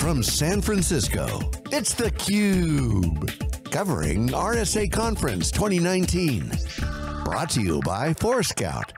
From San Francisco, it's theCUBE, covering RSA Conference 2019. Brought to you by Forescout.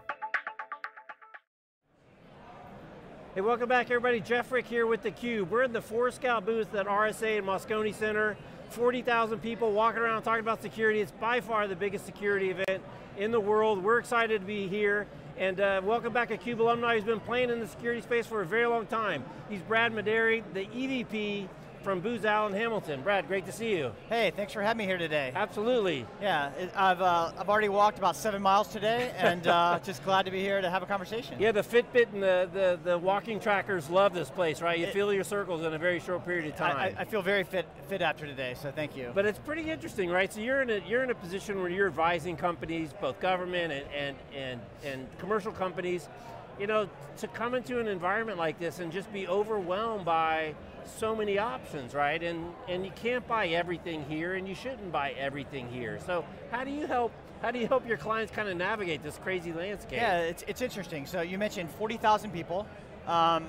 Hey, welcome back everybody. Jeff Frick here with theCUBE. We're in the Forescout booth at RSA in Moscone Center. 40,000 people walking around talking about security. It's by far the biggest security event in the world. We're excited to be here. And welcome back a CUBE alumni who's been playing in the security space for a very long time. He's Brad Maderi, the EVP from Booz Allen Hamilton. Brad, great to see you. Hey, thanks for having me here today. Absolutely. Yeah, I've already walked about 7 miles today, and just glad to be here to have a conversation. Yeah, the Fitbit and the walking trackers love this place, right? You feel your circles in a very short period of time. I feel very fit after today, so thank you. But it's pretty interesting, right? So you're in a position where you're advising companies, both government and commercial companies, you know, to come into an environment like this and just be overwhelmed by so many options, right? And you can't buy everything here, and you shouldn't buy everything here. So how do you help your clients kind of navigate this crazy landscape? Yeah, it's interesting. So you mentioned 40,000 people. As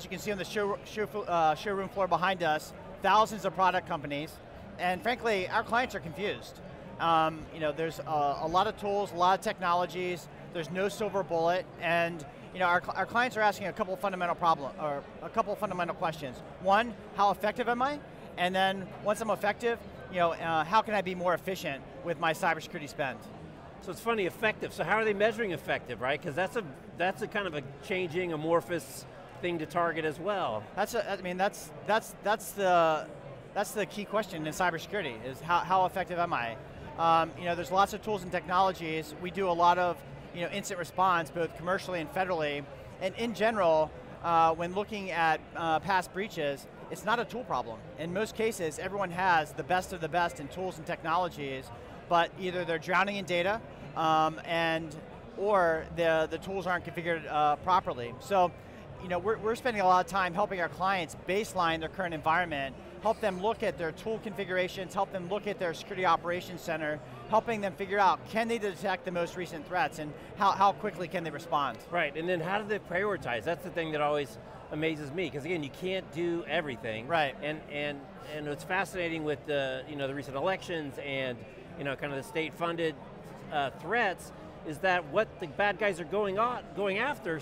you can see on the showroom floor behind us, thousands of product companies, and frankly, our clients are confused. There's a lot of tools, a lot of technologies. There's no silver bullet, and our clients are asking a couple of fundamental questions. One, how effective am I? And then once I'm effective, how can I be more efficient with my cybersecurity spend? So it's funny, effective. So how are they measuring effective, right? Because that's a kind of a changing, amorphous thing to target as well. That's the key question in cybersecurity is how effective am I? There's lots of tools and technologies. We do a lot of incident response, both commercially and federally. And in general, when looking at past breaches, it's not a tool problem. In most cases, everyone has the best of the best in tools and technologies, but either they're drowning in data, or the tools aren't configured properly. So, we're spending a lot of time helping our clients baseline their current environment, help them look at their tool configurations, help them look at their security operations center, helping them figure out, can they detect the most recent threats, and how quickly can they respond? Right, and then how do they prioritize? That's the thing that always amazes me, because again, you can't do everything. Right. And what's fascinating with the recent elections and kind of the state-funded threats is that what the bad guys are going after,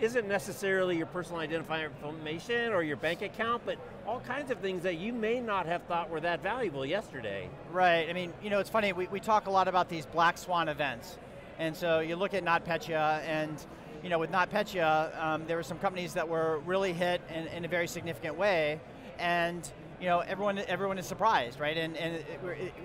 isn't necessarily your personal identifying information or your bank account, but all kinds of things that you may not have thought were that valuable yesterday. Right, it's funny, we talk a lot about these black swan events. And so you look at NotPetya, and with NotPetya, there were some companies that were really hit in a very significant way, and everyone is surprised, right? And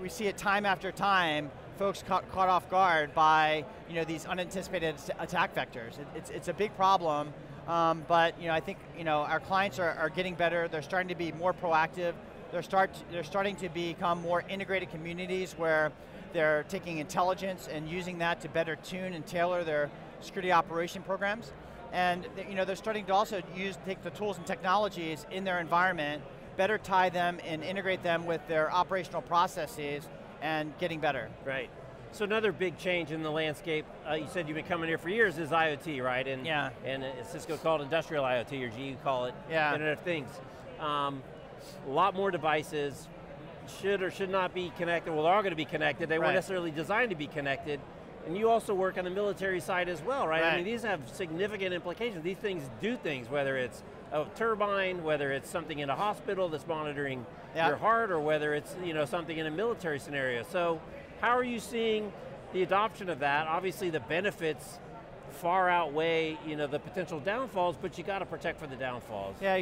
we see it time after time, folks caught off guard by these unanticipated attack vectors. It's a big problem, but I think our clients are getting better. They're starting to be more proactive. They're starting to become more integrated communities where they're taking intelligence and using that to better tune and tailor their security operation programs. And they're starting to also take the tools and technologies in their environment, better tie them and integrate them with their operational processes, and getting better. Right. So another big change in the landscape, you said you've been coming here for years, is IoT, right? And, yeah. And Cisco called industrial IoT, or GE call it Internet of Things. A lot more devices, should or should not be connected. Well, they're all going to be connected. They weren't necessarily designed to be connected. And you also work on the military side as well, right? I mean, these have significant implications. These things do things, whether it's a turbine, whether it's something in a hospital that's monitoring your heart, or whether it's something in a military scenario. So how are you seeing the adoption of that? Obviously the benefits far outweigh the potential downfalls, but you got to protect for the downfalls. Yeah,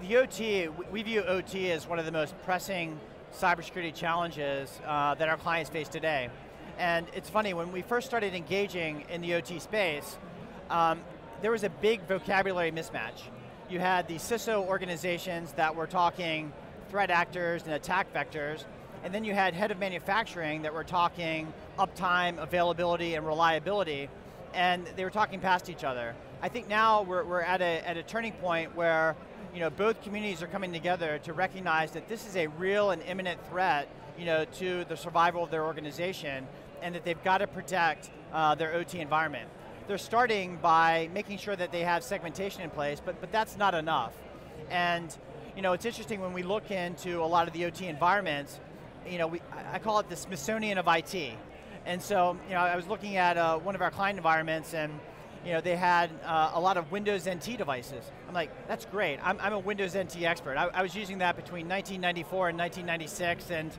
the OT, we view OT as one of the most pressing cybersecurity challenges that our clients face today. And it's funny, when we first started engaging in the OT space, there was a big vocabulary mismatch. You had the CISO organizations that were talking threat actors and attack vectors, and then you had head of manufacturing that were talking uptime, availability, and reliability, and they were talking past each other. I think now we're at a turning point where both communities are coming together to recognize that this is a real and imminent threat to the survival of their organization, and that they've got to protect their OT environment. They're starting by making sure that they have segmentation in place, but that's not enough. And it's interesting when we look into a lot of the OT environments, I call it the Smithsonian of IT. And so, I was looking at one of our client environments, and they had a lot of Windows NT devices. I'm like, that's great. I'm a Windows NT expert. I was using that between 1994 and 1996, and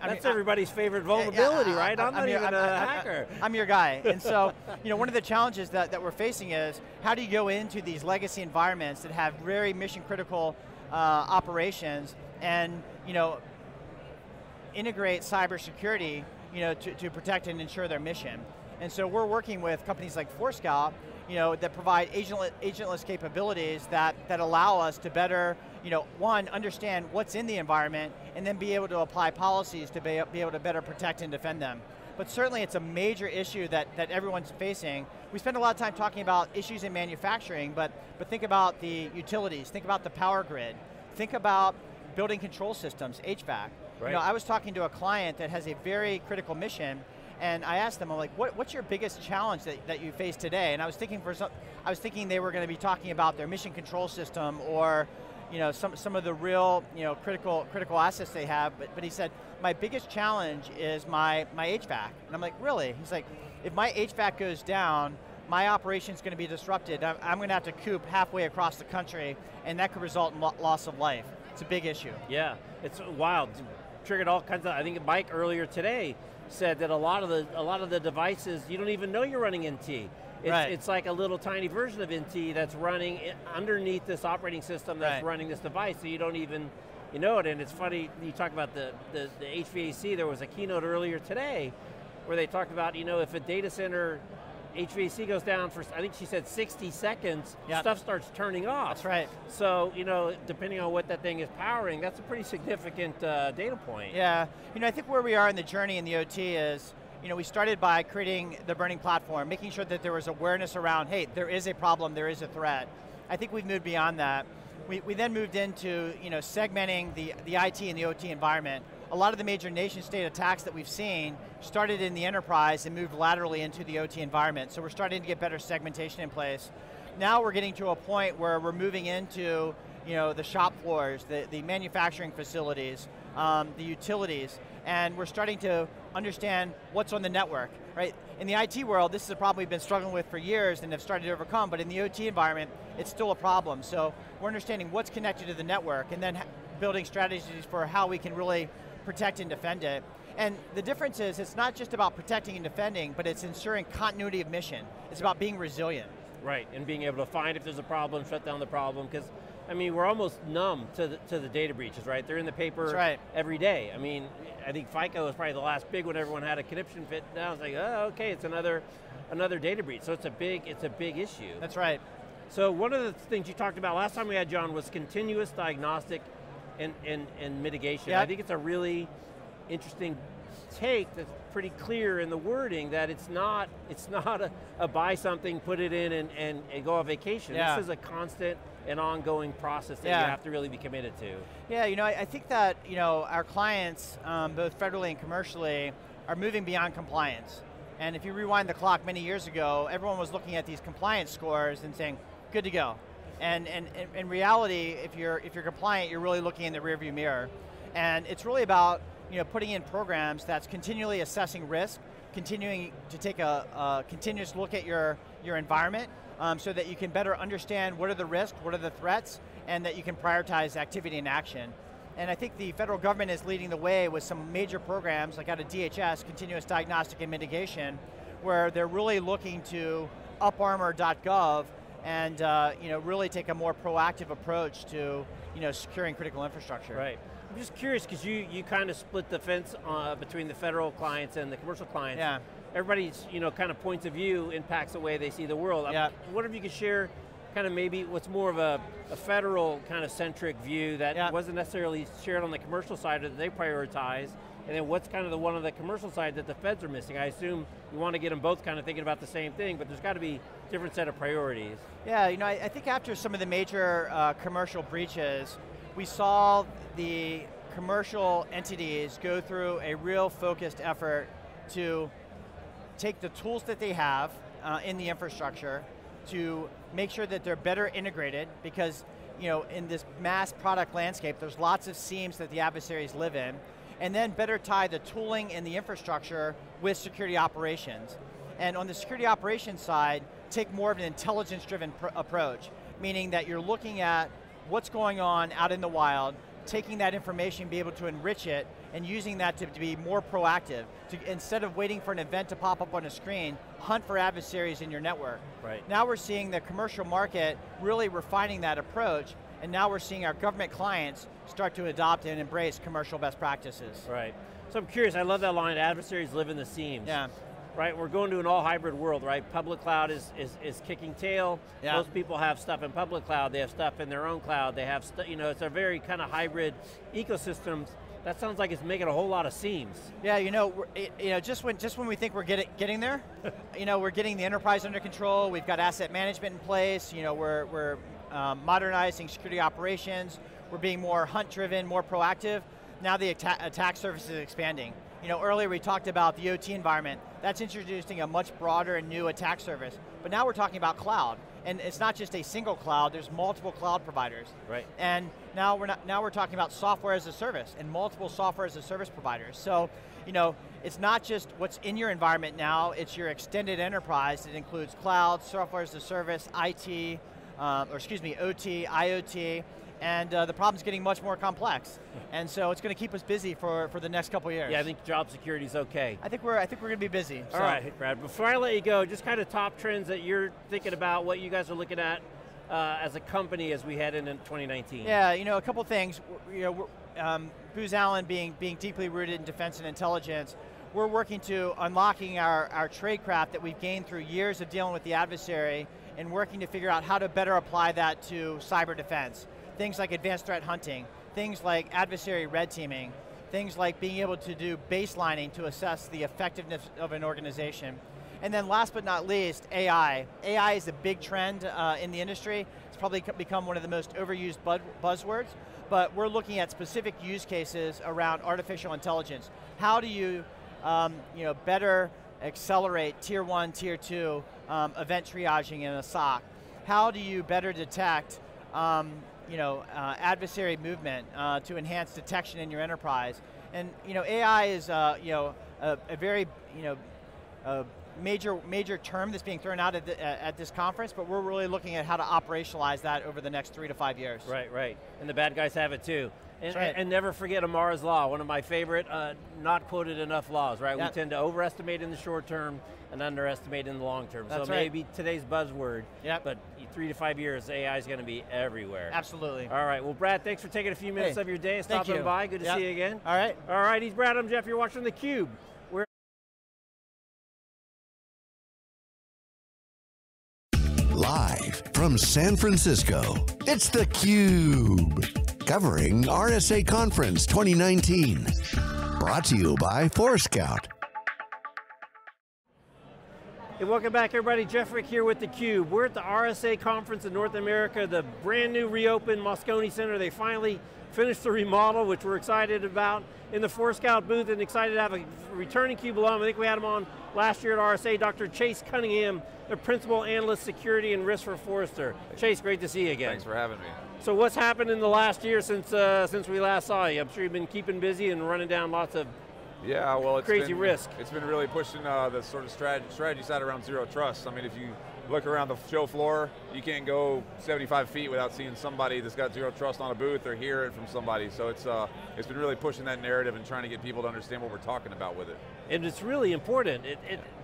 that's everybody's favorite vulnerability, right? I'm not even a hacker. I'm your guy. And so, one of the challenges that we're facing is, how do you go into these legacy environments that have very mission critical operations and integrate cybersecurity to protect and ensure their mission. And so we're working with companies like Forescout, that provide agentless capabilities that allow us to better, one, understand what's in the environment, and then be able to apply policies to be able to better protect and defend them. But certainly it's a major issue that everyone's facing. We spend a lot of time talking about issues in manufacturing, but think about the utilities, think about the power grid, think about building control systems, HVAC. Right. I was talking to a client that has a very critical mission, and I asked them, I'm like, what's your biggest challenge that you face today? And I was thinking they were going to be talking about their mission control system, or some of the real critical assets they have. But he said, my biggest challenge is my HVAC. And I'm like, really? He's like, if my HVAC goes down, my operation's going to be disrupted. I'm going to have to coop halfway across the country, and that could result in loss of life. It's a big issue. Yeah, it's wild. Triggered all kinds of, I think Mike earlier today said that a lot of the devices, you don't even know you're running NT. It's like a little tiny version of NT that's running underneath this operating system that's running this device, so you don't even know it. And it's funny, you talk about the HVAC, there was a keynote earlier today where they talked about, if a data center HVAC goes down for, I think she said 60 seconds, stuff starts turning off. That's right. So, depending on what that thing is powering, that's a pretty significant data point. Yeah, I think where we are in the journey in the OT is, we started by creating the burning platform, making sure that there was awareness around, hey, there is a problem, there is a threat. I think we've moved beyond that. We then moved into, segmenting the IT and the OT environment. A lot of the major nation state attacks that we've seen started in the enterprise and moved laterally into the OT environment. So we're starting to get better segmentation in place. Now we're getting to a point where we're moving into the shop floors, the manufacturing facilities, the utilities, and we're starting to understand what's on the network, right? In the IT world, this is a problem we've been struggling with for years and have started to overcome, but in the OT environment, it's still a problem. So we're understanding what's connected to the network and then building strategies for how we can really protect and defend it. And the difference is, it's not just about protecting and defending, but it's ensuring continuity of mission. It's about being resilient. Right, and being able to find if there's a problem, shut down the problem, because we're almost numb to the data breaches, right? They're in the paper every day. I think FICO was probably the last big one. Everyone had a conniption fit. Now it's like, oh, okay, it's another data breach. So it's a big issue. That's right. So one of the things you talked about last time we had John was continuous diagnostic and mitigation. Yep. I think it's a really interesting take that's pretty clear in the wording that it's not a buy something, put it in and go on vacation. This is a constant and ongoing process that you have to really be committed to. Yeah, I think that our clients, both federally and commercially, are moving beyond compliance. And if you rewind the clock many years ago, everyone was looking at these compliance scores and saying, good to go. And in reality, if you're compliant, you're really looking in the rearview mirror. And it's really about putting in programs that's continually assessing risk, continuing to take a continuous look at your environment, so that you can better understand what are the risks, what are the threats, and that you can prioritize activity and action. And I think the federal government is leading the way with some major programs, like out of DHS, Continuous Diagnostic and Mitigation, where they're really looking to uparmor.gov and really take a more proactive approach to securing critical infrastructure. Right. I'm just curious, because you kind of split the fence between the federal clients and the commercial clients. Yeah. Everybody's kind of points of view impacts the way they see the world. Yeah. I wonder if you could share kind of maybe what's more of a federal kind of centric view that wasn't necessarily shared on the commercial side that they prioritize, and then what's kind of the one on the commercial side that the feds are missing. I assume you want to get them both kind of thinking about the same thing, but there's got to be a different set of priorities. Yeah, I think after some of the major commercial breaches, we saw the commercial entities go through a real focused effort to take the tools that they have in the infrastructure to make sure that they're better integrated, because in this mass product landscape, there's lots of seams that the adversaries live in, and then better tie the tooling and the infrastructure with security operations. And on the security operations side, take more of an intelligence-driven approach, meaning that you're looking at what's going on out in the wild, taking that information, be able to enrich it, and using that to be more proactive. Instead of waiting for an event to pop up on a screen, hunt for adversaries in your network. Right. Now we're seeing the commercial market really refining that approach, and now we're seeing our government clients start to adopt and embrace commercial best practices. Right. So I'm curious, I love that line, adversaries live in the seams. Yeah. Right, we're going to an all hybrid world, right? Public cloud is kicking tail. Yeah. Most people have stuff in public cloud, they have stuff in their own cloud, they have, it's a very kind of hybrid ecosystem. That sounds like it's making a whole lot of seams. Yeah, just when we think we're getting there, we're getting the enterprise under control, we've got asset management in place, we're modernizing security operations, we're being more hunt-driven, more proactive. Now the attack surface is expanding. Earlier we talked about the OT environment. That's introducing a much broader and new attack surface. But now we're talking about cloud. And it's not just a single cloud, there's multiple cloud providers. Right. And now we're talking about software as a service and multiple software as a service providers. So, it's not just what's in your environment now, it's your extended enterprise. It includes cloud, software as a service, IT, OT, IoT, and the problem's getting much more complex. And so it's going to keep us busy for the next couple of years. Yeah, I think job security's okay. I think we're going to be busy. All right, Brad, before I let you go, just kind of top trends that you're thinking about, what you guys are looking at as a company as we head into 2019. Yeah, a couple things. Booz Allen being deeply rooted in defense and intelligence, we're working to unlocking our tradecraft that we've gained through years of dealing with the adversary and working to figure out how to better apply that to cyber defense. Things like advanced threat hunting, things like adversary red teaming, things like being able to do baselining to assess the effectiveness of an organization. And then last but not least, AI. AI is a big trend in the industry. It's probably become one of the most overused buzzwords, but we're looking at specific use cases around artificial intelligence. How do you better accelerate tier 1, tier 2 event triaging in a SOC? How do you better detect adversary movement to enhance detection in your enterprise? And AI is a very major term that's being thrown out at this conference, but we're really looking at how to operationalize that over the next 3 to 5 years. Right. And the bad guys have it too. And, right. and never forget Amara's Law, one of my favorite not quoted enough laws, right? Yep. We tend to overestimate in the short term and underestimate in the long term. That's so right. maybe today's buzzword, yep. But 3 to 5 years, AI is going to be everywhere. Absolutely. All right, well Brad, thanks for taking a few minutes of your day and stopping by. Good to see you again. All right. All right, he's Brad, I'm Jeff, you're watching theCUBE. Live from San Francisco, it's theCUBE, covering RSA Conference 2019. Brought to you by Forescout. Hey, welcome back everybody, Jeff Frick here with theCUBE. We're at the RSA Conference in North America, the brand new reopened Moscone Center. They finally finished the remodel, which we're excited about, in the Forescout booth, and excited to have a returning CUBE alum. I think we had him on last year at RSA, Dr. Chase Cunningham, the Principal Analyst Security and Risk for Forrester. Chase, great to see you again. Thanks for having me. So what's happened in the last year since we last saw you? I'm sure you've been keeping busy and running down lots of crazy risk. It's been really pushing the sort of strategy side around zero trust. I mean, if you look around the show floor, you can't go 75 feet without seeing somebody that's got zero trust on a booth or hear it from somebody. So it's been really pushing that narrative and trying to get people to understand what we're talking about with it. And it's really important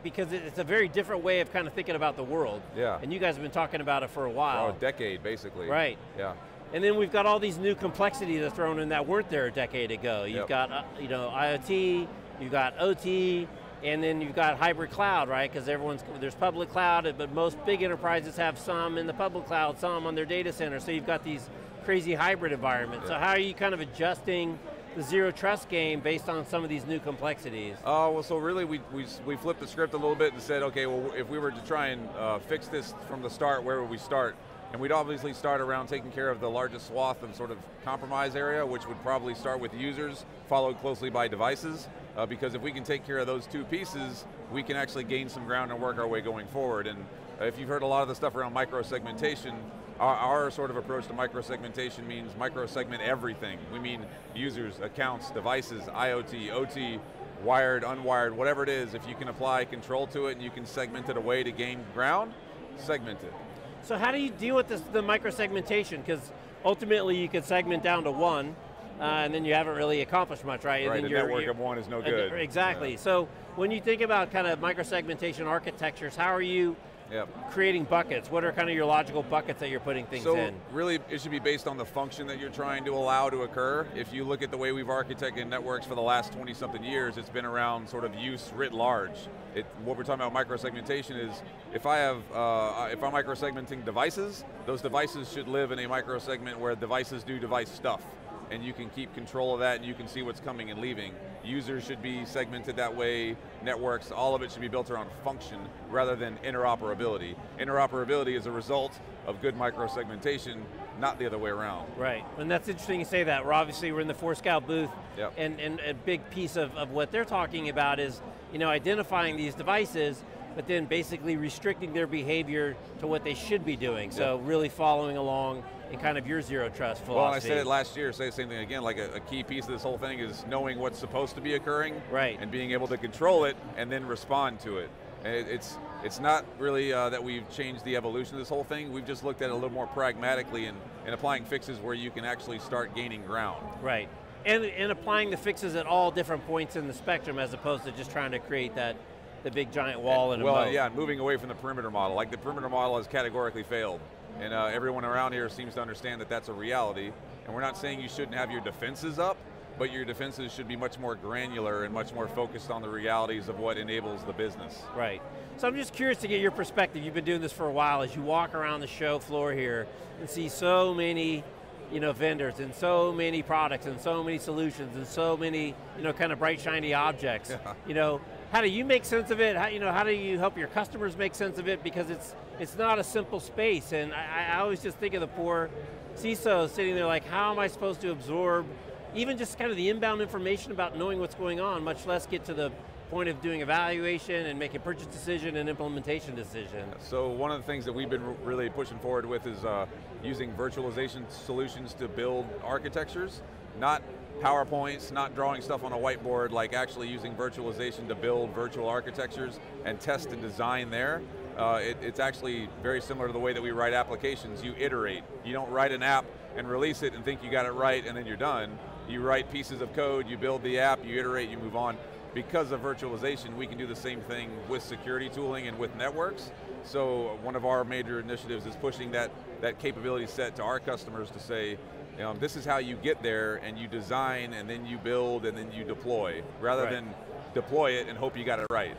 because it's a very different way of kind of thinking about the world. Yeah. And you guys have been talking about it for a while. For a decade, basically. Right. Yeah. And then we've got all these new complexities that are thrown in that weren't there a decade ago. You've got IoT, you've got OT, and then you've got hybrid cloud, right? Because there's public cloud, but most big enterprises have some in the public cloud, some on their data center. So you've got these crazy hybrid environments. So how are you kind of adjusting the zero trust game based on some of these new complexities? Well, so really we flipped the script a little bit and said, okay, well, if we were to try and fix this from the start, where would we start? And we'd obviously start around taking care of the largest swath of sort of compromise area, which would probably start with users, followed closely by devices. because if we can take care of those two pieces, we can actually gain some ground and work our way going forward. And if you've heard a lot of the stuff around micro-segmentation, our sort of approach to micro-segmentation means micro-segment everything. We mean users, accounts, devices, IoT, OT, wired, unwired, whatever it is. If you can apply control to it and you can segment it away to gain ground, segment it. So how do you deal with the micro-segmentation? Because ultimately you could segment down to one, and then you haven't really accomplished much, right? Right, and then a network of one is no good. Exactly. Yeah. So when you think about kind of micro-segmentation architectures, how are you creating buckets? What are kind of your logical buckets that you're putting things in? So really, it should be based on the function that you're trying to allow to occur. If you look at the way we've architected networks for the last 20-something years, it's been around sort of use writ large. What we're talking about micro-segmentation is, if I'm micro-segmenting devices, those devices should live in a micro-segment where devices do device stuff. And you can keep control of that and you can see what's coming and leaving. Users should be segmented that way, networks, all of it should be built around function rather than interoperability. Interoperability is a result of good micro-segmentation, not the other way around. Right, and that's interesting you say that. We're in the Forescout booth, and a big piece of what they're talking about is identifying these devices, but then basically restricting their behavior to what they should be doing. So really following along in kind of your zero trust philosophy. Well, I said it last year, say the same thing again, like a key piece of this whole thing is knowing what's supposed to be occurring, and being able to control it and then respond to it. And it's not really that we've changed the evolution of this whole thing, we've just looked at it a little more pragmatically and applying fixes where you can actually start gaining ground. Right, and applying the fixes at all different points in the spectrum as opposed to just trying to create the big giant wall and a moat. Well, yeah, moving away from the perimeter model. Like the perimeter model has categorically failed. And everyone around here seems to understand that that's a reality. And we're not saying you shouldn't have your defenses up, but your defenses should be much more granular and much more focused on the realities of what enables the business. Right. So I'm just curious to get your perspective. You've been doing this for a while. As you walk around the show floor here and see so many vendors and so many products and so many solutions and so many kind of bright shiny objects. How do you make sense of it? How do you help your customers make sense of it? Because it's not a simple space, and I always just think of the poor CISO sitting there like, how am I supposed to absorb even just kind of the inbound information about knowing what's going on, much less get to the point of doing evaluation and making purchase decision and implementation decision. So one of the things that we've been really pushing forward with is using virtualization solutions to build architectures, not PowerPoints, not drawing stuff on a whiteboard, like actually using virtualization to build virtual architectures and test and design there. It's actually very similar to the way that we write applications. You iterate. You don't write an app and release it and think you got it right and then you're done. You write pieces of code, you build the app, you iterate, you move on. Because of virtualization, we can do the same thing with security tooling and with networks. So one of our major initiatives is pushing that capability set to our customers to say, this is how you get there, and you design, and then you build, and then you deploy, rather than deploy it and hope you got it right.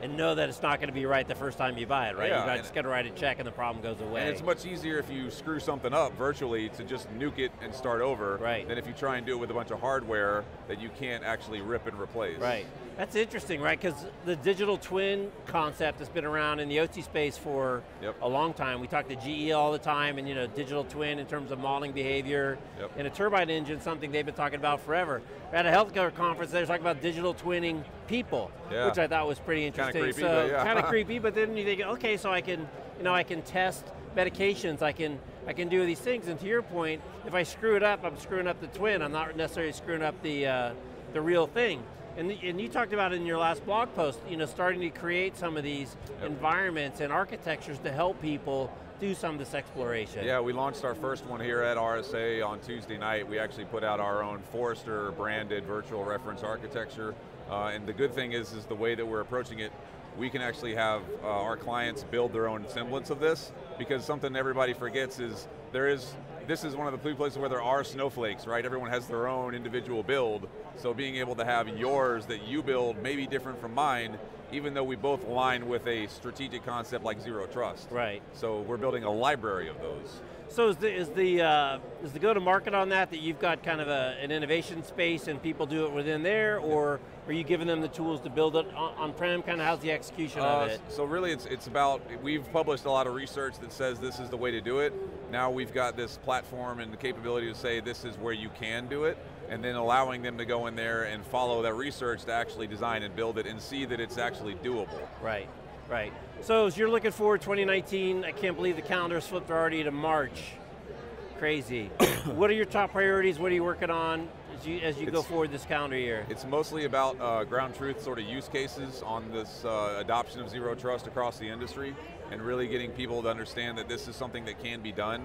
And know that it's not going to be right the first time you buy it, right? Yeah, you just got to write a check and the problem goes away. And it's much easier if you screw something up virtually to just nuke it and start over, than if you try and do it with a bunch of hardware that you can't actually rip and replace. Right. That's interesting, right? Because the digital twin concept has been around in the OT space for a long time. We talk to GE all the time, and digital twin in terms of modeling behavior. And a turbine engine, something they've been talking about forever. At a healthcare conference, they were talking about digital twinning people, which I thought was pretty interesting. Kind of creepy, kind of creepy, but then you think, okay, so I can, I can test medications, I can do these things, and to your point, if I screw it up, I'm screwing up the twin. I'm not necessarily screwing up the real thing. And you talked about in your last blog post, starting to create some of these environments and architectures to help people do some of this exploration. Yeah, we launched our first one here at RSA on Tuesday night. We actually put out our own Forrester branded virtual reference architecture. And the good thing is the way that we're approaching it, we can actually have our clients build their own semblance of this, because something everybody forgets is this is one of the few places where there are snowflakes, right? Everyone has their own individual build, so being able to have yours that you build may be different from mine, even though we both align with a strategic concept like zero trust. Right. So we're building a library of those. So is the go-to-market on that you've got kind of an innovation space and people do it within there, or are you giving them the tools to build it on-prem? Kind of how's the execution of it? So really it's about, we've published a lot of research that says this is the way to do it. Now we've got this platform and the capability to say this is where you can do it. and then allowing them to go in there and follow that research to actually design and build it and see that it's actually doable. Right, right. So as you're looking forward 2019, I can't believe the calendar's flipped already to March. Crazy. What are your top priorities? What are you working on as you go forward this calendar year? It's mostly about ground truth sort of use cases on this adoption of zero trust across the industry, and really getting people to understand that this is something that can be done.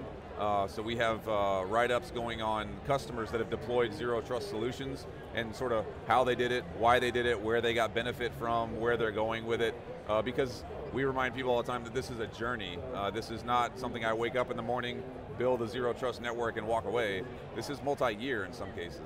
So we have write-ups going on customers that have deployed zero trust solutions, and sort of how they did it, why they did it, where they got benefit from, where they're going with it, because we remind people all the time that this is a journey. This is not something I wake up in the morning, build a zero trust network and walk away. This is multi-year in some cases.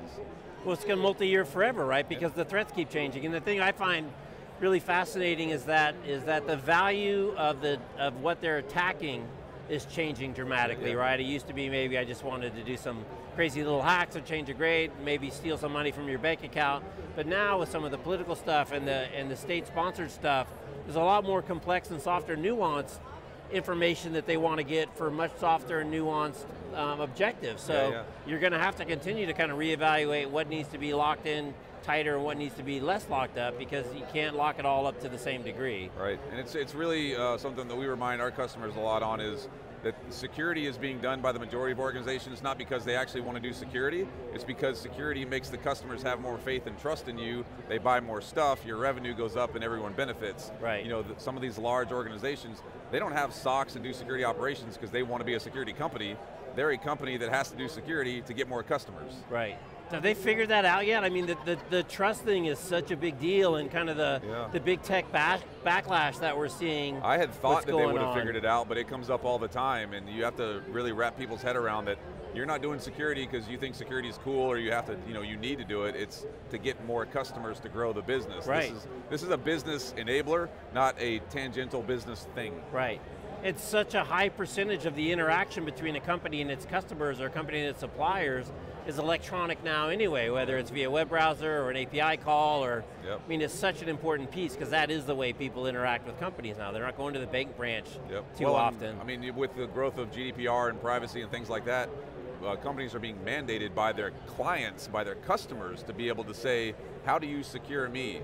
Well, it's going to multi-year forever, right? Because the threats keep changing. And the thing I find really fascinating is that the value of what they're attacking is changing dramatically, right? It used to be maybe I just wanted to do some crazy little hacks or change a grade, maybe steal some money from your bank account. But now with some of the political stuff and the state-sponsored stuff, there's a lot more complex and softer, nuanced information that they want to get for much softer and nuanced objectives. So you're going to have to continue to kind of reevaluate what needs to be locked in tighter and what needs to be less locked up, because you can't lock it all up to the same degree. Right, and it's really something that we remind our customers a lot on, is that security is being done by the majority of organizations, not because they actually want to do security, it's because security makes the customers have more faith and trust in you, they buy more stuff, your revenue goes up and everyone benefits. Right. You know, some of these large organizations, they don't have SOCs and do security operations because they want to be a security company. They're a company that has to do security to get more customers. Right. Have they figured that out yet? I mean, the trust thing is such a big deal, and kind of the big tech backlash that we're seeing. I had thought that they would have figured it out, but it comes up all the time, and you have to really wrap people's head around that you're not doing security because you think security is cool or you have to, you need to do it. It's to get more customers to grow the business. Right. This is a business enabler, not a tangential business thing. Right. It's such a high percentage of the interaction between a company and its customers or a company and its suppliers is electronic now anyway, whether it's via web browser or an API call, or, I mean, it's such an important piece because that is the way people interact with companies now. They're not going to the bank branch too often. I mean, with the growth of GDPR and privacy and things like that, companies are being mandated by their clients, by their customers, to be able to say, how do you secure me?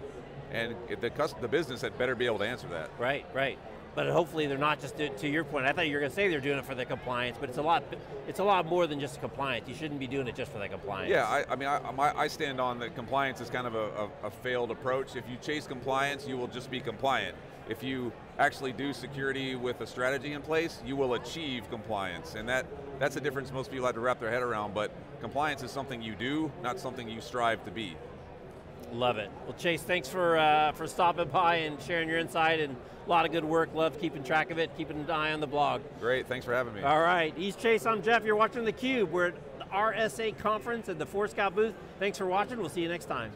And the business had better be able to answer that. Right, right. But hopefully they're not just, to your point, I thought you were going to say they're doing it for the compliance, but it's a lot more than just compliance. You shouldn't be doing it just for the compliance. Yeah, I mean, I stand on that compliance is kind of a failed approach. If you chase compliance, you will just be compliant. If you actually do security with a strategy in place, you will achieve compliance. And that's a difference most people have to wrap their head around, but compliance is something you do, not something you strive to be. Love it. Well, Chase, thanks for stopping by and sharing your insight, and a lot of good work. Love keeping track of it, keeping an eye on the blog. Great, thanks for having me. All right, he's Chase, I'm Jeff. You're watching theCUBE. We're at the RSA Conference at the Forescout booth. Thanks for watching, we'll see you next time.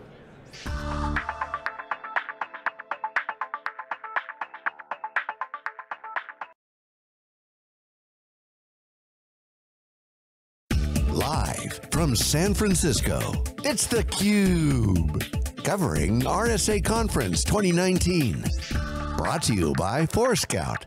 Live from San Francisco, it's theCUBE, covering RSA Conference 2019. Brought to you by Forescout.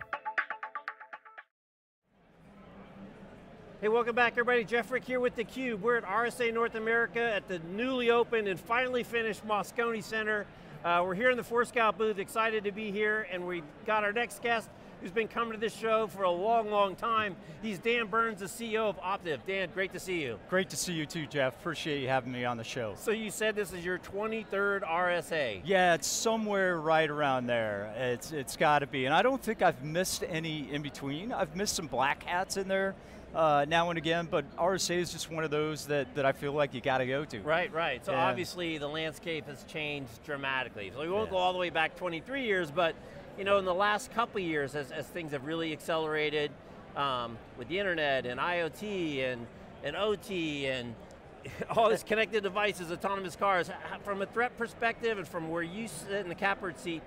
Hey, welcome back everybody. Jeff Frick here with theCUBE. We're at RSA North America at the newly opened and finally finished Moscone Center. We're here in the Forescout booth, excited to be here, and we've got our next guest who's been coming to this show for a long, long time. He's Dan Burns, the CEO of Optiv. Dan, great to see you. Great to see you too, Jeff. Appreciate you having me on the show. So you said this is your 23rd RSA. Yeah, it's somewhere right around there. It's got to be, and I don't think I've missed any in between. I've missed some black hats in there now and again, but RSA is just one of those that I feel like you got to go to. Right, right. So obviously the landscape has changed dramatically. So we won't go all the way back 23 years, but in the last couple of years, as things have really accelerated with the internet and IoT and OT and all these connected devices, autonomous cars, from a threat perspective and from where you sit in the catbird seat,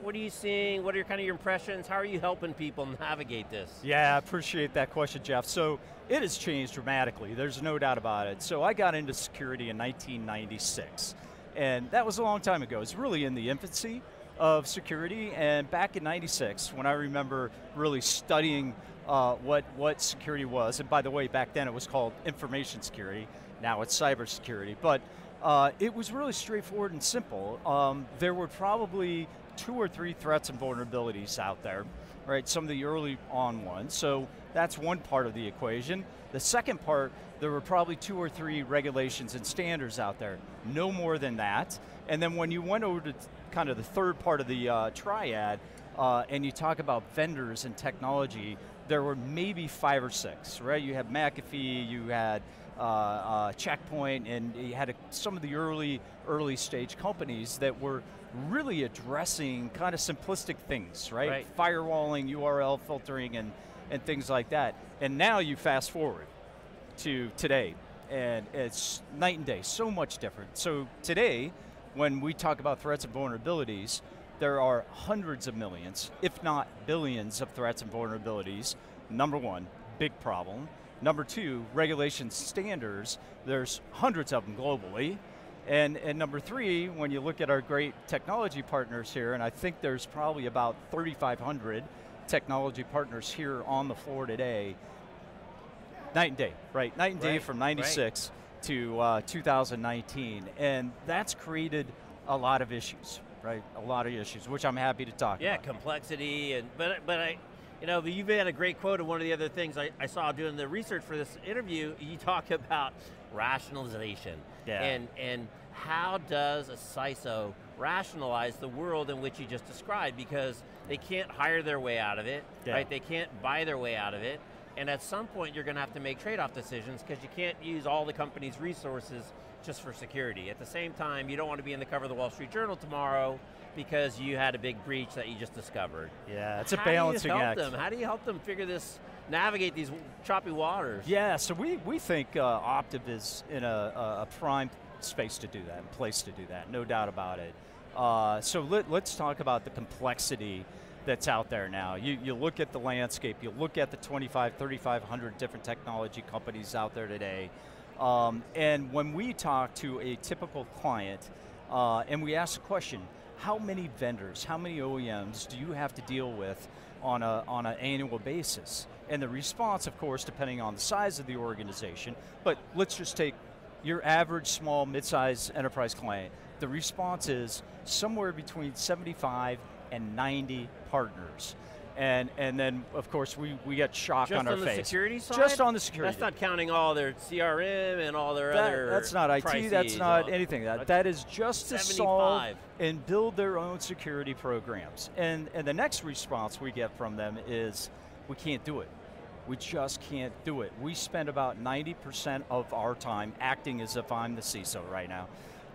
what are you seeing? What are kind of your impressions? How are you helping people navigate this? Yeah, I appreciate that question, Jeff. So it has changed dramatically, there's no doubt about it. So I got into security in 1996, and that was a long time ago. It's really in the infancy of security, and back in 96, when I remember really studying what security was, and by the way, back then it was called information security, now it's cybersecurity. But it was really straightforward and simple. There were probably 2 or 3 threats and vulnerabilities out there, right? Some of the early on ones. So that's one part of the equation. The second part, there were probably 2 or 3 regulations and standards out there, no more than that. And then when you went over to kind of the third part of the triad, and you talk about vendors and technology, there were maybe 5 or 6, right? You had McAfee, you had Checkpoint, and you had some of the early stage companies that were really addressing kind of simplistic things, right? Firewalling, URL filtering, and things like that. And now you fast forward to today, and it's night and day, so much different. So today, when we talk about threats and vulnerabilities, there are hundreds of millions, if not billions of threats and vulnerabilities. Number one, big problem. Number two, regulations standards, there's hundreds of them globally. And number three, when you look at our great technology partners here, and I think there's probably about 3,500 technology partners here on the floor today, night and day, right? Night and day from 96 to 2019. And that's created a lot of issues, right? A lot of issues, which I'm happy to talk about. Yeah, complexity, but you know, you've had a great quote of one of the other things I saw doing the research for this interview. You talk about rationalization, and how does a CISO rationalize the world in which you just described? Because they can't hire their way out of it, right? They can't buy their way out of it, and at some point you're going to have to make trade-off decisions because you can't use all the company's resources just for security. At the same time, you don't want to be in the cover of the Wall Street Journal tomorrow because you had a big breach that you just discovered. Yeah, it's a balancing act. How do you help them figure this, navigate these choppy waters? Yeah, so we think Optiv is in a prime space to do that, place to do that, no doubt about it. So let's talk about the complexity that's out there now. You look at the landscape, you look at the 3,500 different technology companies out there today, and when we talk to a typical client, and we ask the question, how many vendors, how many OEMs do you have to deal with on an annual basis? And the response, of course, depending on the size of the organization, but let's just take your average small, mid-sized enterprise client, the response is somewhere between 75 and 90 partners. And then, of course, we get shock on our face. Just on the security side? Just on the security. That's not counting all their CRM and all their other That's not IT, that's not anything. That is just 75. to solve and build their own security programs. And the next response we get from them is, we can't do it. We just can't do it. We spend about 90% of our time acting as if I'm the CISO right now.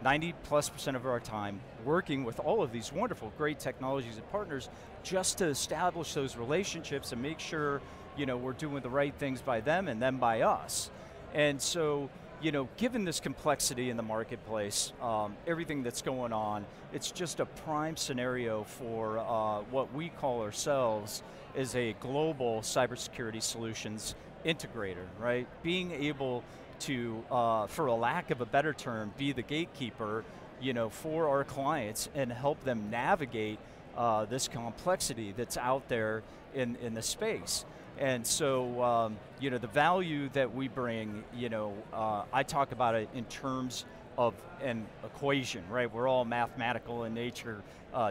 90+% of our time working with all of these wonderful, great technologies and partners just to establish those relationships and make sure, you know, we're doing the right things by them and them by us. And so, you know, given this complexity in the marketplace, everything that's going on, it's just a prime scenario for what we call ourselves as a global cybersecurity solutions integrator, right? Being able to, for a lack of a better term, be the gatekeeper, you know, for our clients and help them navigate this complexity that's out there in the space. And so, you know, the value that we bring, you know, I talk about it in terms of an equation, right? We're all mathematical in nature,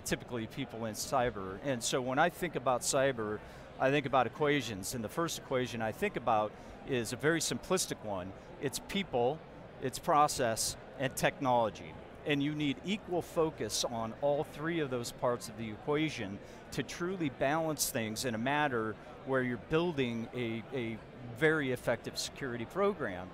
typically people in cyber. And so when I think about cyber, I think about equations, and the first equation I think about is a very simplistic one. It's people, it's process, and technology. And you need equal focus on all three of those parts of the equation to truly balance things in a matter where you're building a very effective security program.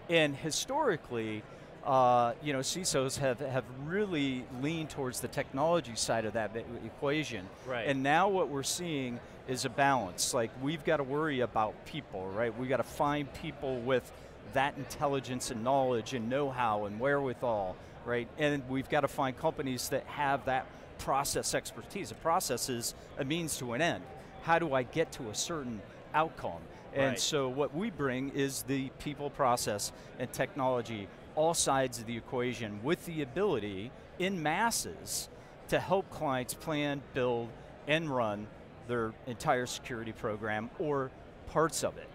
And historically, you know, CISOs have really leaned towards the technology side of that equation. Right. And now what we're seeing is a balance. Like, we've got to worry about people, right? We've got to find people with that intelligence and knowledge and know-how and wherewithal, right? And we've got to find companies that have that process expertise. A process is a means to an end. How do I get to a certain outcome? And so what we bring is the people, process, and technology, all sides of the equation, with the ability in masses to help clients plan, build, and run their entire security program or parts of it.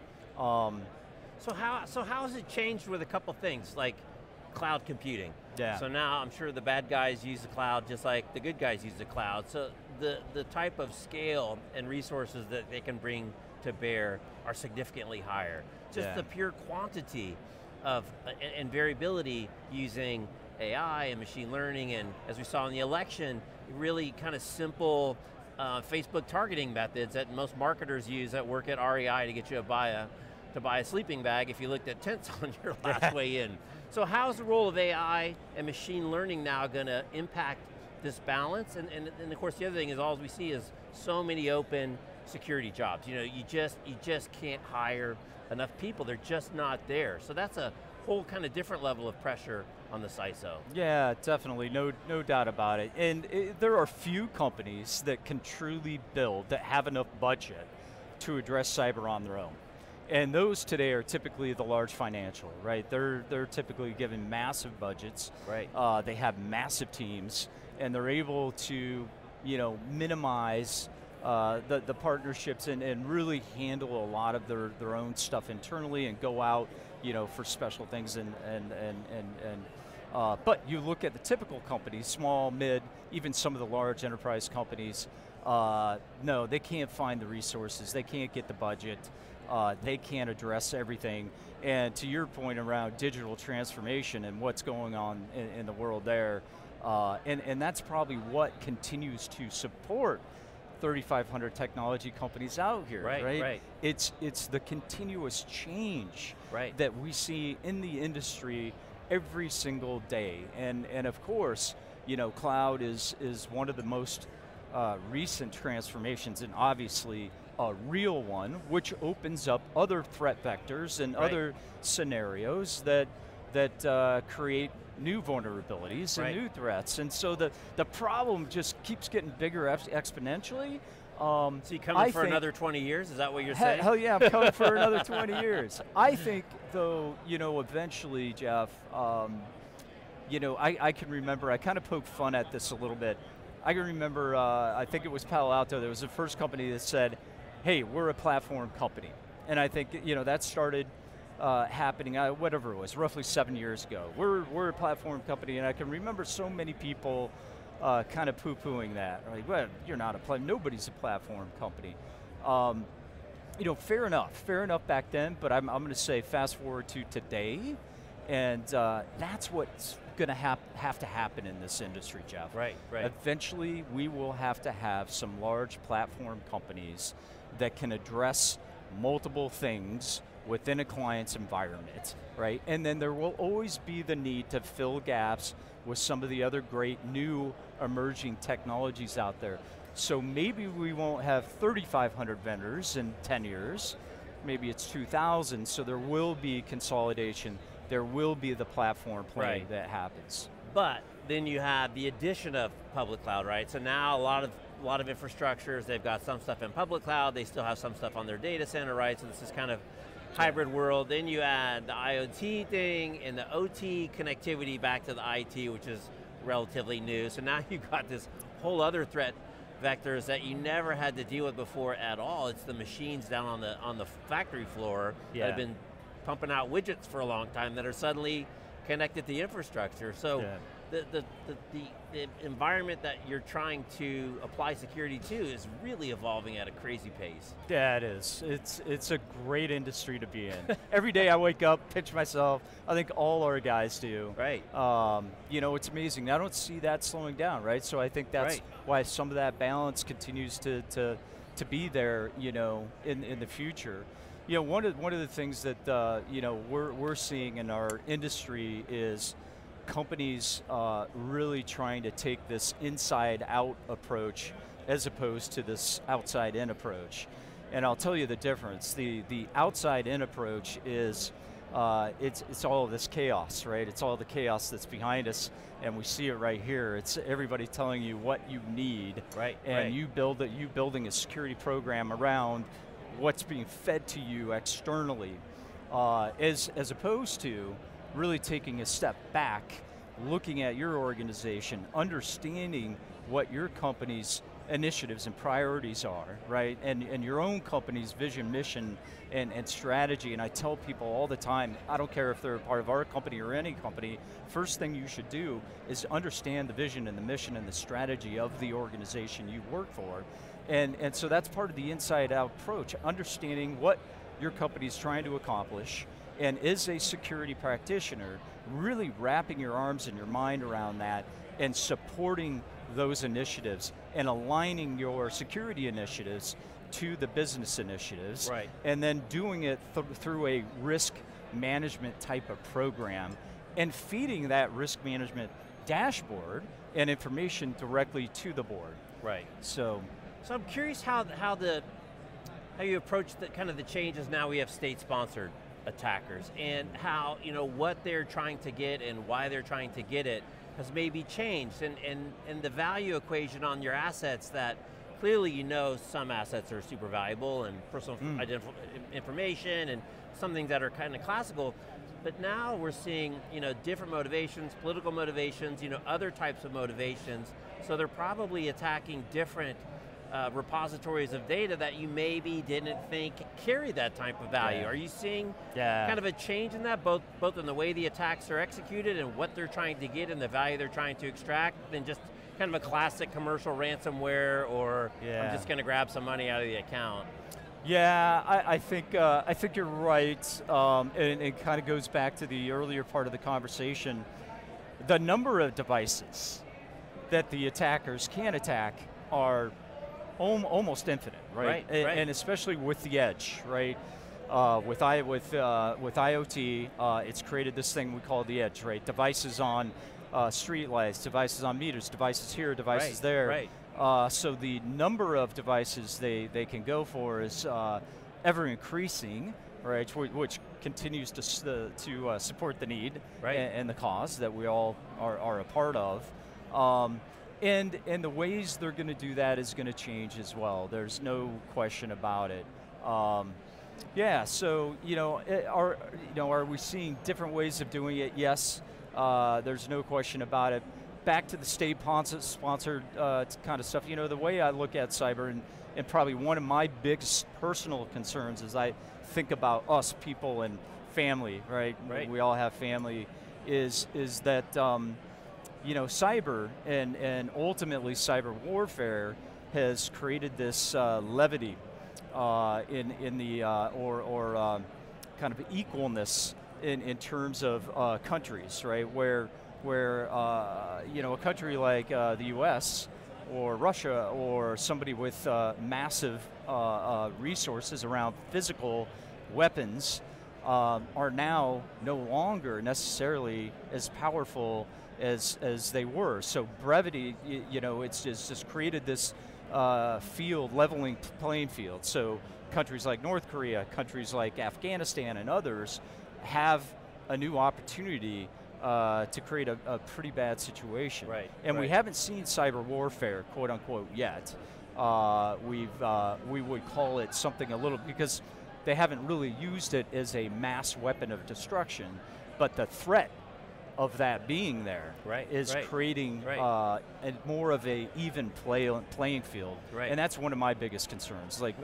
So how has it changed with a couple things, like cloud computing? Yeah. So now I'm sure the bad guys use the cloud just like the good guys use the cloud. So the type of scale and resources that they can bring to bear are significantly higher. Just the pure quantity of and variability using AI and machine learning, and as we saw in the election, really kind of simple Facebook targeting methods that most marketers use that work at REI to get you to buy a sleeping bag if you looked at tents on your last way in. So how's the role of AI and machine learning now going to impact this balance? And of course the other thing is all we see is so many open security jobs. You know, you just can't hire enough people. They're just not there. So that's a whole kind of different level of pressure on the CISO. Yeah, definitely, no doubt about it. And there are few companies that can truly build, that have enough budget to address cyber on their own. And those today are typically the large financial, right? They're typically given massive budgets. Right. They have massive teams, and they're able to, minimize the partnerships and really handle a lot of their own stuff internally and go out, for special things but you look at the typical companies, small, mid, even some of the large enterprise companies, no, they can't find the resources, they can't get the budget, they can't address everything. And to your point around digital transformation and what's going on in the world there, and that's probably what continues to support 3,500 technology companies out here, right? It's the continuous change that we see in the industry every single day. And of course, cloud is one of the most recent transformations, and obviously a real one, which opens up other threat vectors and other scenarios that create new vulnerabilities and new threats. And so the problem just keeps getting bigger exponentially. So you coming for another 20 years? Is that what you're saying? Hell yeah, I'm coming for another 20 years. I think though, eventually, Jeff, I can remember, I kind of poked fun at this a little bit. I can remember, I think it was Palo Alto, there was the first company that said, hey, we're a platform company. And I think, that started happening, whatever it was, roughly 7 years ago. We're a platform company, and I can remember so many people kind of poo-pooing that. Like, well, you're not nobody's a platform company. Fair enough back then, but I'm going to say fast forward to today, and that's what's going to have to happen in this industry, Jeff. Right. Eventually, we will have to have some large platform companies that can address multiple things within a client's environment, right? And then there will always be the need to fill gaps with some of the other great new emerging technologies out there. So maybe we won't have 3,500 vendors in 10 years, maybe it's 2,000, so there will be consolidation, there will be the platform play that happens. But then you have the addition of public cloud, right? So now a lot of infrastructures, they've got some stuff in public cloud, they still have some stuff on their data center, right? So this is kind of hybrid world. Then you add the IoT thing and the OT connectivity back to the IT, which is relatively new. So now you've got this whole other threat vectors that you never had to deal with before at all. It's the machines down on the factory floor that have been pumping out widgets for a long time that are suddenly connected to the infrastructure. So the environment that you're trying to apply security to is really evolving at a crazy pace. Yeah, it is. It's a great industry to be in. Every day I wake up, pinch myself. I think all our guys do. Right. It's amazing. I don't see that slowing down, right? So I think that's why some of that balance continues to be there, in the future. One of the things that we're seeing in our industry is companies really trying to take this inside-out approach as opposed to this outside-in approach. And I'll tell you the difference. The outside-in approach is it's all of this chaos, right? It's all the chaos that's behind us, and we see it right here. It's everybody telling you what you need, and you building a security program around what's being fed to you externally, as opposed to really taking a step back, looking at your organization, understanding what your company's initiatives and priorities are, right? And your own company's vision, mission, and strategy. And I tell people all the time, I don't care if they're a part of our company or any company, first thing you should do is understand the vision and the mission and the strategy of the organization you work for. And so that's part of the inside out approach, understanding what your company's trying to accomplish, and is a security practitioner, really wrapping your arms and your mind around that and supporting those initiatives and aligning your security initiatives to the business initiatives, right. And then doing it through a risk management type of program and feeding that risk management dashboard and information directly to the board. Right. So I'm curious how you approach the kind of the changes now we have state-sponsored attackers, and how, what they're trying to get and why they're trying to get it has maybe changed, and the value equation on your assets that clearly some assets are super valuable and personal information and some things that are kind of classical, but now we're seeing different motivations, political motivations, other types of motivations, so they're probably attacking different repositories of data that you maybe didn't think carry that type of value. Yeah. Are you seeing kind of a change in that, both in the way the attacks are executed and what they're trying to get and the value they're trying to extract, than just kind of a classic commercial ransomware, or I'm just going to grab some money out of the account? Yeah, I think you're right, and it kind of goes back to the earlier part of the conversation. The number of devices that the attackers can attack are almost infinite, right? And especially with the edge, right? With IoT, it's created this thing we call the edge, right? Devices on street lights, devices on meters, devices here, devices there. Right. So the number of devices they can go for is ever increasing, right? Which continues to support the need and the cause that we all are a part of. And the ways they're going to do that is going to change as well. There's no question about it. Yeah. So are we seeing different ways of doing it? Yes. There's no question about it. Back to the state-sponsored kind of stuff. The way I look at cyber, and probably one of my biggest personal concerns as I think about us, people, and family. Right. We all have family. Is that cyber and ultimately cyber warfare has created this levity in the kind of equalness in terms of countries, right? Where a country like the U.S. or Russia or somebody with massive resources around physical weapons are now no longer necessarily as powerful as they were. So brevity, it's just created this leveling playing field. So countries like North Korea, countries like Afghanistan and others have a new opportunity to create a pretty bad situation. And we haven't seen cyber warfare, quote unquote, yet. We would call it something a little, because they haven't really used it as a mass weapon of destruction, but the threat of that being there is creating more of a even playing field. And that's one of my biggest concerns. Like,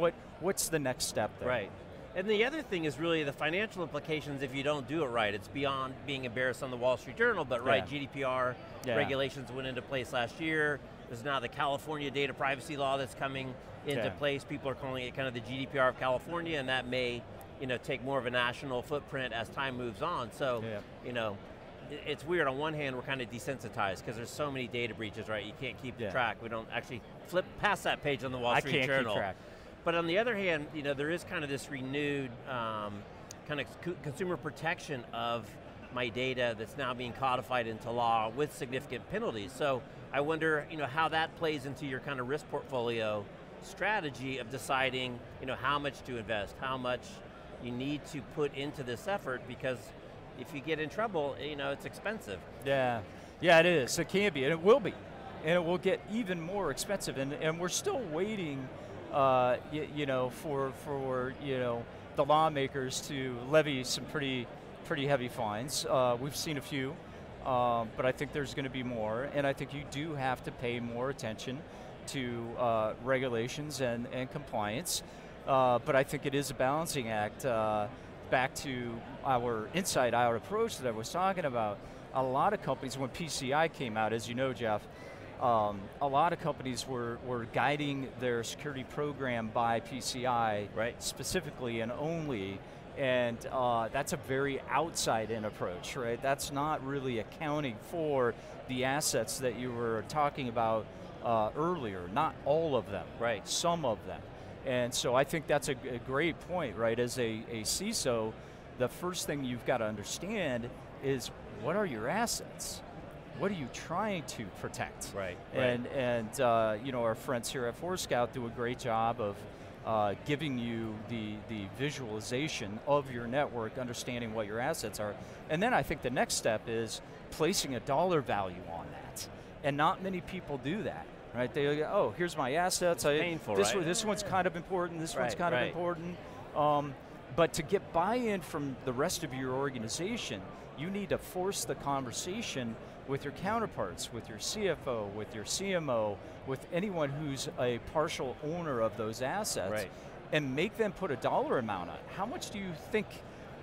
what's the next step there? And the other thing is really the financial implications if you don't do it right. It's beyond being embarrassed on the Wall Street Journal, but GDPR regulations went into place last year. There's now the California data privacy law that's coming into place. People are calling it kind of the GDPR of California, and that may take more of a national footprint as time moves on. So, it's weird. On one hand, we're kind of desensitized because there's so many data breaches, right? You can't keep track. We don't actually flip past that page on the Wall Street Journal. Keep track. But on the other hand, there is kind of this renewed kind of consumer protection of my data that's now being codified into law with significant penalties. So I wonder, how that plays into your kind of risk portfolio strategy of deciding, how much to invest, how much you need to put into this effort, because if you get in trouble, it's expensive. Yeah, it is. It can be, and it will be, and it will get even more expensive. And we're still waiting, for the lawmakers to levy some pretty heavy fines. We've seen a few, but I think there's going to be more, and I think you do have to pay more attention to regulations and compliance. But I think it is a balancing act. Back to our inside-out approach that I was talking about, a lot of companies, when PCI came out, as you know, Jeff, a lot of companies were guiding their security program by PCI specifically and only, and that's a very outside-in approach, right? That's not really accounting for the assets that you were talking about earlier. Not all of them, some of them. And so I think that's a great point, right? As a CISO, the first thing you've got to understand is, what are your assets? What are you trying to protect? And you know, our friends here at Forescout do a great job of giving you the visualization of your network, understanding what your assets are. And then I think the next step is placing a dollar value on that. And not many people do that. Right, they go, oh, here's my assets. It's painful, this one's kind of important, this one's kind of important. But to get buy-in from the rest of your organization, you need to force the conversation with your counterparts, with your CFO, with your CMO, with anyone who's a partial owner of those assets, and make them put a dollar amount on it. How much do you think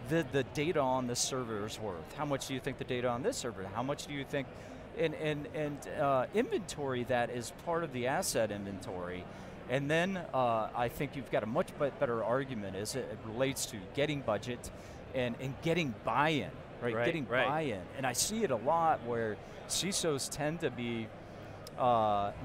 the data on this server is worth? How much do you think the data on this server? How much do you think? And inventory that is part of the asset inventory. And then I think you've got a much better argument as it relates to getting budget and getting buy-in, getting buy-in. And I see it a lot where CISOs tend to be,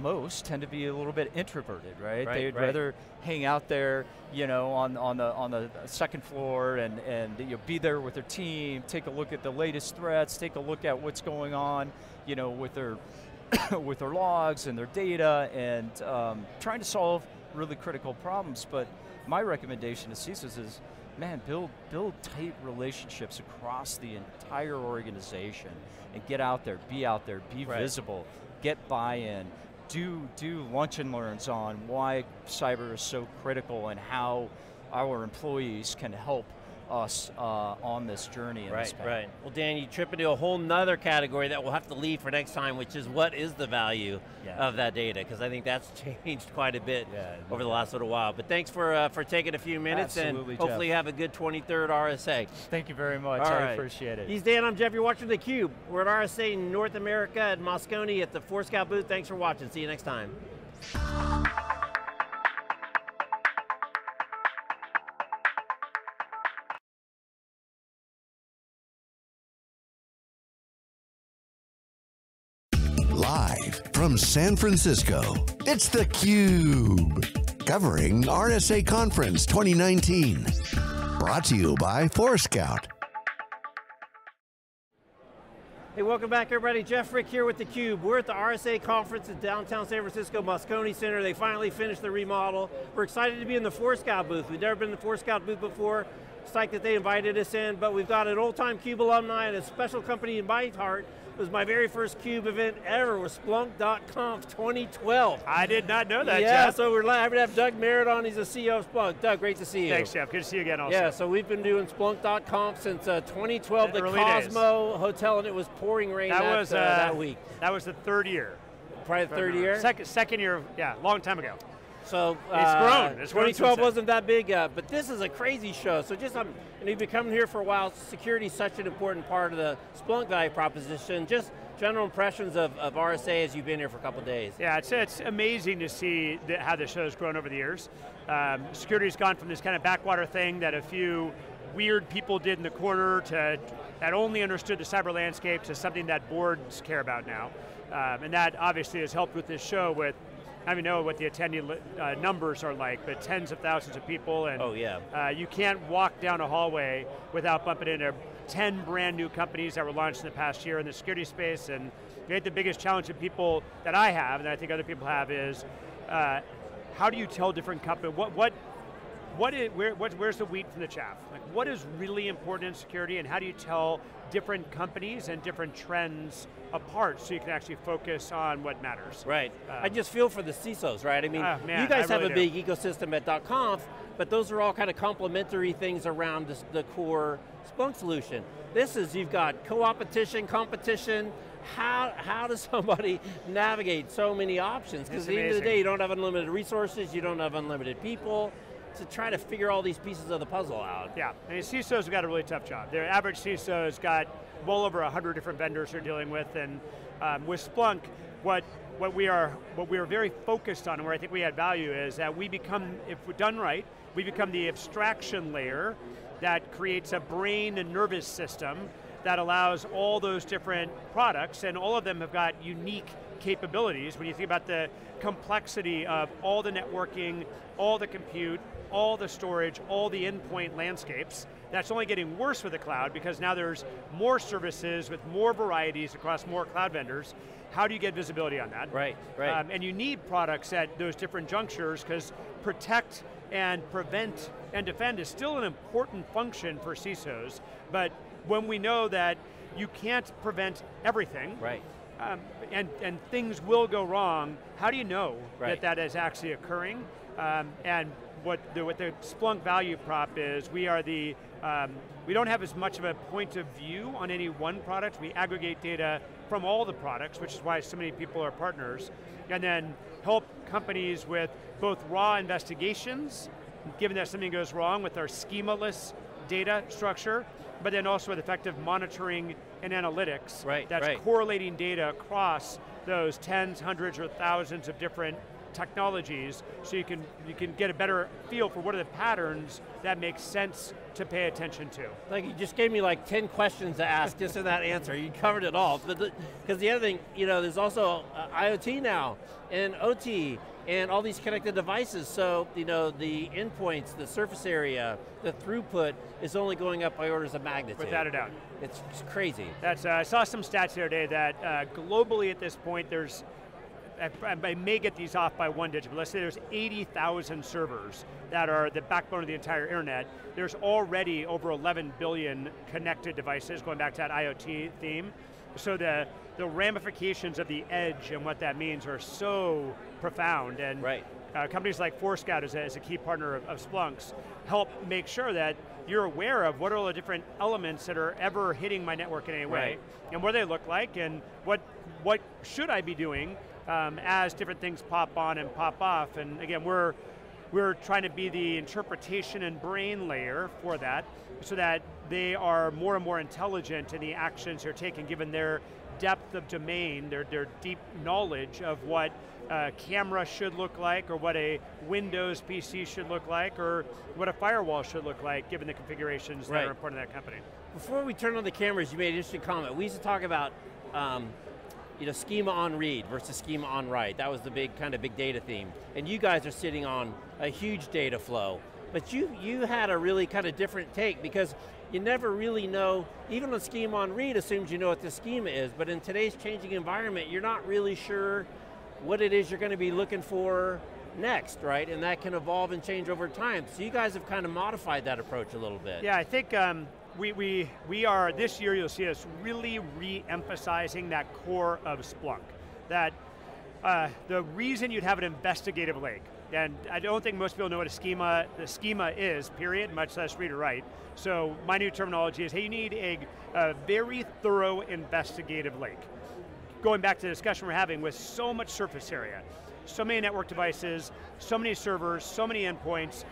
most tend to be a little bit introverted, right? They'd rather hang out there, you know, on the second floor and you know, be there with their team, take a look at the latest threats, take a look at what's going on, you know, with their with their logs and their data, and trying to solve really critical problems. But my recommendation to CISOs is, man, build tight relationships across the entire organization and get out there, be visible, get buy-in, do lunch and learns on why cyber is so critical and how our employees can help us on this journey in this path. Well, Dan, you trip into a whole nother category that we'll have to leave for next time, which is what is the value of that data? Because I think that's changed quite a bit over the last little while. But thanks for taking a few minutes. Absolutely, and hopefully you have a good 23rd RSA. Thank you very much. I appreciate it. He's Dan, I'm Jeff. You're watching theCUBE. We're at RSA North America at Moscone at the Forescout booth. Thanks for watching. See you next time. Live from San Francisco, it's theCUBE, covering RSA Conference 2019. Brought to you by Forescout. Hey, welcome back everybody. Jeff Frick here with theCUBE. We're at the RSA Conference in downtown San Francisco, Moscone Center. They finally finished the remodel. We're excited to be in the Forescout booth. We've never been in the Forescout booth before. Psyched that they invited us in, but we've got an old-time CUBE alumni and a special company in my heart. It was my very first CUBE event ever, was Splunk.conf 2012. I did not know that, yeah, Jeff. so we're happy to have Doug Merritt on. He's the CEO of Splunk. Doug, great to see you. Thanks, Jeff. Good to see you again also. Yeah, so we've been doing Splunk.conf since 2012, the days. Cosmo Hotel, and it was pouring rain that week. That was the third year. Probably the third year? Second year, yeah, long time ago. So it's grown. 2012 wasn't that big, but this is a crazy show. So just, and you've been coming here for a while. Security is such an important part of the Splunk value proposition. Just general impressions of RSA as you've been here for a couple of days. Yeah, it's amazing to see how the show's grown over the years. Security's gone from this kind of backwater thing that a few weird people did in the corner that only understood the cyber landscape to something that boards care about now. And that obviously has helped with this show with, I don't even know what the attendee numbers are like, but tens of thousands of people, and you can't walk down a hallway without bumping into 10 brand new companies that were launched in the past year in the security space. And I think the biggest challenge that people that I have, and I think other people have, is how do you tell different companies, where's the wheat from the chaff? Like, what is really important in security, and how do you tell different companies and different trends apart so you can actually focus on what matters? Right, I just feel for the CISOs, right? I mean, man, you guys really have a big ecosystem at .conf, but those are all kind of complementary things around the core Splunk solution. This is, you've got co-opetition, competition, how does somebody navigate so many options? Because at the end of the day, you don't have unlimited resources, you don't have unlimited people, to try to figure all these pieces of the puzzle out. Yeah, I mean, CISOs have got a really tough job. Their average CISO's got well over 100 different vendors they're dealing with, and with Splunk, what we are very focused on, and where I think we add value is that we become, if we're done right, we become the abstraction layer that creates a brain and nervous system that allows all those different products, and all of them have got unique capabilities. When you think about the complexity of all the networking, all the compute, all the storage, all the endpoint landscapes, that's only getting worse with the cloud because now there's more services with more varieties across more cloud vendors. How do you get visibility on that? Right, right. And you need products at those different junctures because protect and prevent and defend is still an important function for CISOs, but when we know that you can't prevent everything, right. And things will go wrong, how do you know that is actually occurring? And what the Splunk value prop is, we don't have as much of a point of view on any one product. We aggregate data from all the products, which is why so many people are partners, and then help companies with both raw investigations, given that something goes wrong with our schema-less data structure, but then also with effective monitoring and analytics that's correlating data across those tens, hundreds, or thousands of different technologies, so you can get a better feel for what are the patterns that make sense to pay attention to. Like you just gave me like 10 questions to ask just in that answer. You covered it all. Because the other thing, there's also IoT now, and OT, and all these connected devices, so the endpoints, the surface area, the throughput is only going up by orders of magnitude. Without a doubt. It's crazy. That's, I saw some stats the other day that globally at this point there's, I may get these off by one digit, but let's say there's 80,000 servers that are the backbone of the entire internet. There's already over 11 billion connected devices, going back to that IoT theme. So the ramifications of the edge and what that means are so profound, and companies like Forescout as a key partner of Splunk's help make sure that you're aware of what are all the different elements that are ever hitting my network in any way, and what they look like, and what should I be doing as different things pop on and pop off. And again, we're trying to be the interpretation and brain layer for that, so that they are more and more intelligent in the actions they're taking, given their depth of domain, their deep knowledge of what a camera should look like, or what a Windows PC should look like, or what a firewall should look like, given the configurations that are important to that company. Before we turn on the cameras, you made an interesting comment. We used to talk about schema on read versus schema on write. That was the big data theme. And you guys are sitting on a huge data flow. But you had a really kind of different take, because you never really know, even on schema on read assumes you know what the schema is, but in today's changing environment, you're not really sure what it is you're going to be looking for next, right? And that can evolve and change over time. So you guys have kind of modified that approach a little bit. Yeah, I think we are, this year you'll see us really re-emphasizing that core of Splunk. That the reason you'd have an investigative lake, and I don't think most people know what the schema is, period, much less read or write. So my new terminology is, hey, you need a very thorough investigative lake. Going back to the discussion we're having, with so much surface area, so many network devices, so many servers, so many endpoints,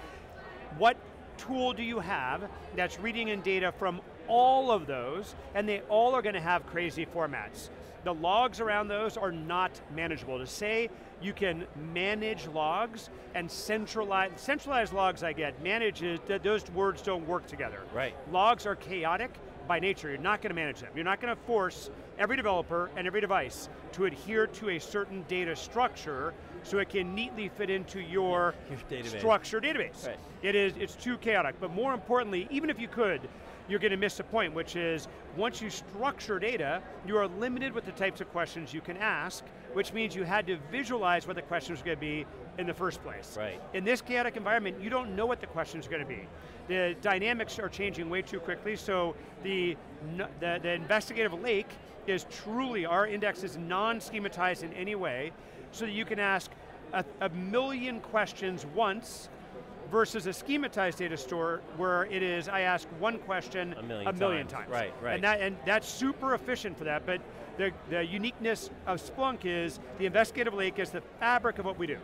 what tool do you have that's reading in data from all of those, and they all are going to have crazy formats. The logs around those are not manageable. To say you can manage logs and centralized logs I get, manage is, those words don't work together. Right. Logs are chaotic by nature. You're not going to manage them. You're not going to force every developer and every device to adhere to a certain data structure so it can neatly fit into your structured database. Right. It's too chaotic, but more importantly, even if you could, you're going to miss a point, which is, once you structure data, you are limited with the types of questions you can ask, which means you had to visualize what the questions are going to be in the first place. Right. In this chaotic environment, you don't know what the questions are going to be. The dynamics are changing way too quickly, so the investigative lake is truly, our index is non-schematized in any way, so that you can ask a million questions once, versus a schematized data store where it is, I ask one question a million times. Right. And that's super efficient for that, but the uniqueness of Splunk is the investigative lake is the fabric of what we do.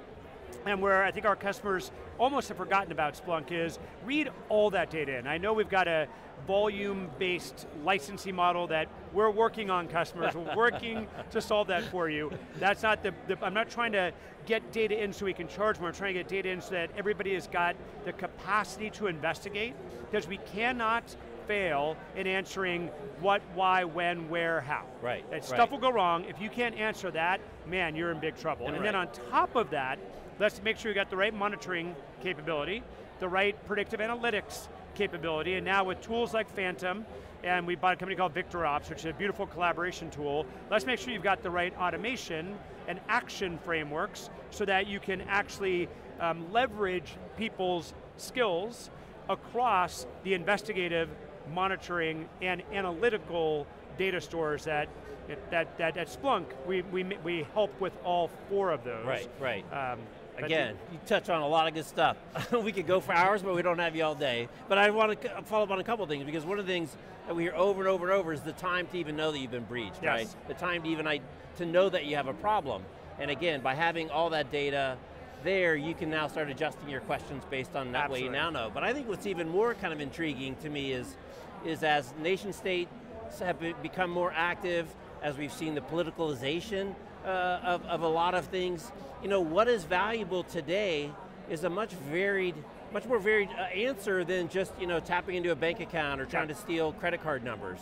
And where I think our customers almost have forgotten about Splunk is read all that data in. I know we've got a volume-based licensing model that we're working on, customers. We're working to solve that for you. That's not I'm not trying to get data in so we can charge more. I'm trying to get data in so that everybody has got the capacity to investigate, because we cannot fail in answering what, why, when, where, how. Right. Stuff will go wrong. If you can't answer that, man, you're in big trouble. And then on top of that, let's make sure you got the right monitoring capability, the right predictive analytics capability, and now with tools like Phantom, and we bought a company called VictorOps, which is a beautiful collaboration tool, let's make sure you've got the right automation and action frameworks so that you can actually leverage people's skills across the investigative, monitoring, and analytical data stores that at Splunk, we help with all four of those. Right. Again, you touch on a lot of good stuff. We could go for hours, but we don't have you all day. But I want to follow up on a couple things, because one of the things that we hear over and over and over is the time to even know that you've been breached, right? The time to even to know that you have a problem. And again, by having all that data there, you can now start adjusting your questions based on that way you now know. But I think what's even more kind of intriguing to me is as nation states have become more active, as we've seen the politicalization of a lot of things, what is valuable today is a much more varied answer than just tapping into a bank account or trying to steal credit card numbers.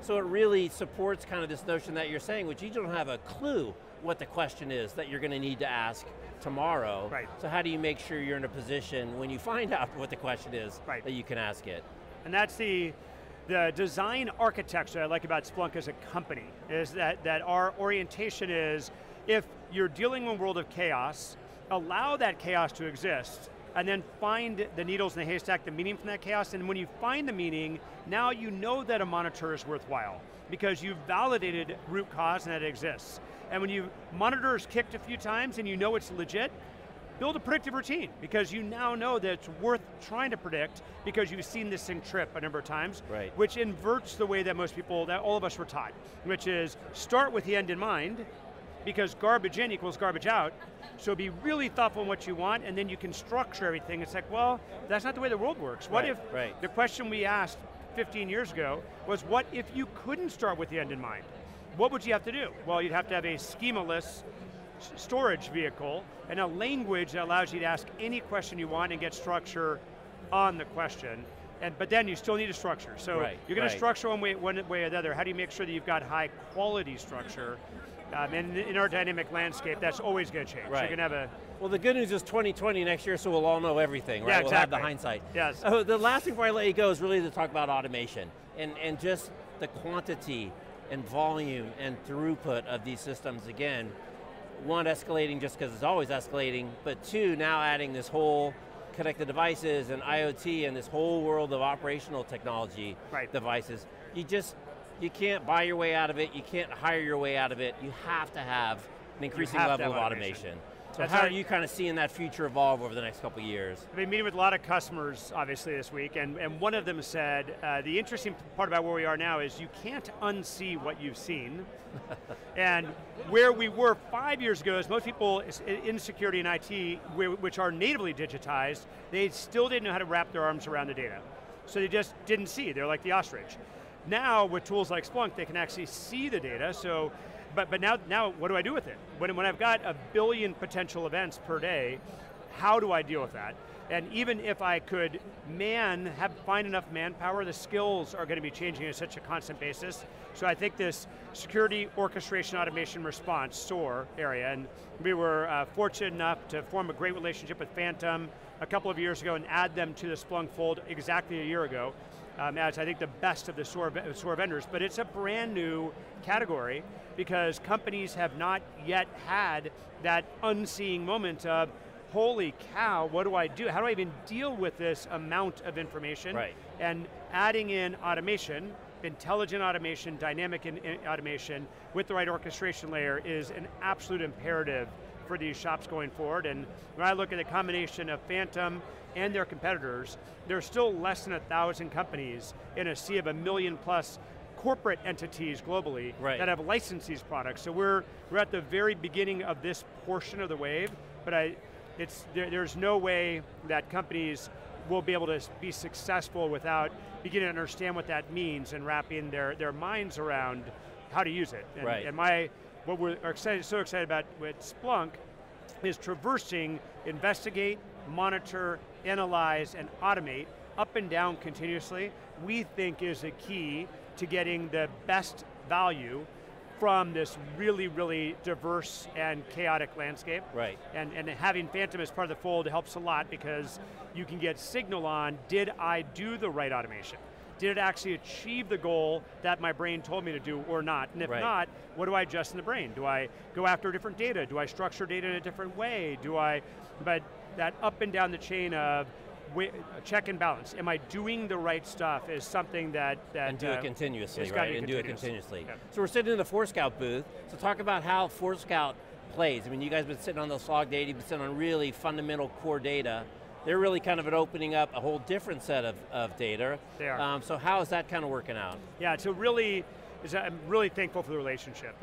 So it really supports kind of this notion that you're saying, which you don't have a clue what the question is that you're going to need to ask tomorrow. So how do you make sure you're in a position when you find out what the question is that you can ask it? And that's the design architecture I like about Splunk as a company, is that our orientation is, if you're dealing in a world of chaos, allow that chaos to exist, and then find the needles in the haystack, the meaning from that chaos, and when you find the meaning, now you know that a monitor is worthwhile, because you've validated root cause and that it exists. And when monitor is kicked a few times and you know it's legit, build a predictive routine, because you now know that it's worth trying to predict, because you've seen this thing trip a number of times, which inverts the way that all of us were taught, which is start with the end in mind, because garbage in equals garbage out, so be really thoughtful in what you want, and then you can structure everything. It's like, well, that's not the way the world works. What if the question we asked 15 years ago was, what if you couldn't start with the end in mind? What would you have to do? Well, you'd have to have a schemaless storage vehicle and a language that allows you to ask any question you want and get structure on the question. But then you still need a structure. So you're going to structure one way or the other. How do you make sure that you've got high quality structure? And in our dynamic landscape, that's always going to change. You're going to have well, the good news is 2020 next year, so we'll all know everything, right? We'll have the hindsight. The last thing before I let you go is really to talk about automation and just the quantity and volume and throughput of these systems. Again, one, escalating just because it's always escalating, but two, now adding this whole connected devices and IoT and this whole world of operational technology devices. You can't buy your way out of it, you can't hire your way out of it, you have to have an increasing level of automation. So how are you kind of seeing that future evolve over the next couple of years? I've been meeting with a lot of customers, obviously, this week, and one of them said, the interesting part about where we are now is you can't unsee what you've seen. And where we were 5 years ago is most people in security and IT, which are natively digitized, they still didn't know how to wrap their arms around the data. So they just didn't see, they're like the ostrich. Now, with tools like Splunk, they can actually see the data, so, but now what do I do with it? When I've got 1 billion potential events per day, how do I deal with that? And even if I could find enough manpower, the skills are going to be changing at such a constant basis. So I think this security orchestration automation response, SOAR area, and we were fortunate enough to form a great relationship with Phantom a couple of years ago and add them to the Splunk fold exactly a year ago. As I think the best of the SOAR vendors, but it's a brand new category because companies have not yet had that unseeing moment of, holy cow, what do I do? How do I even deal with this amount of information? And adding in automation, intelligent automation, dynamic automation, with the right orchestration layer is an absolute imperative for these shops going forward. And when I look at the combination of Phantom and their competitors, there's still less than 1,000 companies in a sea of 1 million plus corporate entities globally that have licensed these products. So we're at the very beginning of this portion of the wave, but there's no way that companies will be able to be successful without beginning to understand what that means and wrapping their minds around how to use it. And what we're so excited about with Splunk is traversing, investigate, monitor, analyze, and automate up and down continuously, we think is a key to getting the best value from this really, really diverse and chaotic landscape. Right. And having Phantom as part of the fold helps a lot because you can get signal on, did I do the right automation? Did it actually achieve the goal that my brain told me to do or not? And if not, what do I adjust in the brain? Do I go after different data? Do I structure data in a different way? But that up and down the chain of check and balance. Am I doing the right stuff is something that and do it continuously, right? And do it continuously. Yeah. So we're sitting in the Forescout booth, so talk about how Forescout plays. I mean, you guys have been sitting on those log data, you've been sitting on really fundamental core data. They're really kind of opening up a whole different set of data. They are. So how is that kind of working out? Yeah, I'm really thankful for the relationship.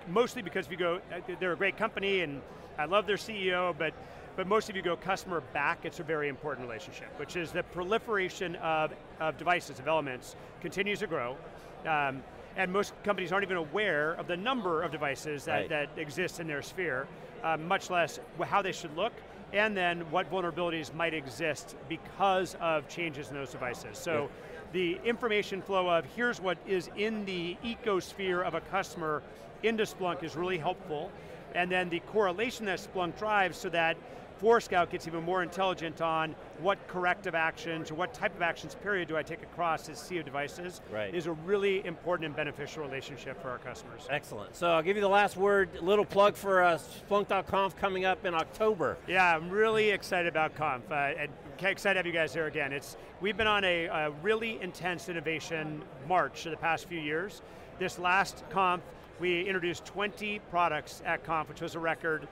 Mostly because if you go, they're a great company and I love their CEO, but most of you go customer back, it's a very important relationship, which is the proliferation of devices, of elements, continues to grow. And most companies aren't even aware of the number of devices that exist in their sphere, much less how they should look, and then what vulnerabilities might exist because of changes in those devices. So the information flow of here's what is in the ecosphere of a customer into Splunk is really helpful, and then the correlation that Splunk drives so that Forescout gets even more intelligent on what corrective actions or what type of actions period do I take across this sea of devices is a really important and beneficial relationship for our customers. Excellent. So I'll give you the last word, a little plug for Splunk.conf coming up in October. Yeah, I'm really excited about Conf. And excited to have you guys here again. We've been on a really intense innovation march for the past few years. This last Conf, we introduced 20 products at Conf, which was a record.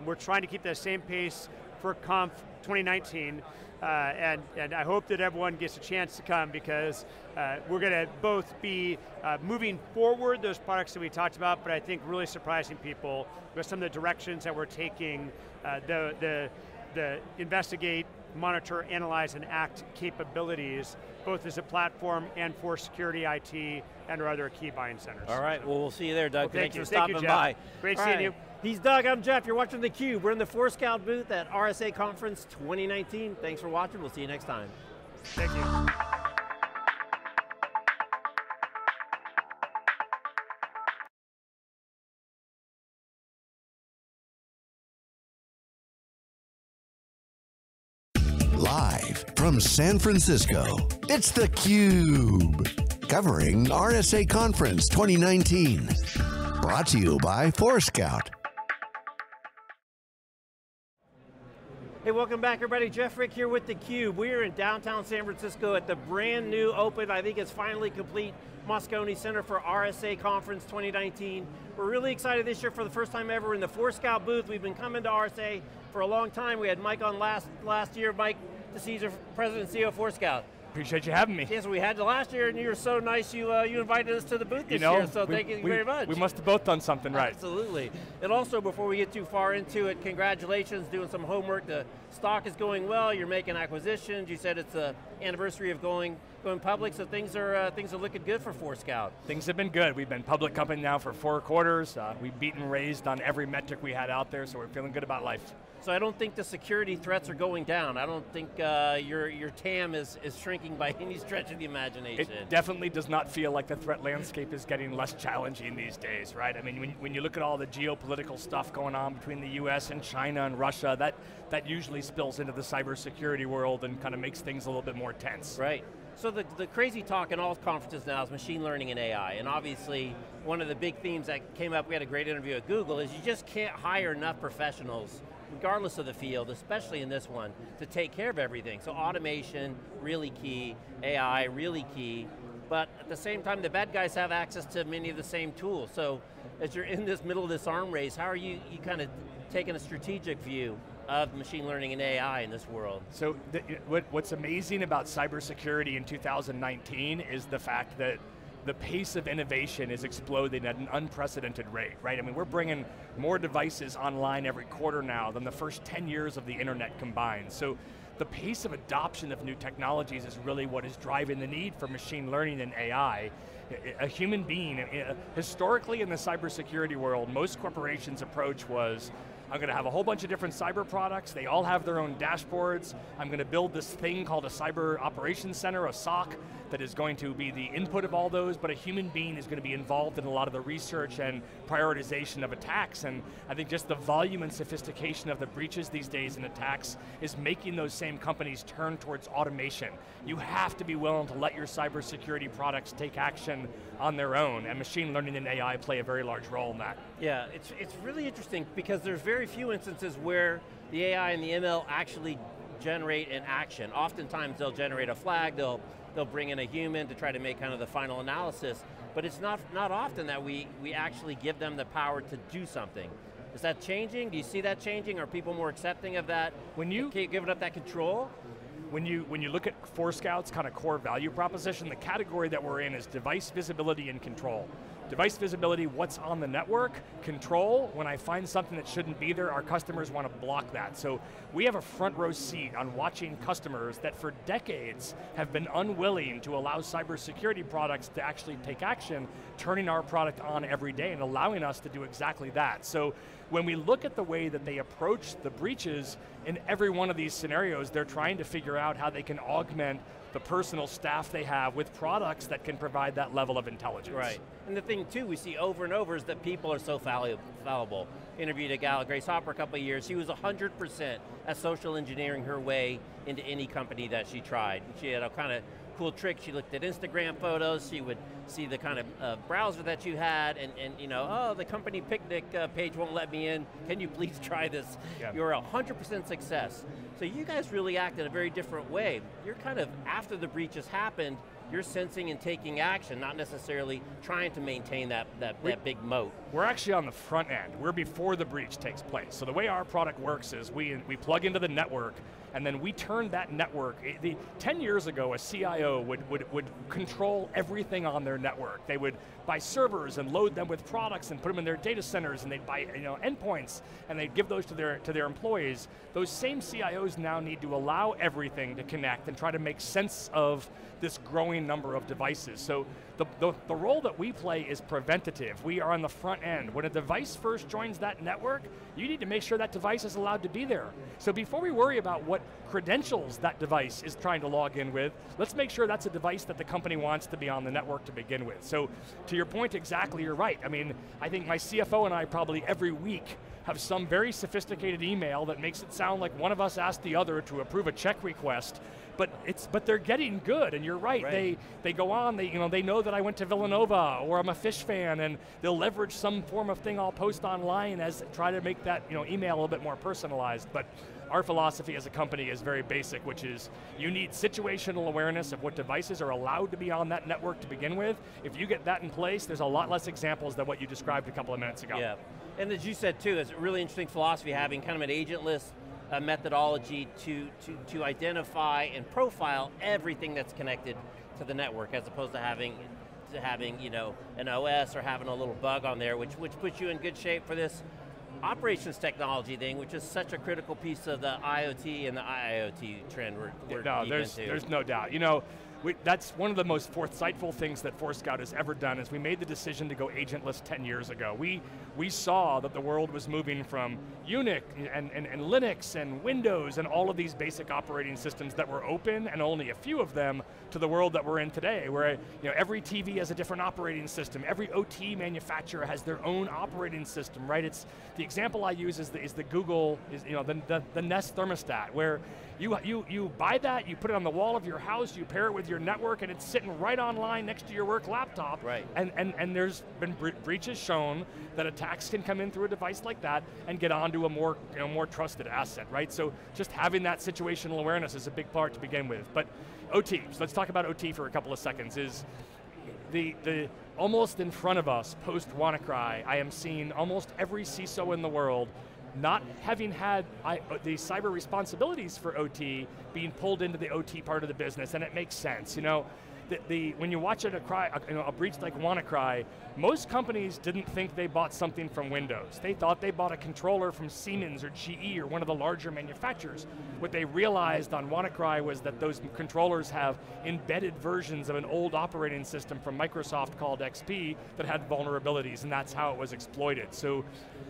We're trying to keep that same pace for Conf 2019, and I hope that everyone gets a chance to come because we're going to both be moving forward those products that we talked about, but I think really surprising people with some of the directions that we're taking, the investigate, monitor, analyze, and act capabilities, both as a platform and for security, IT, and our other key buying centers. All right, well, we'll see you there, Doug. Well, Thanks for stopping by. Great seeing you. He's Doug, I'm Jeff. You're watching theCUBE. We're in the Forescout booth at RSA Conference 2019. Thanks for watching. We'll see you next time. Thank you. Live from San Francisco, it's theCUBE, covering RSA Conference 2019. Brought to you by Forescout. Hey, welcome back everybody. Jeff Frick here with theCUBE. We're in downtown San Francisco at the brand new open, I think it's finally complete, Moscone Center for RSA Conference 2019. We're really excited this year for the first time ever in the Forescout booth. We've been coming to RSA for a long time. We had Mike on last year. Mike DeCesar, President and CEO of Forescout. Appreciate you having me. Yes, we had you last year and you were so nice you invited us to the booth this year, so thank you very much. We must have both done something right. Absolutely. And also, before we get too far into it, congratulations, doing some homework. The stock is going well, you're making acquisitions, you said it's the anniversary of going public, so things are looking good for Forescout. Things have been good. We've been public company now for 4 quarters. We've beaten and raised on every metric we had out there, so we're feeling good about life. So I don't think the security threats are going down. I don't think your TAM is shrinking by any stretch of the imagination. It definitely does not feel like the threat landscape is getting less challenging these days, right? I mean, when you look at all the geopolitical stuff going on between the US and China and Russia, that usually spills into the cybersecurity world and kind of makes things a little bit more tense. Right. So the crazy talk in all conferences now is machine learning and AI, and obviously one of the big themes that came up, we had a great interview at Google, is you just can't hire enough professionals, regardless of the field, especially in this one, to take care of everything. So automation, really key, AI, really key, but at the same time, the bad guys have access to many of the same tools. So as you're in this middle of this arm race, how are you kind of taking a strategic view of machine learning and AI in this world. So what's amazing about cybersecurity in 2019 is the fact that the pace of innovation is exploding at an unprecedented rate, right? I mean, we're bringing more devices online every quarter now than the first 10 years of the internet combined. So the pace of adoption of new technologies is really what is driving the need for machine learning and AI. A human being, historically in the cybersecurity world, most corporations' approach was, I'm going to have a whole bunch of different cyber products, they all have their own dashboards, I'm going to build this thing called a cyber operations center, a SOC, that is going to be the input of all those, but a human being is going to be involved in a lot of the research and prioritization of attacks, and I think just the volume and sophistication of the breaches these days and attacks is making those same companies turn towards automation. You have to be willing to let your cybersecurity products take action on their own, and machine learning and AI play a very large role in that. Yeah, it's really interesting because there's very few instances where the AI and the ML actually generate an action. Oftentimes they'll generate a flag, they'll bring in a human to try to make kind of the final analysis, but it's not often that we actually give them the power to do something. Is that changing? Do you see that changing? Are people more accepting of that? When you giving up that control? When you look at Forescout's kind of core value proposition, the category that we're in is device visibility and control. Device visibility, what's on the network. Control, when I find something that shouldn't be there, our customers want to block that. So we have a front row seat on watching customers that for decades have been unwilling to allow cybersecurity products to actually take action, turning our product on every day and allowing us to do exactly that. So when we look at the way that they approach the breaches, in every one of these scenarios, they're trying to figure out how they can augment the personal staff they have with products that can provide that level of intelligence. Right, and the thing too we see over and over is that people are so fallible. Interviewed a gal, Grace Hopper, a couple of years. She was 100% at social engineering her way into any company that she tried. She had a kind of cool trick. She looked at Instagram photos, she would see the kind of browser that you had, and you know, oh, the company picnic page won't let me in, can you please try this? Yeah. You're 100% success. So you guys really act in a very different way. You're kind of, after the breach has happened, you're sensing and taking action, not necessarily trying to maintain that big moat. We're actually on the front end. We're before the breach takes place. So the way our product works is we plug into the network, and then we turn that network. 10 years ago, a CIO would control everything on their network. They would buy servers and load them with products and put them in their data centers, and they'd buy endpoints, and they'd give those to their employees. Those same CIOs now need to allow everything to connect and try to make sense of this growing number of devices. So the role that we play is preventative. We are on the front end. When a device first joins that network, you need to make sure that device is allowed to be there. So before we worry about what credentials that device is trying to log in with, let's make sure that's a device that the company wants to be on the network to begin with. So to your point, exactly, you're right. I mean, I think my CFO and I probably every week have some very sophisticated email that makes it sound like one of us asked the other to approve a check request, but they're getting good, and you're right. They go on, they know that I went to Villanova, or I'm a Fish fan, and they'll leverage some form of thing I'll post online as try to make that email a little bit more personalized. But our philosophy as a company is very basic, which is you need situational awareness of what devices are allowed to be on that network to begin with. If you get that in place, there's a lot less examples than what you described a couple of minutes ago. Yeah, and as you said too, it's a really interesting philosophy, having kind of an agentless methodology to identify and profile everything that's connected to the network, as opposed to having an OS or having a little bug on there, which puts you in good shape for this operations technology thing, which is such a critical piece of the IoT and the IIoT trend we're deep into. There's no doubt. That's one of the most forthsightful things that Forescout has ever done, is we made the decision to go agentless 10 years ago. We saw that the world was moving from Unix and Linux and Windows and all of these basic operating systems that were open, and only a few of them, to the world that we're in today, where every TV has a different operating system, every OT manufacturer has their own operating system, right? It's the example I use is the Google, the Nest thermostat, where you buy that, you put it on the wall of your house, you pair it with your network, and it's sitting right online next to your work laptop. Right. And there's been breaches shown that attacks can come in through a device like that and get onto a more trusted asset, right? So just having that situational awareness is a big part to begin with. But OT, so let's talk about OT for a couple of seconds, is the almost in front of us, post WannaCry, I am seeing almost every CISO in the world not having had the cyber responsibilities for OT being pulled into the OT part of the business, and it makes sense. You know, when you watch a breach like WannaCry, most companies didn't think they bought something from Windows. They thought they bought a controller from Siemens or GE or one of the larger manufacturers. What they realized on WannaCry was that those controllers have embedded versions of an old operating system from Microsoft called XP that had vulnerabilities, and that's how it was exploited. So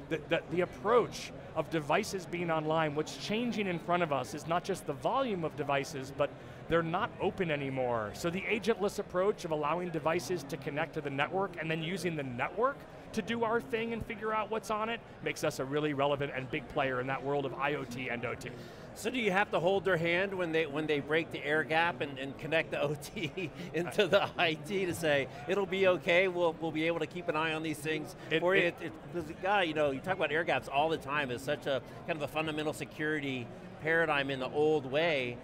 the approach of devices being online, what's changing in front of us is not just the volume of devices, but they're not open anymore. So the agentless approach of allowing devices to connect to the network and then using the network to do our thing and figure out what's on it makes us a really relevant and big player in that world of IoT and OT. So do you have to hold their hand when they break the air gap and connect the OT into the IT to say, it'll be okay, we'll be able to keep an eye on these things? You know, you talk about air gaps all the time as such a kind of a fundamental security paradigm in the old way,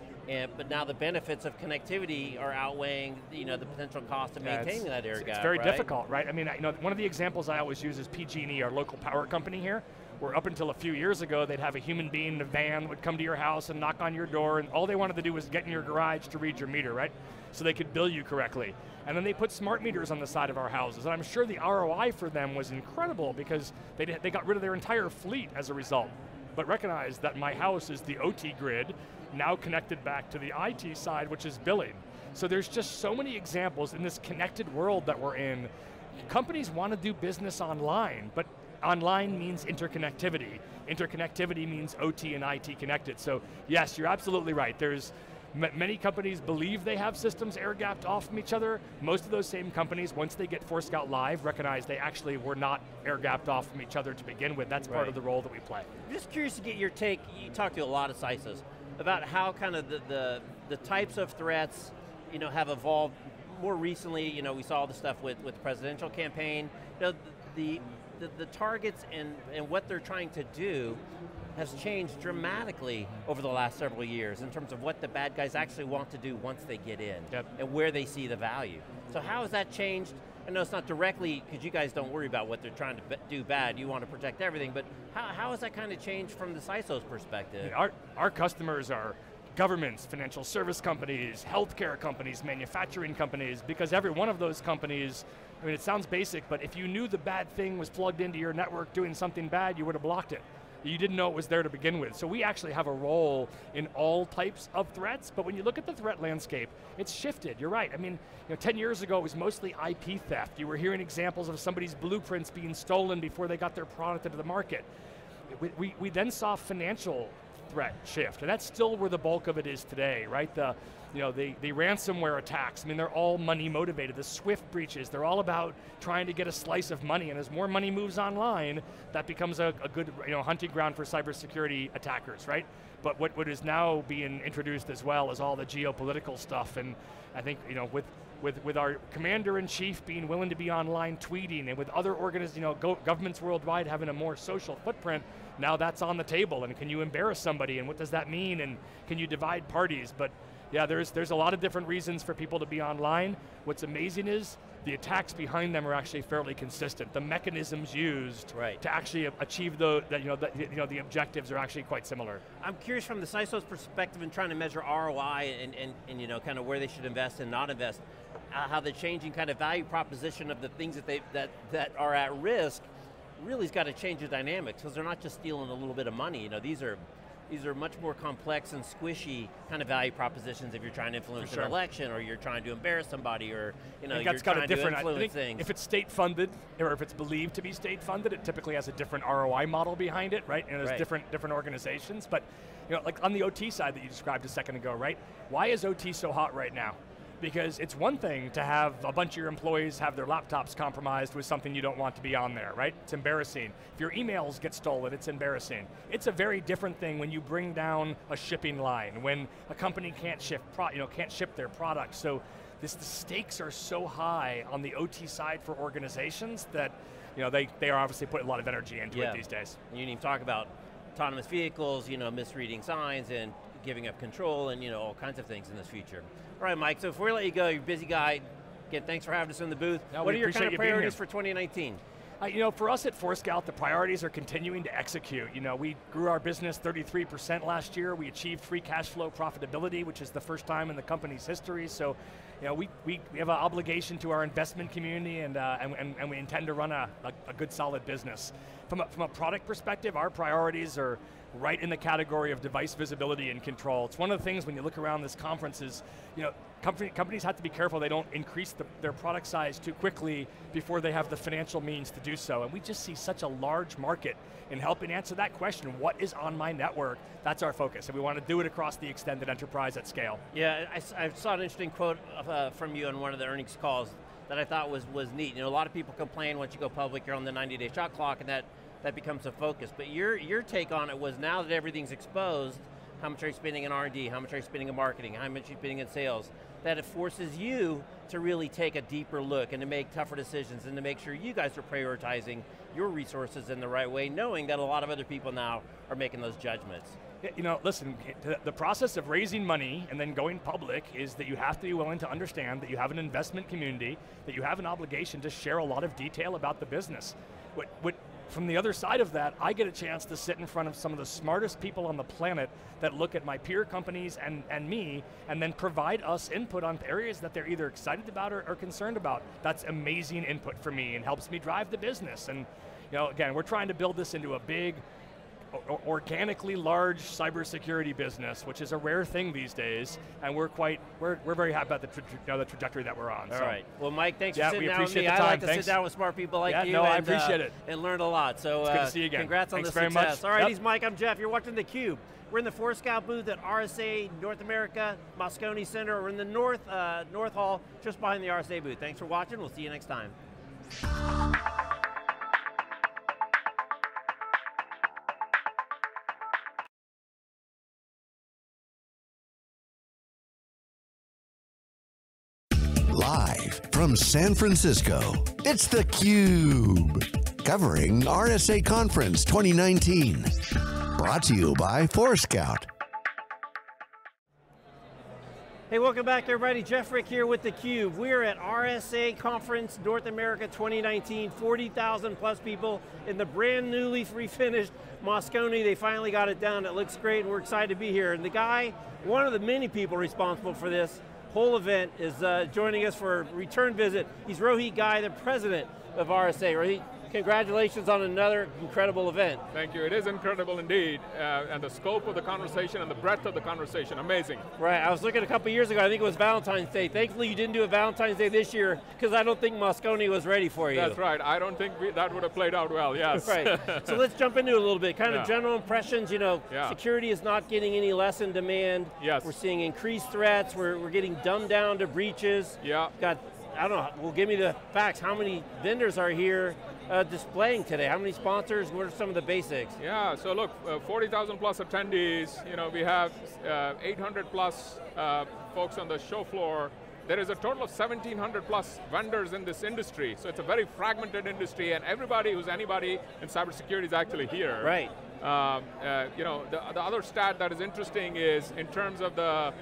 but now the benefits of connectivity are outweighing, you know, the potential cost of maintaining that air gap. It's very difficult, right? I mean, you know, one of the examples I always use is PG&E, our local power company here, where up until a few years ago, they'd have a human being in a van would come to your house and knock on your door, and all they wanted to do was get in your garage to read your meter, right? So they could bill you correctly. And then they put smart meters on the side of our houses, and I'm sure the ROI for them was incredible because they got rid of their entire fleet as a result. But recognize that my house is the OT grid, now connected back to the IT side, which is billing. So there's just so many examples in this connected world that we're in. Companies want to do business online, but online means interconnectivity. Interconnectivity means OT and IT connected. So yes, you're absolutely right. There's many companies believe they have systems air-gapped off from each other. Most of those same companies, once they get Forescout Live, recognize they actually were not air-gapped off from each other to begin with. That's part of the role that we play. I'm just curious to get your take. You talk to a lot of CISOs about how kind of the types of threats, you know, have evolved more recently. You know, we saw the stuff with the presidential campaign. You know, the targets and what they're trying to do has changed dramatically over the last several years in terms of what the bad guys actually want to do once they get in, and where they see the value. So how has that changed? I know it's not directly, because you guys don't worry about what they're trying to do bad, you want to protect everything, but how has that kind of changed from the CISO's perspective? Our customers are governments, financial service companies, healthcare companies, manufacturing companies, because every one of those companies, I mean, it sounds basic, but if you knew the bad thing was plugged into your network doing something bad, you would have blocked it. You didn't know it was there to begin with. So we actually have a role in all types of threats, but when you look at the threat landscape, it's shifted, you're right. I mean, you know, 10 years ago it was mostly IP theft. You were hearing examples of somebody's blueprints being stolen before they got their product into the market. We then saw financial threat shift, and that's still where the bulk of it is today, right? The ransomware attacks, I mean, they're all money motivated. The SWIFT breaches, they're all about trying to get a slice of money, and as more money moves online, that becomes a good hunting ground for cybersecurity attackers, right? But what is now being introduced as well is all the geopolitical stuff, and I think, you know, with our commander-in-chief being willing to be online tweeting, and with other governments worldwide having a more social footprint, now that's on the table, and can you embarrass somebody, and what does that mean, and can you divide parties? But yeah, there's a lot of different reasons for people to be online. What's amazing is the attacks behind them are actually fairly consistent. The mechanisms used to actually achieve the objectives are actually quite similar. I'm curious from the CISO's perspective in trying to measure ROI and you know, kind of where they should invest and not invest, how the changing kind of value proposition of the things that are at risk really has got to change the dynamics, because they're not just stealing a little bit of money. You know, these are much more complex and squishy kind of value propositions if you're trying to influence an election, or you're trying to embarrass somebody, or you're trying to influence things. If it's state funded, or if it's believed to be state funded, it typically has a different ROI model behind it, right? And there's different organizations. But you know, like on the OT side that you described a second ago, right? Why is OT so hot right now? Because it's one thing to have a bunch of your employees have their laptops compromised with something you don't want to be on there, right? It's embarrassing. If your emails get stolen, it's embarrassing. It's a very different thing when you bring down a shipping line, when a company can't ship their products. So the stakes are so high on the OT side for organizations that they are obviously putting a lot of energy into it these days. You didn't even talk about autonomous vehicles, misreading signs and giving up control, and all kinds of things in this future. All right, Mike, so before we let you go, you're a busy guy. Again, thanks for having us in the booth. What are your kind of priorities for 2019? You know, for us at Forescout, the priorities are continuing to execute. You know, we grew our business 33% last year. We achieved free cash flow profitability, which is the first time in the company's history. So, you know, we have an obligation to our investment community, and we intend to run a good, solid business. From a product perspective, our priorities are right in the category of device visibility and control. It's one of the things when you look around this conference is, you know, companies have to be careful they don't increase their product size too quickly before they have the financial means to do so. And we just see such a large market in helping answer that question, what is on my network? That's our focus, and we want to do it across the extended enterprise at scale. Yeah, I saw an interesting quote from you on one of the earnings calls that I thought was neat. You know, a lot of people complain once you go public, you're on the 90-day shot clock, and that becomes a focus. But your take on it was, now that everything's exposed, how much are you spending in R&D, how much are you spending in marketing, how much are you spending in sales, that it forces you to really take a deeper look and to make tougher decisions and to make sure you guys are prioritizing your resources in the right way, knowing that a lot of other people now are making those judgments. You know, listen, the process of raising money and then going public is that you have to be willing to understand that you have an investment community, that you have an obligation to share a lot of detail about the business. From the other side of that, I get a chance to sit in front of some of the smartest people on the planet that look at my peer companies and me, and then provide us input on areas that they're either excited about or concerned about. That's amazing input for me and helps me drive the business. And you know, again, we're trying to build this into a big, organically large cybersecurity business, which is a rare thing these days, and we're very happy about the trajectory that we're on. All right. Well, Mike, thanks for sitting down with me. I like to sit down with smart people like you. I appreciate it. And learn a lot. So it's good to see you again. Congrats on the success. Very much. All right, he's Mike, I'm Jeff. You're watching theCUBE. We're in the Forescout booth at RSA North America, Moscone Center. We're in the North Hall, just behind the RSA booth. Thanks for watching. We'll see you next time. Live from San Francisco, it's theCUBE, covering RSA Conference 2019. Brought to you by Forescout. Hey, welcome back everybody. Jeff Frick here with theCUBE. We're at RSA Conference North America 2019, 40,000 plus people in the brand newly refinished Moscone. They finally got it done. It looks great and we're excited to be here. And the guy, one of the many people responsible for this whole event, is joining us for a return visit. He's Rohit Ghai, the president of RSA. Rohit, congratulations on another incredible event. Thank you, it is incredible indeed. And the scope of the conversation and the breadth of the conversation, amazing. Right, I was looking a couple years ago, I think it was Valentine's Day. Thankfully you didn't do a Valentine's Day this year, because I don't think Moscone was ready for you. That's right, I don't think that would have played out well, yes. Right, so let's jump into it a little bit. Kind of general impressions, you know, security is not getting any less in demand. Yes. We're seeing increased threats, we're getting dumbed down to breaches. Yeah. Got, I don't know, well give me the facts, how many vendors are here displaying today? How many sponsors? What are some of the basics? Yeah, so look, 40,000 plus attendees. You know, we have 800 plus folks on the show floor. There is a total of 1,700 plus vendors in this industry. So it's a very fragmented industry, and everybody who's anybody in cybersecurity is actually here. Right. You know, the other stat that is interesting is in terms of the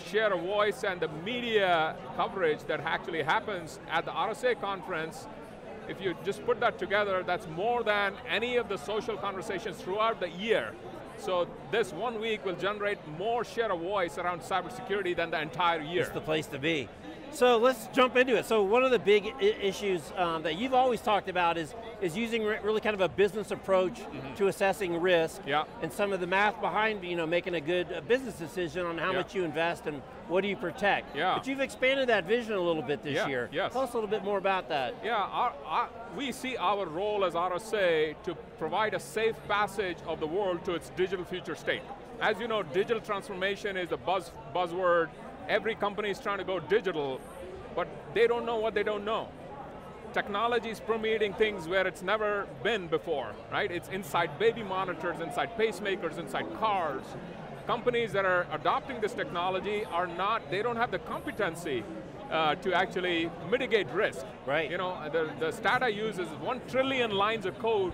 share of voice and the media coverage that actually happens at the RSA conference. If you just put that together, that's more than any of the social conversations throughout the year. So this 1 week will generate more share of voice around cybersecurity than the entire year. It's the place to be. So let's jump into it. So one of the big issues that you've always talked about is using really kind of a business approach to assessing risk, and some of the math behind, you know, making a good business decision on how much you invest and what do you protect. But you've expanded that vision a little bit this year. Tell us a little bit more about that. We see our role as RSA to provide a safe passage of the world to its digital future state. As you know, digital transformation is a buzzword. Every company is trying to go digital, but they don't know what they don't know. Technology is permeating things where it's never been before, right? It's inside baby monitors, inside pacemakers, inside cars. Companies that are adopting this technology they don't have the competency to actually mitigate risk. Right. You know, the stat I use is 1 trillion lines of code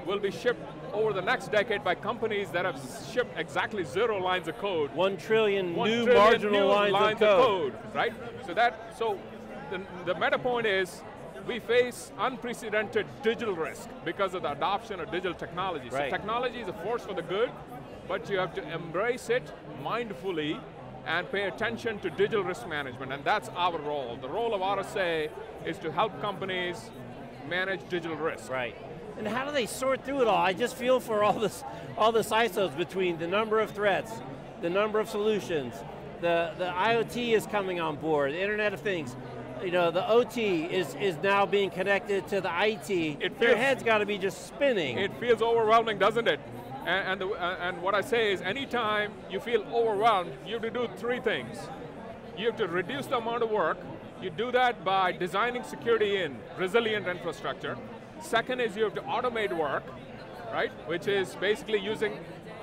will be shipped over the next decade by companies that have shipped exactly 0 lines of code. 1 trillion new marginal lines of code. Right? So the meta point is, we face unprecedented digital risk because of the adoption of digital technology. Right. So technology is a force for the good, but you have to embrace it mindfully and pay attention to digital risk management, and that's our role. The role of RSA is to help companies manage digital risk. Right. And how do they sort through it all? I just feel for all the ISOs between the number of threats, the number of solutions, the IoT is coming on board, the Internet of Things. You know, the OT is now being connected to the IT. Their head's got to be just spinning. It feels overwhelming, doesn't it? And what I say is, anytime you feel overwhelmed, you have to do three things. You have to reduce the amount of work. You do that by designing security in resilient infrastructure. Second is you have to automate work, right? Which is basically using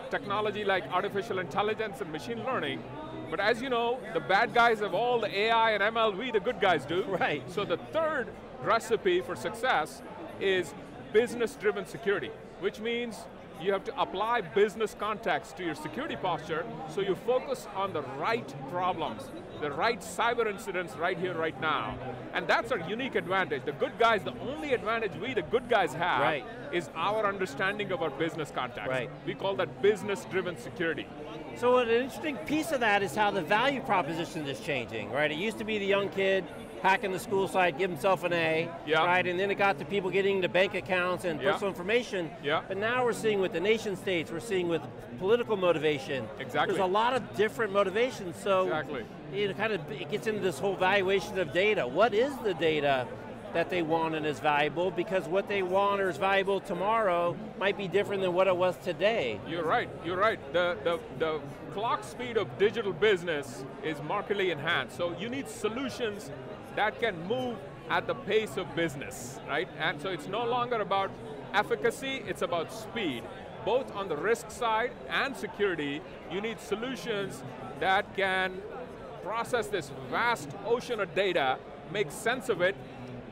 technology like artificial intelligence and machine learning. But as you know, the bad guys have all the AI and ML, we the good guys do. Right. So the third recipe for success is business-driven security, which means you have to apply business context to your security posture, so you focus on the right problems, the right cyber incidents right here, right now. And that's our unique advantage. The good guys, the only advantage we, the good guys, have is our understanding of our business context. Right. We call that business-driven security. So an interesting piece of that is how the value proposition is changing, right? It used to be the young kid hacking the school site, give himself an A, right? And then it got to people getting into bank accounts and personal information. But now we're seeing with the nation states, we're seeing with political motivation. Exactly. There's a lot of different motivations, so it gets into this whole valuation of data. What is the data that they want and is valuable? Because what they want or is valuable tomorrow might be different than what it was today. You're right, you're right. The clock speed of digital business is markedly enhanced, so you need solutions that can move at the pace of business, right? And so it's no longer about efficacy, it's about speed. Both on the risk side and security, you need solutions that can process this vast ocean of data, make sense of it,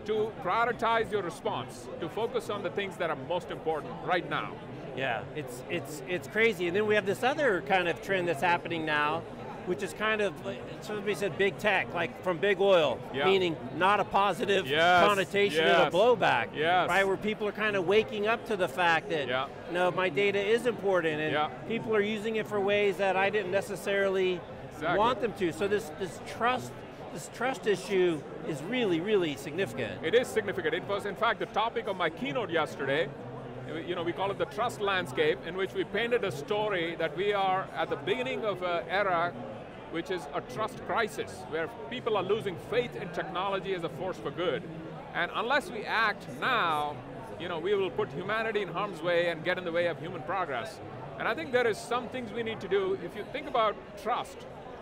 to prioritize your response, to focus on the things that are most important right now. Yeah, it's crazy. And then we have this other kind of trend that's happening now, which is kind of, somebody said big tech, like from big oil, meaning not a positive connotation and a blowback, right? Where people are kind of waking up to the fact that, no, my data is important, and people are using it for ways that I didn't necessarily want them to. So this trust issue is really, really significant. It is significant. It was, in fact, the topic of my keynote yesterday. You know, we call it the trust landscape, in which we painted a story that we are at the beginning of an era which is a trust crisis, where people are losing faith in technology as a force for good. And unless we act now, you know, we will put humanity in harm's way and get in the way of human progress. And I think there is some things we need to do. If you think about trust,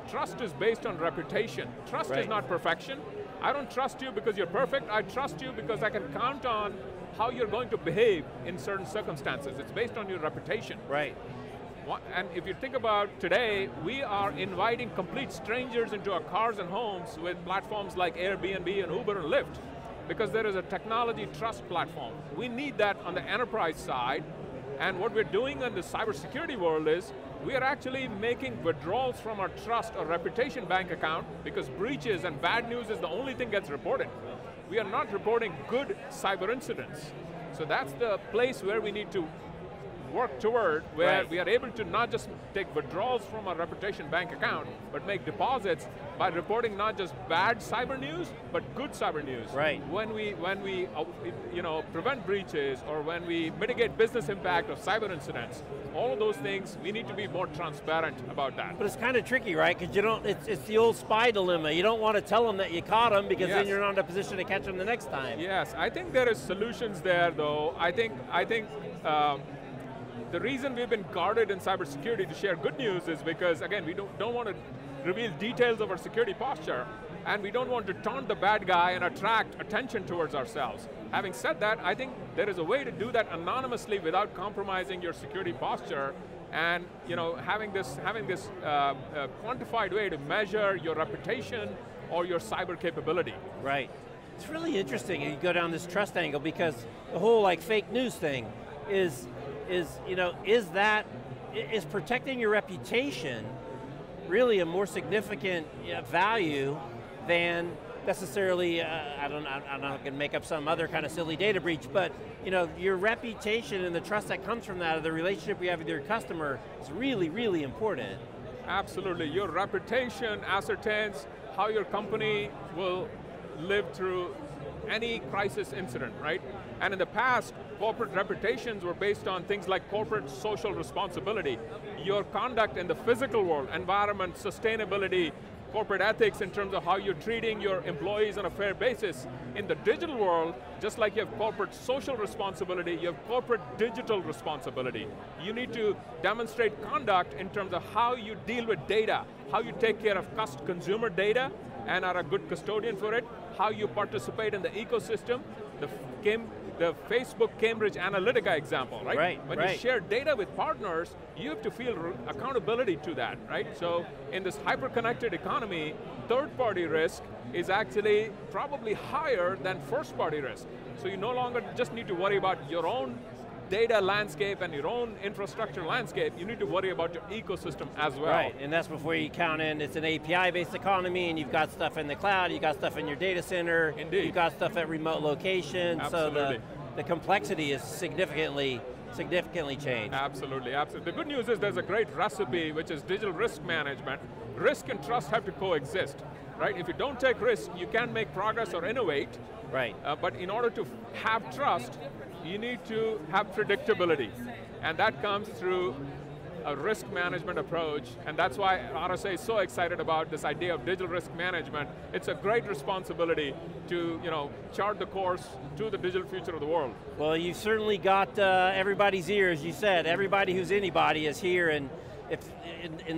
trust is based on reputation. Trust is not perfection. I don't trust you because you're perfect. I trust you because I can count on how you're going to behave in certain circumstances. It's based on your reputation. Right. And if you think about today, we are inviting complete strangers into our cars and homes with platforms like Airbnb and Uber and Lyft, because there is a technology trust platform. We need that on the enterprise side, and what we're doing in the cybersecurity world is, we are actually making withdrawals from our trust or reputation bank account, because breaches and bad news is the only thing gets reported. We are not reporting good cyber incidents. So that's the place where we need to work toward, where we are able to not just take withdrawals from our reputation bank account, but make deposits by reporting not just bad cyber news, but good cyber news. Right. When we prevent breaches, or when we mitigate business impact of cyber incidents, all of those things, we need to be more transparent about that. But it's kind of tricky, right? Because you don't, it's the old spy dilemma. You don't want to tell them that you caught them, because then you're not in a position to catch them the next time. Yes, I think there is solutions there, though. I think the reason we've been guarded in cybersecurity to share good news is because, again, we don't want to reveal details of our security posture, and we don't want to taunt the bad guy and attract attention towards ourselves. Having said that, I think there is a way to do that anonymously without compromising your security posture, and having this quantified way to measure your reputation or your cyber capability. Right. It's really interesting you go down this trust angle, because the whole fake news thing is protecting your reputation really a more significant value than necessarily, I'm not going to make up some other kind of silly data breach, but your reputation and the trust that comes from that, or the relationship you have with your customer is really, really important. Absolutely, your reputation ascertains how your company will live through any crisis incident, right? And in the past, corporate reputations were based on things like corporate social responsibility, your conduct in the physical world, environment, sustainability, corporate ethics in terms of how you're treating your employees on a fair basis. In the digital world, just like you have corporate social responsibility, you have corporate digital responsibility. You need to demonstrate conduct in terms of how you deal with data, how you take care of consumer data and are a good custodian for it, how you participate in the ecosystem, the Facebook Cambridge Analytica example, right? When you share data with partners, you have to feel accountability to that, right? So in this hyper-connected economy, third-party risk is actually probably higher than first-party risk. So you no longer just need to worry about your own data landscape and your own infrastructure landscape, you need to worry about your ecosystem as well. Right, and that's before you count in, it's an API-based economy, and you've got stuff in the cloud, you've got stuff in your data center, Indeed. You've got stuff at remote locations, Absolutely. so the complexity is significantly changed. Absolutely, absolutely. The good news is there's a great recipe, which is digital risk management. Risk and trust have to coexist, right? If you don't take risks, you can't make progress or innovate. Right. But in order to have trust, you need to have predictability. And that comes through a risk management approach, and that's why RSA is so excited about this idea of digital risk management. It's a great responsibility to chart the course to the digital future of the world. Well, you've certainly got everybody's ear, as you said. Everybody who's anybody is here, and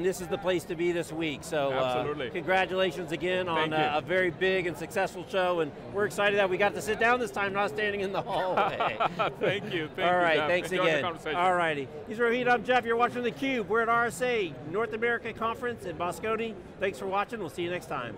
this is the place to be this week. So absolutely. Congratulations again on a very big and successful show, and we're excited that we got to sit down this time, not standing in the hallway. Thank you, All right, Jeff. thanks Enjoyed again. the conversation. All righty. He's Rohit, I'm Jeff, you're watching theCUBE. We're at RSA North America Conference in Moscone. Thanks for watching, we'll see you next time.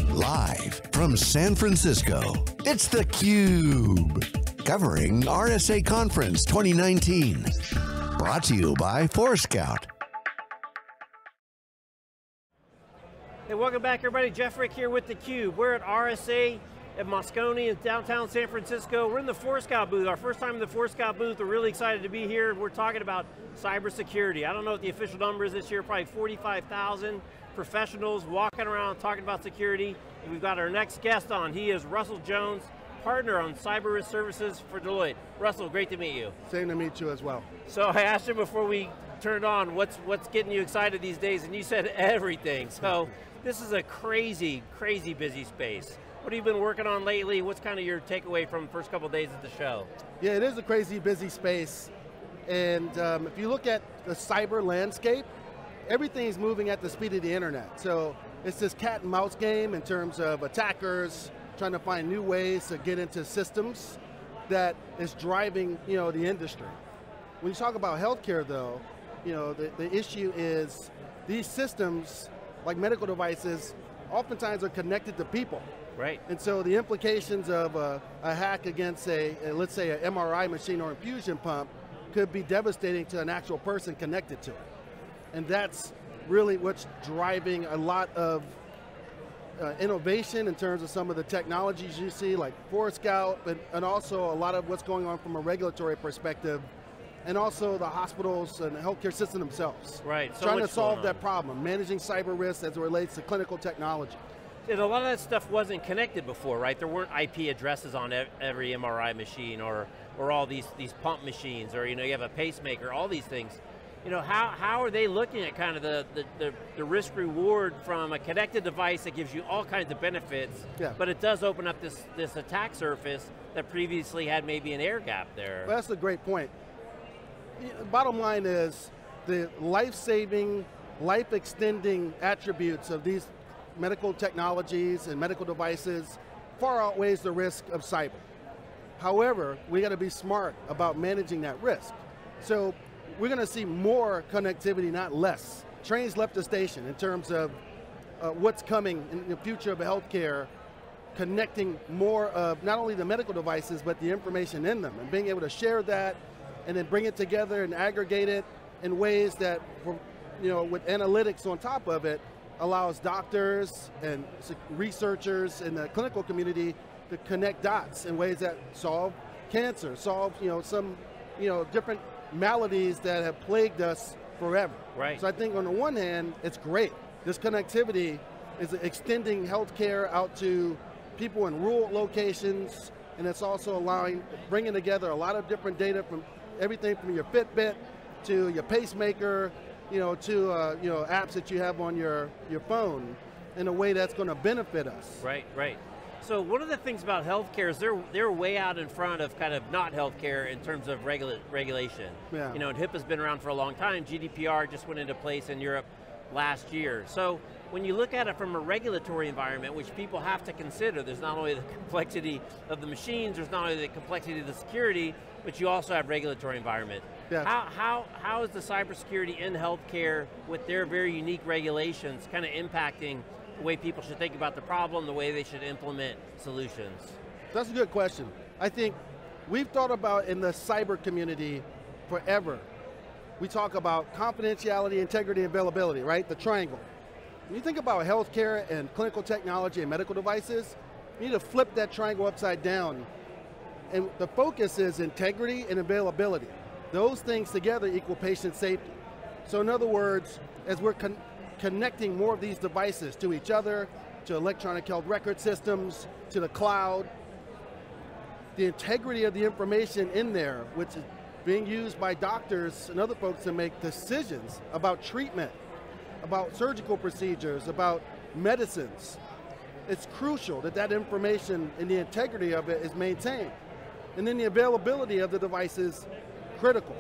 Live from San Francisco, it's theCUBE, covering RSA Conference 2019. Brought to you by Forescout. Hey, welcome back everybody. Jeff Frick here with theCUBE. We're at RSA at Moscone in downtown San Francisco. We're in the Forescout booth, our first time in the Forescout booth. We're really excited to be here. We're talking about cybersecurity. I don't know what the official number is this year, probably 45,000 professionals walking around talking about security. And we've got our next guest on. He is Russell Jones, partner on cyber risk services for Deloitte. Russell, great to meet you. Same to meet you as well. So I asked you before we turned on, what's getting you excited these days, and you said everything. So this is a crazy, crazy busy space. What have you been working on lately? What's kind of your takeaway from the first couple of days at the show? Yeah, it is a crazy busy space. And if you look at the cyber landscape, everything's moving at the speed of the internet. So it's this cat and mouse game in terms of attackers trying to find new ways to get into systems that is driving the industry. When you talk about healthcare though, the issue is these systems, like medical devices, oftentimes are connected to people. Right. And so the implications of a hack against let's say an MRI machine or infusion pump could be devastating to an actual person connected to it. And that's really what's driving a lot of innovation in terms of some of the technologies you see, like Forescout, and also a lot of what's going on from a regulatory perspective, and also the hospitals and the healthcare system themselves. Right, so trying to solve that problem, managing cyber risks as it relates to clinical technology. And a lot of that stuff wasn't connected before, right? There weren't IP addresses on every MRI machine or all these pump machines, or you have a pacemaker, all these things. How are they looking at kind of the risk reward from a connected device that gives you all kinds of benefits, but it does open up this attack surface that previously had maybe an air gap there? Well, that's a great point. Bottom line is the life-saving, life-extending attributes of these medical technologies and medical devices far outweighs the risk of cyber. However, we got to be smart about managing that risk. So we're going to see more connectivity, not less. Trains left the station in terms of what's coming in the future of healthcare. connecting more of not only the medical devices, but the information in them, and being able to share that, and then bring it together and aggregate it in ways that, with analytics on top of it, allows doctors and researchers in the clinical community to connect dots in ways that solve cancer, solve some different maladies that have plagued us forever. Right. So I think on the one hand, it's great. This connectivity is extending healthcare out to people in rural locations, and it's also bringing together a lot of different data from everything from your Fitbit to your pacemaker, to apps that you have on your phone in a way that's going to benefit us. Right, right. So one of the things about healthcare is they're way out in front of kind of not healthcare in terms of regulation. Yeah. And HIPAA's been around for a long time. GDPR just went into place in Europe last year. So when you look at it from a regulatory environment, which people have to consider, there's not only the complexity of the machines, there's not only the complexity of the security, but you also have regulatory environment. Yes. How is the cybersecurity in healthcare with their very unique regulations kind of impacting the way people should think about the problem, the way they should implement solutions? That's a good question. I think we've thought about in the cyber community forever. We talk about confidentiality, integrity, and availability, right? The triangle. When you think about healthcare and clinical technology and medical devices, you need to flip that triangle upside down. And the focus is integrity and availability. Those things together equal patient safety. So in other words, as we're connecting more of these devices to each other, to electronic health record systems, to the cloud, the integrity of the information in there, which is being used by doctors and other folks to make decisions about treatment, about surgical procedures, about medicines. It's crucial that that information and the integrity of it is maintained. And then the availability of the device is critical,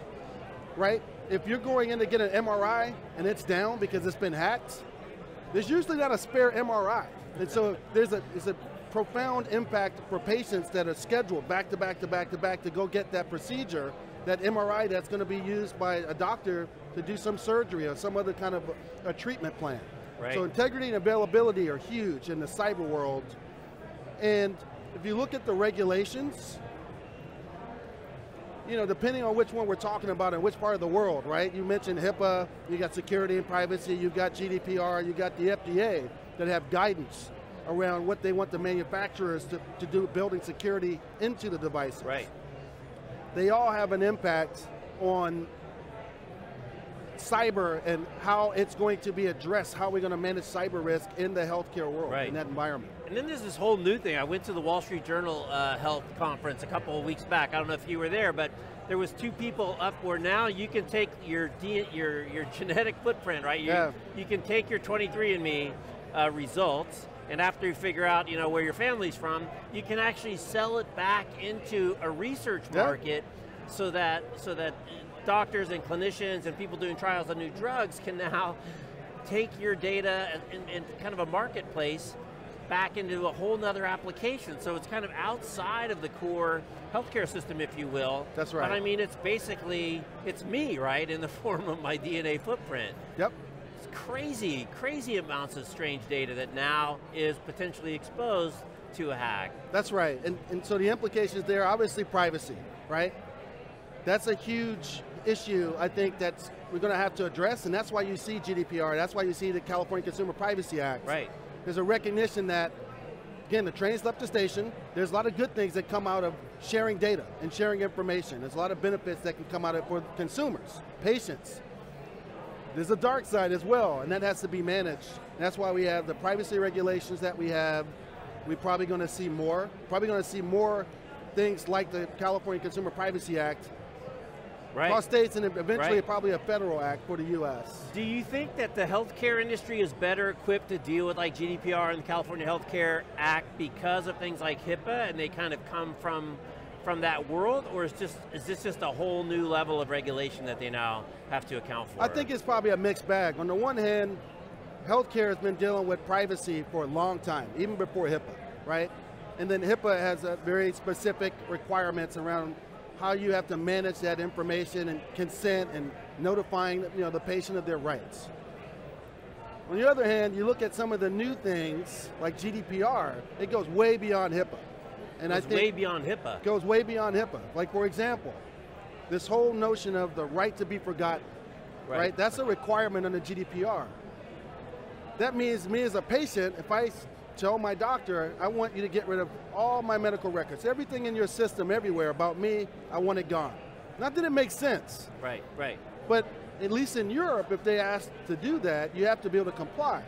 right? If you're going in to get an MRI and it's down because it's been hacked, there's usually not a spare MRI. And so it's a profound impact for patients that are scheduled back to back to back to back to go get that procedure, that MRI that's going to be used by a doctor to do some surgery or some other kind of a treatment plan. Right. So integrity and availability are huge in the cyber world. And if you look at the regulations, depending on which one we're talking about and which part of the world, right? You mentioned HIPAA, you got security and privacy, you've got GDPR, you got the FDA that have guidance around what they want the manufacturers to do, building security into the devices. Right. They all have an impact on cyber and how it's going to be addressed, how we're going to manage cyber risk in the healthcare world, right, in that environment. And then there's this whole new thing. I went to the Wall Street Journal Health Conference a couple of weeks back. I don't know if you were there, but there was 2 people up where now you can take your genetic footprint, right? You can take your 23andMe results, and after you figure out where your family's from, you can actually sell it back into a research market, so that doctors and clinicians and people doing trials on new drugs can now take your data and kind of a marketplace back into a whole nother application. So it's kind of outside of the core healthcare system, if you will. That's right. But I mean, it's basically, it's me, right, in the form of my DNA footprint. Yep. It's crazy, crazy amounts of strange data that now is potentially exposed to a hack. That's right, and so the implications there, obviously privacy, right? That's a huge issue, I think, that we're going to have to address, and that's why you see GDPR, that's why you see the California Consumer Privacy Act. Right. There's a recognition that, again, the train's left the station, there's a lot of good things that come out of sharing data and sharing information. There's a lot of benefits that can come out of it for consumers, patients. There's a dark side as well, and that has to be managed. And that's why we have the privacy regulations that we have. We're probably going to see more. Probably going to see more things like the California Consumer Privacy Act, across states, and eventually probably a federal act for the US. Do you think that the healthcare industry is better equipped to deal with like GDPR and the California Healthcare Act because of things like HIPAA, and they kind of come from that world, or is this just a whole new level of regulation that they now have to account for? I think it's probably a mixed bag. On the one hand, healthcare has been dealing with privacy for a long time, even before HIPAA, right? And then HIPAA has a very specific requirements around how you have to manage that information and consent and notifying the patient of their rights. On the other hand, you look at some of the new things, like GDPR, it goes way beyond HIPAA. And I think way beyond HIPAA. Goes way beyond HIPAA. Like for example, this whole notion of the right to be forgotten, right? That's a requirement under GDPR. That means me as a patient, if I tell my doctor, I want you to get rid of all my medical records, everything in your system everywhere about me, I want it gone. Not that it makes sense. Right, right. But at least in Europe, if they ask to do that, you have to be able to comply.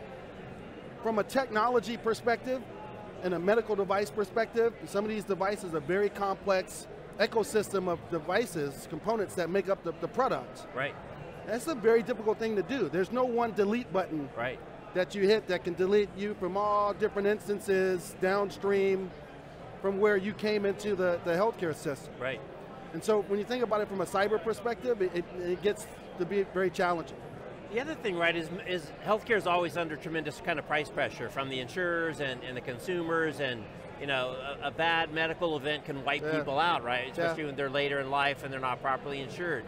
From a technology perspective and a medical device perspective, some of these devices are very complex ecosystem of devices, components that make up the product. Right. That's a very difficult thing to do. There's no one delete button that you hit that can delete you from all different instances downstream from where you came into the healthcare system. Right. And so when you think about it from a cyber perspective, it gets to be very challenging. The other thing, right, is healthcare is always under tremendous kind of price pressure from the insurers and the consumers, and you know, a bad medical event can wipe people out, right? Especially when they're later in life and they're not properly insured.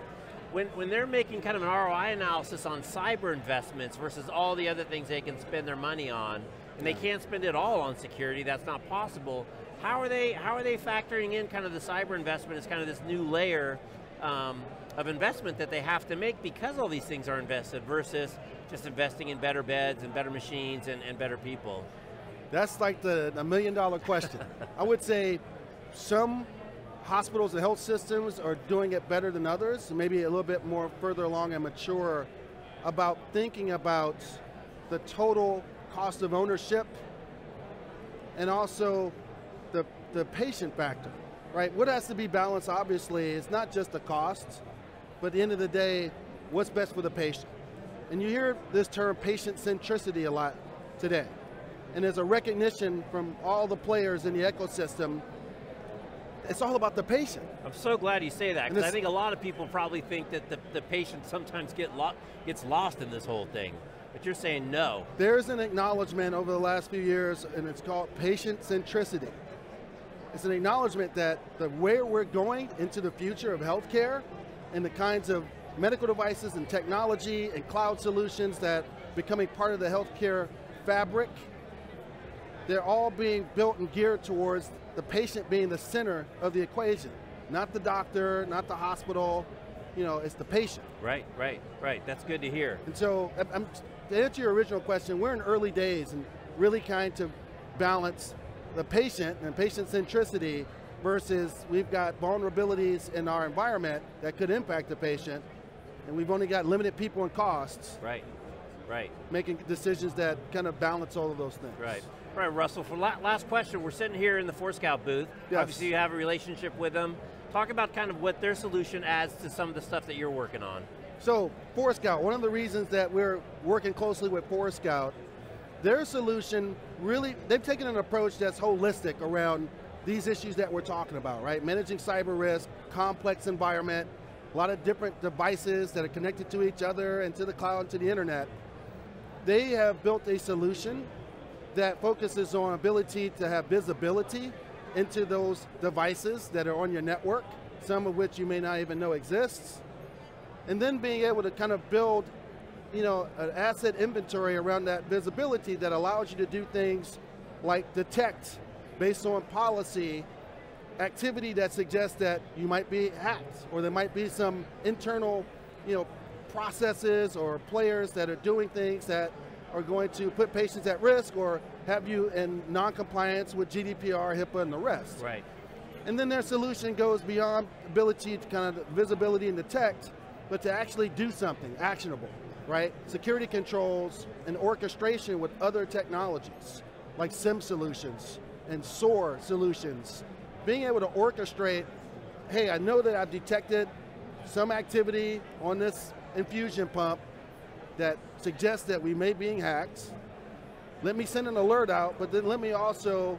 When they're making kind of an ROI analysis on cyber investments versus all the other things they can spend their money on, and they can't spend it all on security, that's not possible. How are they factoring in kind of the cyber investment as kind of this new layer of investment that they have to make because all these things are invested versus just investing in better beds and better machines and better people? That's like the $1 million question. I would say some hospitals and health systems are doing it better than others, maybe a little bit more further along and mature about thinking about the total cost of ownership and also the patient factor, right? What has to be balanced, obviously, is not just the cost, but at the end of the day, what's best for the patient. And you hear this term patient centricity a lot today. And there's a recognition from all the players in the ecosystem, it's all about the patient. I'm so glad you say that, because I think a lot of people probably think that the patient sometimes gets lost in this whole thing. But you're saying no. There's an acknowledgement over the last few years, and it's called patient centricity. It's an acknowledgement that the way we're going into the future of healthcare and the kinds of medical devices and technology and cloud solutions that are becoming part of the healthcare fabric, they're all being built and geared towards the patient being the center of the equation. Not the doctor, not the hospital, you know, it's the patient. Right, right, right, that's good to hear. And so, to answer your original question, we're in early days and really trying to balance the patient and patient centricity versus we've got vulnerabilities in our environment that could impact the patient, and we've only got limited people and costs. Right, right. Making decisions that kind of balance all of those things. Right. All right, Russell, for last question, we're sitting here in the Forescout booth. Yes. Obviously you have a relationship with them. Talk about kind of what their solution adds to some of the stuff that you're working on. So, Forescout, one of the reasons that we're working closely with Forescout, their solution really, they've taken an approach that's holistic around these issues that we're talking about, right? Managing cyber risk, complex environment, a lot of different devices that are connected to each other and to the cloud and to the internet. They have built a solution that focuses on ability to have visibility into those devices that are on your network, some of which you may not even know exists, and then being able to kind of build, you know, an asset inventory around that visibility that allows you to do things like detect, based on policy, activity that suggests that you might be hacked, or there might be some internal, you know, processes or players that are doing things that are going to put patients at risk or have you in non-compliance with GDPR, HIPAA, and the rest. Right. And then their solution goes beyond ability to kind of visibility and detect, but to actually do something actionable, right? Security controls and orchestration with other technologies, like SIM solutions and SOAR solutions. Being able to orchestrate, hey, I know that I've detected some activity on this infusion pump that suggests that we may be being hacked. Let me send an alert out, but then let me also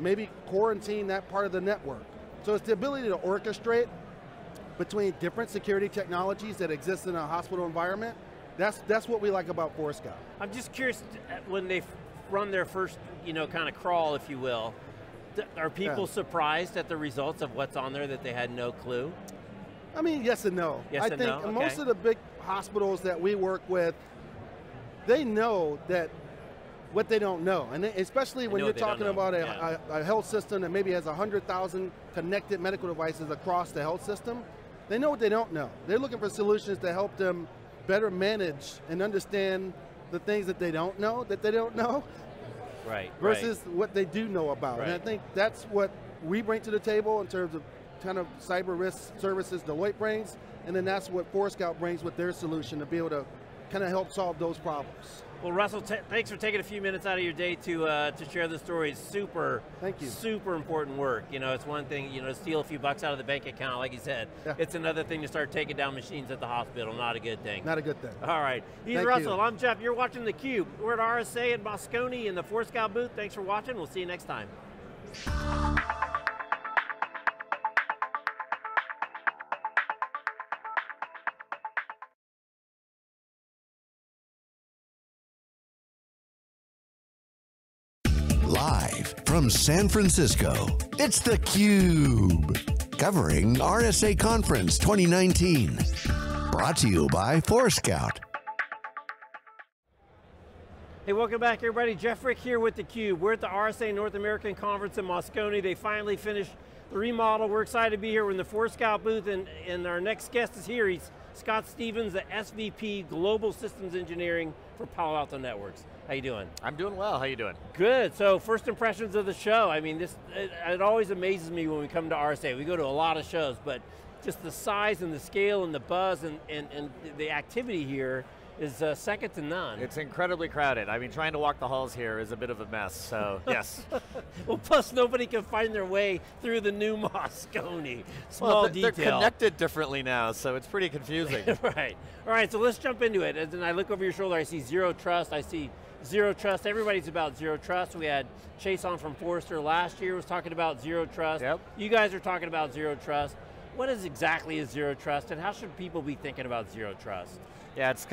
maybe quarantine that part of the network. So it's the ability to orchestrate between different security technologies that exist in a hospital environment. That's what we like about Forescout. I'm just curious, when they run their first, you know, kind of crawl, if you will, are people surprised at the results of what's on there that they had no clue? I mean, yes and no. Yes and no, okay. Most of the big hospitals that we work with, they know that what they don't know, and especially when you're talking about a health system that maybe has 100,000 connected medical devices across the health system, they know what they don't know. They're looking for solutions to help them better manage and understand the things that they don't know, right, versus what they do know about. Right. And I think that's what we bring to the table in terms of kind of cyber risk services Deloitte brings, and then that's what Forescout brings with their solution to be able to kind of help solve those problems. Well, Russell, thanks for taking a few minutes out of your day to share the story. Super, thank you. Super important work. You know, it's one thing, you know, to steal a few bucks out of the bank account, like you said. Yeah. It's another thing to start taking down machines at the hospital. Not a good thing. Not a good thing. All right. He's Russell, I'm Jeff. You're watching theCUBE. We're at RSA in Moscone in the Forescout booth. Thanks for watching. We'll see you next time. Live from San Francisco, it's theCUBE, covering RSA Conference 2019. Brought to you by Forescout. Hey, welcome back everybody. Jeff Frick here with theCUBE. We're at the RSA North American Conference in Moscone. They finally finished the remodel. We're excited to be here. We're in the Forescout booth, and our next guest is here. He's Scott Stevens, the SVP Global Systems Engineering for Palo Alto Networks. How you doing? I'm doing well, how you doing? Good, so first impressions of the show. I mean, it always amazes me when we come to RSA. We go to a lot of shows, but just the size and the scale and the buzz and the activity here is second to none. It's incredibly crowded. I mean, trying to walk the halls here is a bit of a mess, so yes. Well, plus nobody can find their way through the new Moscone. Small detail. They're connected differently now, so it's pretty confusing. Right, all right, so let's jump into it. As I look over your shoulder, I see Zero Trust, I see Zero Trust, everybody's about Zero Trust. We had Chase on from Forrester last year was talking about Zero Trust. Yep. You guys are talking about Zero Trust. What is exactly Zero Trust, and how should people be thinking about Zero Trust? Yeah, it's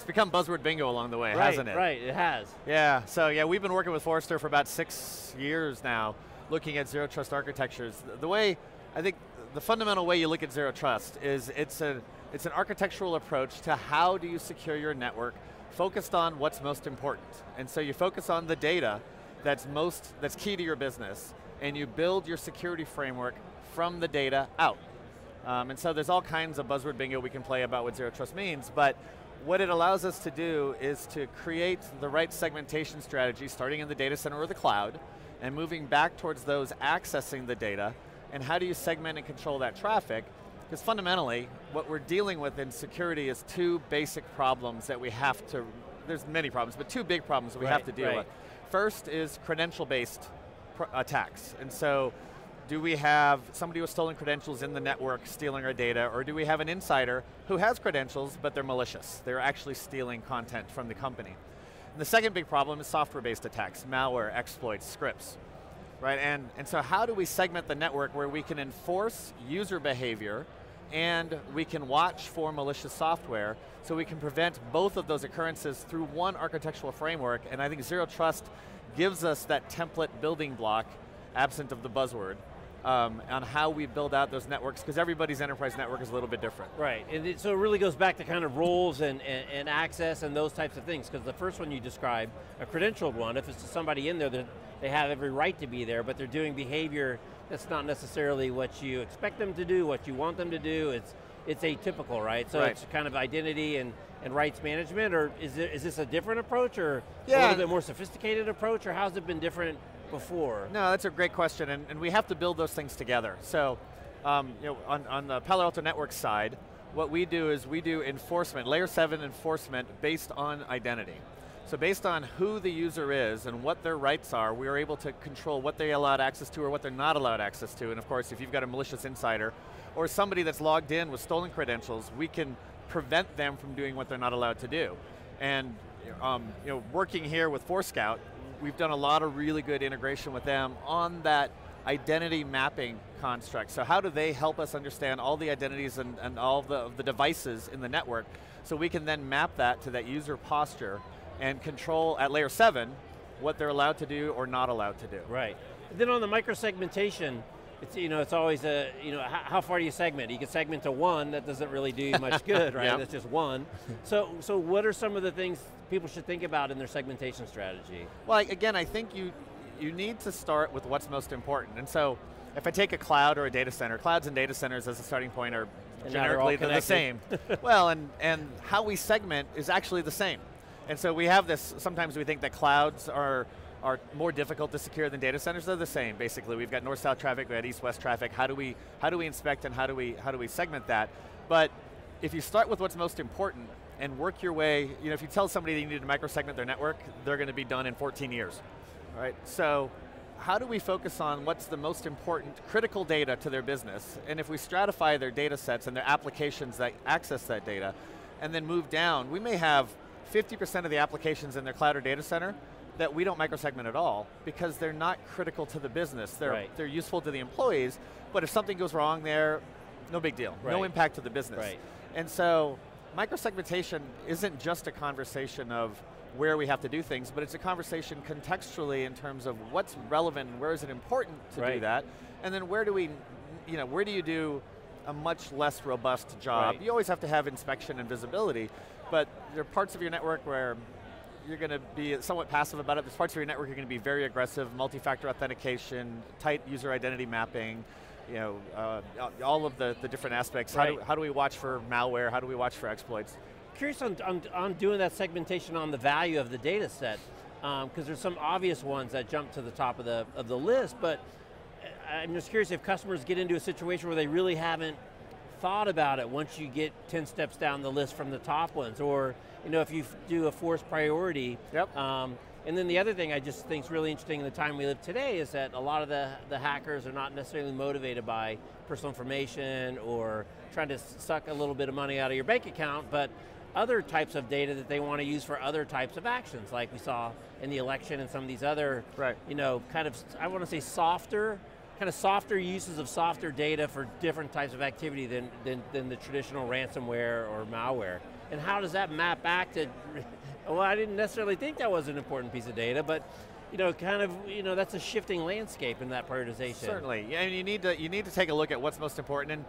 become buzzword bingo along the way, hasn't it? Right, it has. Yeah, so yeah, we've been working with Forrester for about 6 years now, looking at Zero Trust architectures. The way, I think, the fundamental way you look at Zero Trust is it's an architectural approach to how do you secure your network focused on what's most important. And so you focus on the data that's key to your business, and you build your security framework from the data out. And so there's all kinds of buzzword bingo we can play about what Zero Trust means, but what it allows us to do is to create the right segmentation strategy, starting in the data center or the cloud, and moving back towards those accessing the data, and how do you segment and control that traffic? Because fundamentally, what we're dealing with in security is two basic problems that we have to, there's many problems, but two big problems that we have to deal with. First is credential-based attacks. And so, do we have somebody with stolen credentials in the network stealing our data, or do we have an insider who has credentials, but they're malicious? They're actually stealing content from the company. And the second big problem is software-based attacks, malware, exploits, scripts. Right, and so how do we segment the network where we can enforce user behavior and we can watch for malicious software so we can prevent both of those occurrences through one architectural framework? And I think Zero Trust gives us that template building block, absent of the buzzword, on how we build out those networks, because everybody's enterprise network is a little bit different. Right, and so it really goes back to kind of roles and access and those types of things, because the first one you described, a credentialed one, if it's somebody in there, they have every right to be there, but they're doing behavior that's not necessarily what you expect them to do, what you want them to do. It's atypical, right? So it's kind of identity and rights management, or is this a different approach, or a little bit more sophisticated approach, or how's it been different before? No, that's a great question, and we have to build those things together. So, you know, on the Palo Alto Network side, what we do is we do enforcement, layer 7 enforcement based on identity. So based on who the user is and what their rights are, we are able to control what they're allowed access to or what they're not allowed access to. And of course, if you've got a malicious insider or somebody that's logged in with stolen credentials, we can prevent them from doing what they're not allowed to do. And you know, working here with Forescout, we've done a lot of really good integration with them on that identity mapping construct. So how do they help us understand all the identities and all the devices in the network, so we can then map that to that user posture and control at layer 7 what they're allowed to do or not allowed to do. Right. And then on the microsegmentation, it's always a, how far do you segment? You can segment to one, that doesn't really do you much good, right? That's just one. So what are some of the things people should think about in their segmentation strategy? Well, again, I think you need to start with what's most important. And so, if I take a cloud or a data center, clouds and data centers as a starting point are generically the same. Well, and how we segment is actually the same. And so we have this, sometimes we think that clouds are more difficult to secure than data centers. They're the same, basically. We've got north-south traffic, we got east-west traffic. How do we inspect and how do we segment that? But if you start with what's most important and work your way, if you tell somebody that you need to microsegment their network, they're going to be done in 14 years, right? So how do we focus on what's the most important critical data to their business? And if we stratify their data sets and their applications that access that data, and then move down, we may have 50% of the applications in their cloud or data center that we don't microsegment at all because they're not critical to the business. They're useful to the employees, but if something goes wrong there, no big deal. No impact to the business. And so microsegmentation isn't just a conversation of where we have to do things, but it's a conversation contextually in terms of what's relevant and where is it important to do that, and then where do you do a much less robust job. You always have to have inspection and visibility, but there are parts of your network where you're going to be somewhat passive about it. There's parts of your network you're going to be very aggressive, multi-factor authentication, tight user identity mapping, all of the different aspects. How do we watch for malware? How do we watch for exploits? Curious on doing that segmentation on the value of the data set, because there's some obvious ones that jump to the top of the list, but I'm just curious if customers get into a situation where they really haven't thought about it once you get 10 steps down the list from the top ones, or if you do a forced priority. And then the other thing I just think is really interesting in the time we live today is that a lot of the hackers are not necessarily motivated by personal information or trying to suck a little bit of money out of your bank account, but other types of data that they want to use for other types of actions, like we saw in the election and some of these other, kind of, I want to say softer uses of softer data for different types of activity than the traditional ransomware or malware. And how does that map back to, well, I didn't necessarily think that was an important piece of data, but that's a shifting landscape in that prioritization. Certainly, and you need to take a look at what's most important, and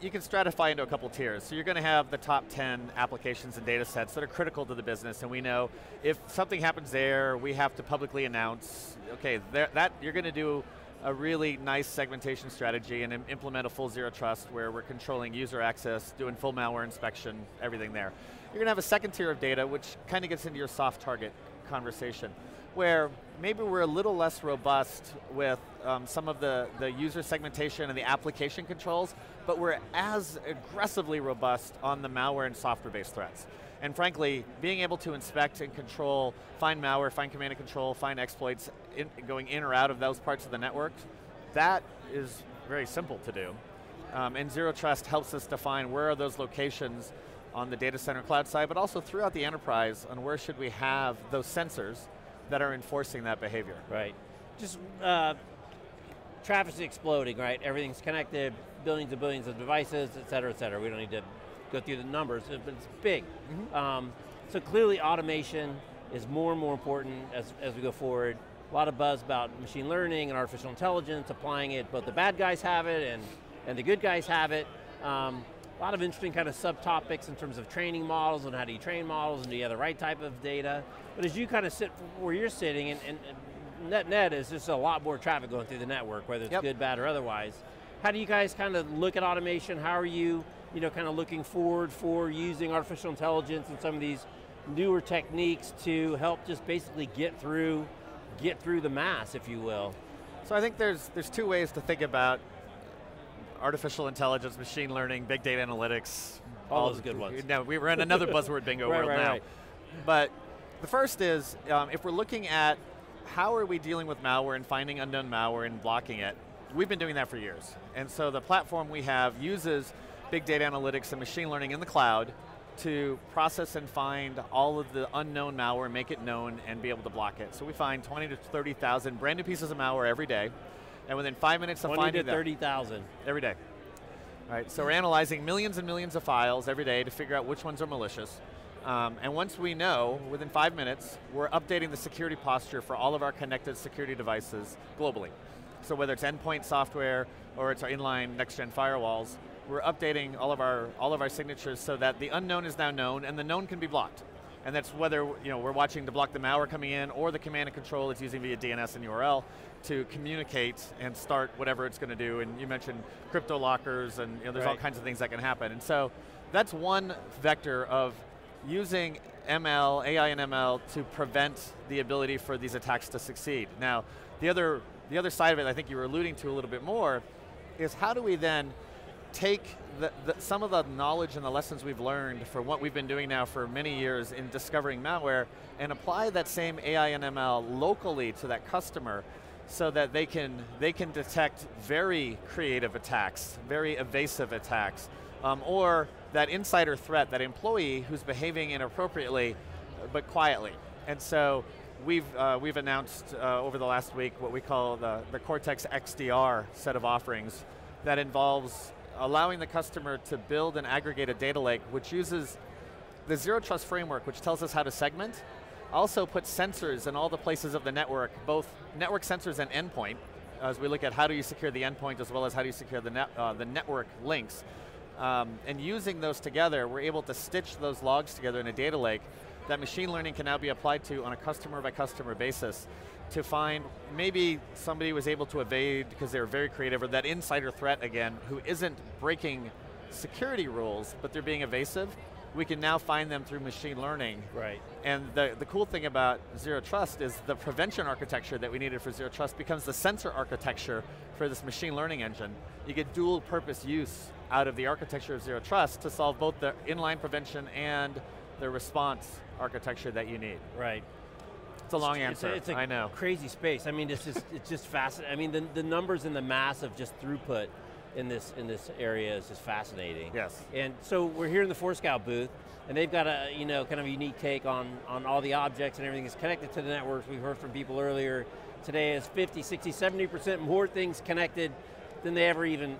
you can stratify into a couple tiers. So you're going to have the top 10 applications and data sets that are critical to the business, and we know if something happens there, we have to publicly announce, okay, that you're going to do a really nice segmentation strategy and implement a full zero trust where we're controlling user access, doing full malware inspection, everything there. You're going to have a second tier of data, which kind of gets into your soft target conversation, where maybe we're a little less robust with some of the user segmentation and the application controls, but we're as aggressively robust on the malware and software-based threats. And frankly, being able to inspect and control, find malware, find command and control, find exploits going in or out of those parts of the network, that is very simple to do. And Zero Trust helps us define where are those locations on the data center cloud side, but also throughout the enterprise on where should we have those sensors that are enforcing that behavior. Right. Just traffic's exploding, right? Everything's connected, billions and billions of devices, et cetera, et cetera. We don't need to go through the numbers, but it's big. So clearly automation is more and more important as we go forward. A lot of buzz about machine learning and artificial intelligence, applying it, both the bad guys have it and the good guys have it. A lot of interesting kind of subtopics in terms of training models and how do you train models and do you have the right type of data. But as you kind of sit where you're sitting, and net is just a lot more traffic going through the network, whether it's good, bad, or otherwise. How do you guys kind of look at automation? How are you kind of looking forward for using artificial intelligence and some of these newer techniques to help just basically get through the mass, if you will? So I think there's two ways to think about artificial intelligence, machine learning, big data analytics. All those good ones. No, we're in another buzzword bingo world now. Right. But the first is, if we're looking at how are we dealing with malware and finding unknown malware and blocking it, we've been doing that for years. And so the platform we have uses big data analytics and machine learning in the cloud to process and find all of the unknown malware, make it known, and be able to block it. So we find 20 to 30,000 brand new pieces of malware every day, and within 5 minutes of finding them. 20 to 30,000. Every day. All right, so we're analyzing millions and millions of files every day to figure out which ones are malicious. And once we know, within 5 minutes, we're updating the security posture for all of our connected security devices globally. So whether it's endpoint software or it's our inline next-gen firewalls, we're updating all of our signatures so that the unknown is now known and the known can be blocked. And that's whether we're watching to block the malware coming in or the command and control it's using via DNS and URL to communicate and start whatever it's going to do. And you mentioned crypto lockers and there's all kinds of things that can happen. And so that's one vector of using ML, AI and ML to prevent the ability for these attacks to succeed. Now, the other side of it I think you were alluding to a little bit more is how do we then take some of the knowledge and the lessons we've learned from what we've been doing now for many years in discovering malware and apply that same AI and ML locally to that customer so that they can detect very creative attacks, very evasive attacks, or that insider threat, that employee who's behaving inappropriately but quietly. And so we've announced over the last week what we call the Cortex XDR set of offerings that involves allowing the customer to build an aggregated data lake which uses the Zero Trust framework, which tells us how to segment, also puts sensors in all the places of the network, both network sensors and endpoint, as we look at how do you secure the endpoint as well as how do you secure the network links. And using those together, we're able to stitch those logs together in a data lake that machine learning can now be applied to on a customer by customer basis to find maybe somebody was able to evade because they were very creative, or that insider threat again, who isn't breaking security rules, but they're being evasive. We can now find them through machine learning. Right. And the cool thing about Zero Trust is the prevention architecture that we needed for Zero Trust becomes the sensor architecture for this machine learning engine. You get dual purpose use out of the architecture of Zero Trust to solve both the inline prevention and the response architecture that you need. Right. It's a long answer, it's a I know. Crazy space. I mean, it's just fascinating. I mean, the numbers and the mass of just throughput in this area is just fascinating. Yes. And so we're here in the Forescout booth, and they've got a kind of a unique take on all the objects and everything that's connected to the networks. We've heard from people earlier today is 50, 60, 70% more things connected than they ever even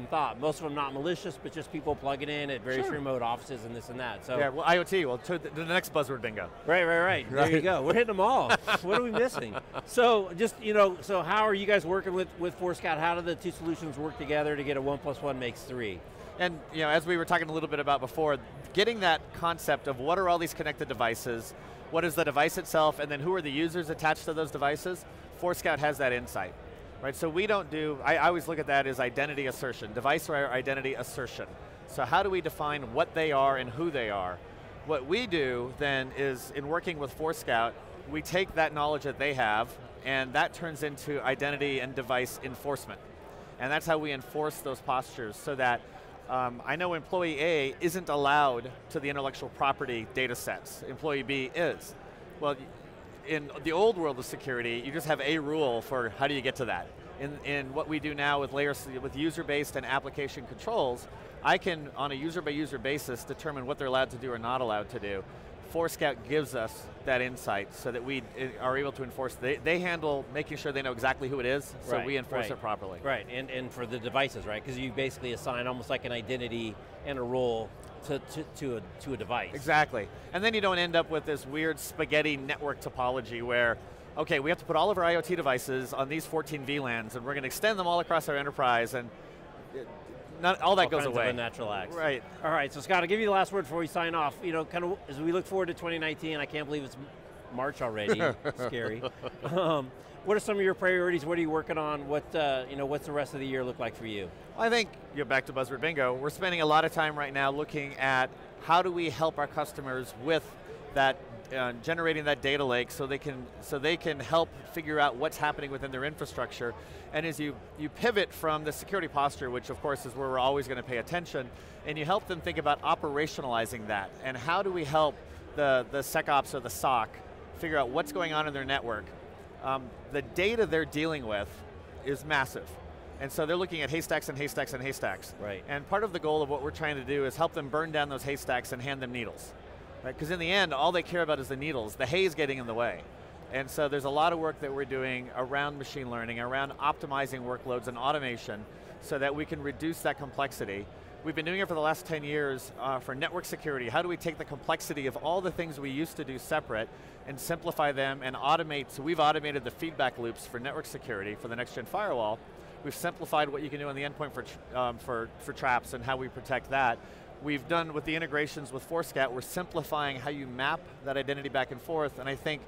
thought. Most of them not malicious, but just people plugging in at various remote offices and this and that. So yeah, well, IoT, well, to the next buzzword bingo. Right. There you go. We're hitting them all. What are we missing? So just, so how are you guys working with Forescout? How do the two solutions work together to get a 1 + 1 makes 3? And as we were talking a little bit about before, getting that concept of what are all these connected devices, what is the device itself, and then who are the users attached to those devices, Forescout has that insight. Right, so we don't do, I always look at that as identity assertion, device or identity assertion. So how do we define what they are and who they are? What we do then is, in working with Forescout, we take that knowledge that they have, and that turns into identity and device enforcement. And that's how we enforce those postures so that I know employee A isn't allowed to the intellectual property data sets, employee B is. Well, in the old world of security, you just have a rule for how do you get to that. In what we do now with with user-based and application controls, I can, on a user-by-user basis, determine what they're allowed to do or not allowed to do. Forescout gives us that insight so that we are able to enforce. They handle making sure they know exactly who it is, so we enforce it properly. Right, and for the devices, right? Because you basically assign almost like an identity and a role to a device. Exactly, and then you don't end up with this weird spaghetti network topology where, okay, we have to put all of our IoT devices on these 14 VLANs and we're going to extend them all across our enterprise, and all that goes away. Of unnatural acts. Right. All right, so Scott, I'll give you the last word before we sign off. Kind of as we look forward to 2019, I can't believe it's March already, scary. What are some of your priorities? What are you working on? What's the rest of the year look like for you? I think, back to Buzzword Bingo, we're spending a lot of time right now looking at how do we help our customers with that, generating that data lake so they can help figure out what's happening within their infrastructure. And as you pivot from the security posture, which of course is where we're always going to pay attention, and you help them think about operationalizing that, and how do we help the SecOps or the SOC figure out what's going on in their network. The data they're dealing with is massive. And so they're looking at haystacks and haystacks and haystacks. Right. And part of the goal of what we're trying to do is help them burn down those haystacks and hand them needles. Because in the end, all they care about is the needles. The hay is getting in the way. And so there's a lot of work that we're doing around machine learning, around optimizing workloads and automation so that we can reduce that complexity. We've been doing it for the last 10 years for network security. How do we take the complexity of all the things we used to do separate and simplify them and automate? So we've automated the feedback loops for network security for the next-gen firewall. We've simplified what you can do on the endpoint for traps and how we protect that. We've done with the integrations with Forescout, we're simplifying how you map that identity back and forth, and I think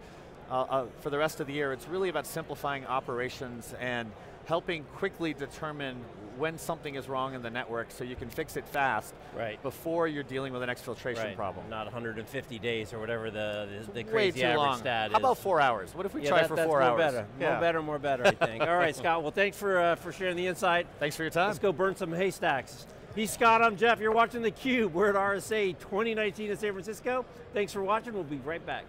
for the rest of the year, it's really about simplifying operations and helping quickly determine when something is wrong in the network so you can fix it fast before you're dealing with an exfiltration problem. Not 150 days or whatever the crazy Way too average long. stat is. How about 4 hours? What if we try for 4 hours? Better. More better, I think. All right, Scott, well thanks for sharing the insight. Thanks for your time. Let's go burn some haystacks. He's Scott, I'm Jeff, you're watching theCUBE. We're at RSA 2019 in San Francisco. Thanks for watching, we'll be right back.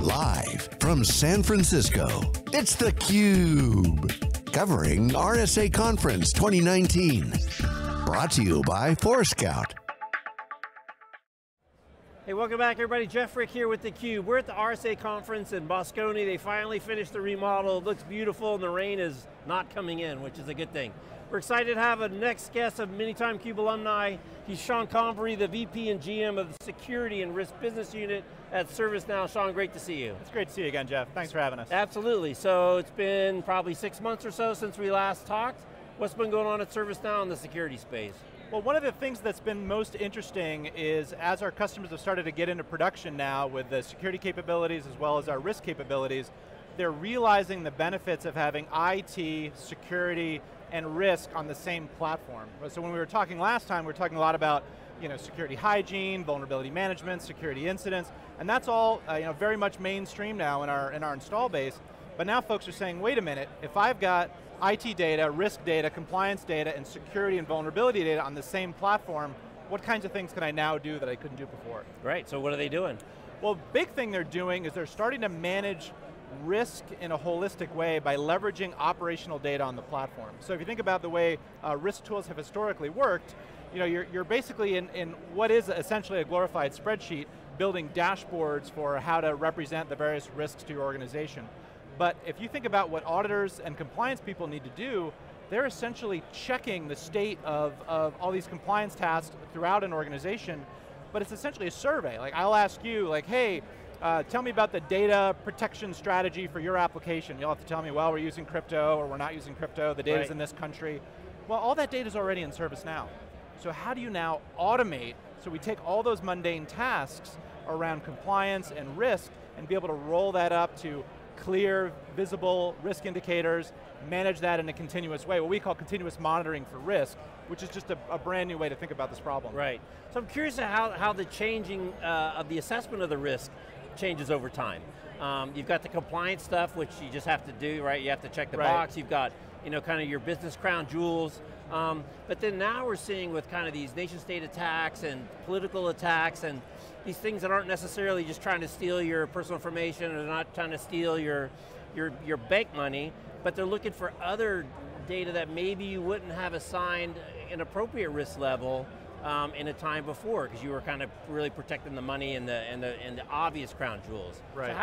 Live from San Francisco, it's theCUBE, covering RSA Conference 2019. Brought to you by Forescout. Hey, welcome back everybody. Jeff Frick here with theCUBE. We're at the RSA Conference in Moscone. They finally finished the remodel. It looks beautiful and the rain is not coming in, which is a good thing. We're excited to have a next guest of Many-Time CUBE alumni. He's Sean Convery, the VP and GM of the Security and Risk Business Unit at ServiceNow. Sean, great to see you. It's great to see you again, Jeff. Thanks for having us. Absolutely. So it's been probably 6 months or so since we last talked. What's been going on at ServiceNow in the security space? Well, one of the things that's been most interesting is as our customers have started to get into production now with the security capabilities as well as our risk capabilities, they're realizing the benefits of having IT, security, and risk on the same platform. So when we were talking last time, we were talking a lot about security hygiene, vulnerability management, security incidents, and that's all very much mainstream now in our install base. But now folks are saying, wait a minute, if I've got IT data, risk data, compliance data, and security and vulnerability data on the same platform, what kinds of things can I now do that I couldn't do before? Right, so what are they doing? Well, big thing they're doing is they're starting to manage risk in a holistic way by leveraging operational data on the platform. So if you think about the way risk tools have historically worked, you're basically in what is essentially a glorified spreadsheet building dashboards for how to represent the various risks to your organization. But if you think about what auditors and compliance people need to do, they're essentially checking the state of all these compliance tasks throughout an organization, but it's essentially a survey. Like I'll ask you, like, hey, tell me about the data protection strategy for your application. You'll have to tell me, well, we're using crypto or we're not using crypto, the data's in this country. Well, all that data's already in ServiceNow. So how do you now automate, so we take all those mundane tasks around compliance and risk and be able to roll that up to clear, visible risk indicators, manage that in a continuous way, what we call continuous monitoring for risk, which is just a brand new way to think about this problem. Right, so I'm curious how the changing of the assessment of the risk changes over time. You've got the compliance stuff, which you just have to do, right? You have to check the box. You've got, kind of your business crown jewels. But then now we're seeing with kind of these nation state attacks and political attacks and these things that aren't necessarily just trying to steal your personal information or not trying to steal your bank money, but they're looking for other data that maybe you wouldn't have assigned an appropriate risk level in a time before, because you were kind of really protecting the money and the obvious crown jewels. Right. So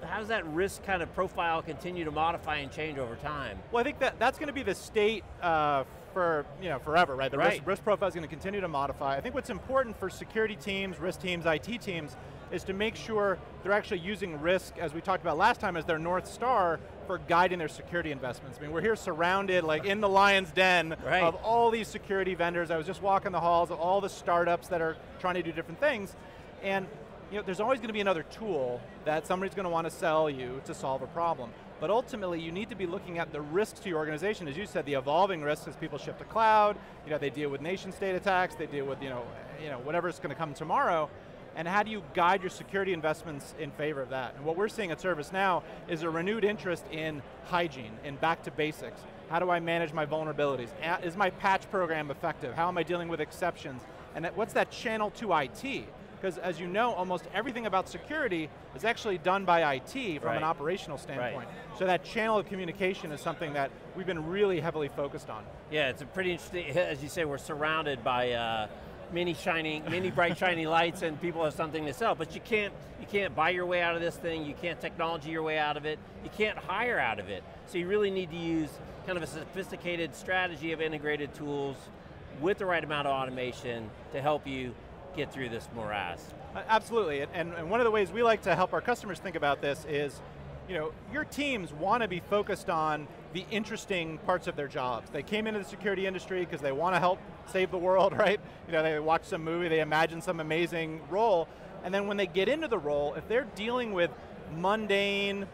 how does that risk kind of profile continue to modify and change over time? Well, I think that's going to be the state for forever, right? The risk profile is going to continue to modify. I think what's important for security teams, risk teams, IT teams, is to make sure they're actually using risk, as we talked about last time, as their North Star for guiding their security investments. I mean, we're here surrounded, like in the lion's den of all these security vendors. I was just walking the halls of all the startups that are trying to do different things, and there's always going to be another tool that somebody's going to want to sell you to solve a problem. But ultimately, you need to be looking at the risks to your organization. As you said, the evolving risks as people shift to cloud, they deal with nation state attacks, they deal with whatever's going to come tomorrow, and how do you guide your security investments in favor of that? And what we're seeing at ServiceNow is a renewed interest in hygiene, in back to basics. How do I manage my vulnerabilities? Is my patch program effective? How am I dealing with exceptions? And what's that channel to IT? Because as you know, almost everything about security is actually done by IT from an operational standpoint. So that channel of communication is something that we've been really heavily focused on. Yeah, it's a pretty interesting, as you say, we're surrounded by many bright shiny lights and people have something to sell, but you can't buy your way out of this thing, you can't technology your way out of it, you can't hire out of it. So you really need to use kind of a sophisticated strategy of integrated tools with the right amount of automation to help you get through this morass. Absolutely, and one of the ways we like to help our customers think about this is, your teams want to be focused on the interesting parts of their jobs. They came into the security industry because they want to help save the world, right? They watch some movie, they imagine some amazing role, and then when they get into the role, if they're dealing with mundane,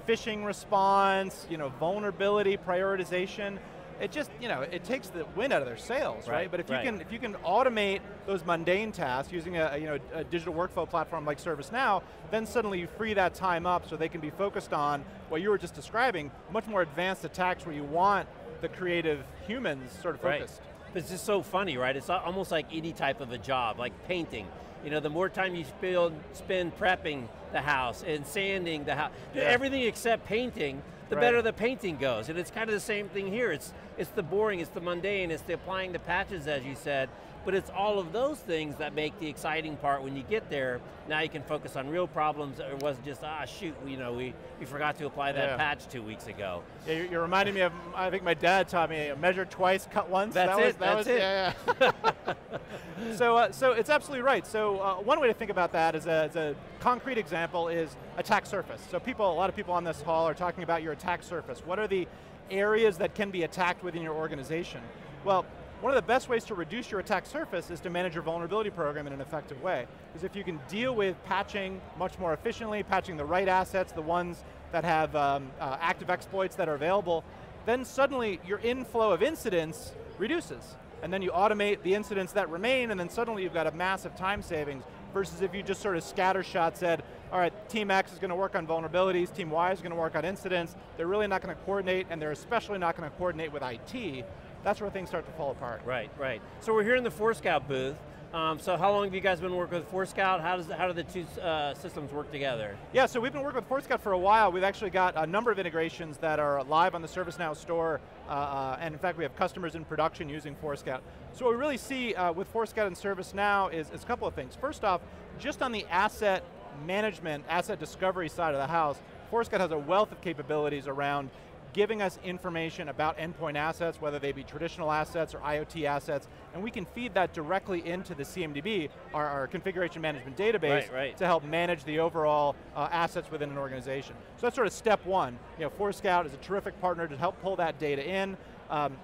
phishing response, vulnerability prioritization, it just, it takes the wind out of their sails, right? But if you can automate those mundane tasks using a digital workflow platform like ServiceNow, then suddenly you free that time up so they can be focused on what you were just describing, much more advanced attacks where you want the creative humans sort of focused. But it's just so funny, right? It's almost like any type of a job, like painting. The more time you spend prepping the house and sanding the house, everything except painting, the better the painting goes. And it's kind of the same thing here. It's the boring, it's the mundane, it's the applying the patches, as you said, but it's all of those things that make the exciting part when you get there. Now you can focus on real problems. It wasn't just, shoot, we forgot to apply that patch 2 weeks ago. Yeah, you're reminding me of, I think my dad taught me, measure twice, cut once. That's it. Yeah. So it's absolutely right. So one way to think about that as a concrete example is attack surface. So a lot of people on this hall are talking about your attack surface. What are the areas that can be attacked within your organization? Well, one of the best ways to reduce your attack surface is to manage your vulnerability program in an effective way. Because if you can deal with patching much more efficiently, patching the right assets, the ones that have active exploits that are available, then suddenly your inflow of incidents reduces. And then you automate the incidents that remain, and then suddenly you've got a massive time savings, versus if you just sort of scattershot said, all right, Team X is going to work on vulnerabilities, Team Y is going to work on incidents, they're really not going to coordinate, and they're especially not going to coordinate with IT. That's where things start to fall apart. Right. So we're here in the Forescout booth. So how long have you guys been working with Forescout? How do the two systems work together? Yeah, so we've been working with Forescout for a while. We've actually got a number of integrations that are live on the ServiceNow store, and in fact we have customers in production using Forescout. So what we really see with Forescout and ServiceNow is a couple of things. First off, just on the asset management, asset discovery side of the house, Forescout has a wealth of capabilities around giving us information about endpoint assets, whether they be traditional assets or IoT assets, and we can feed that directly into the CMDB, our configuration management database, to help manage the overall assets within an organization. So that's sort of step one. Forescout is a terrific partner to help pull that data in,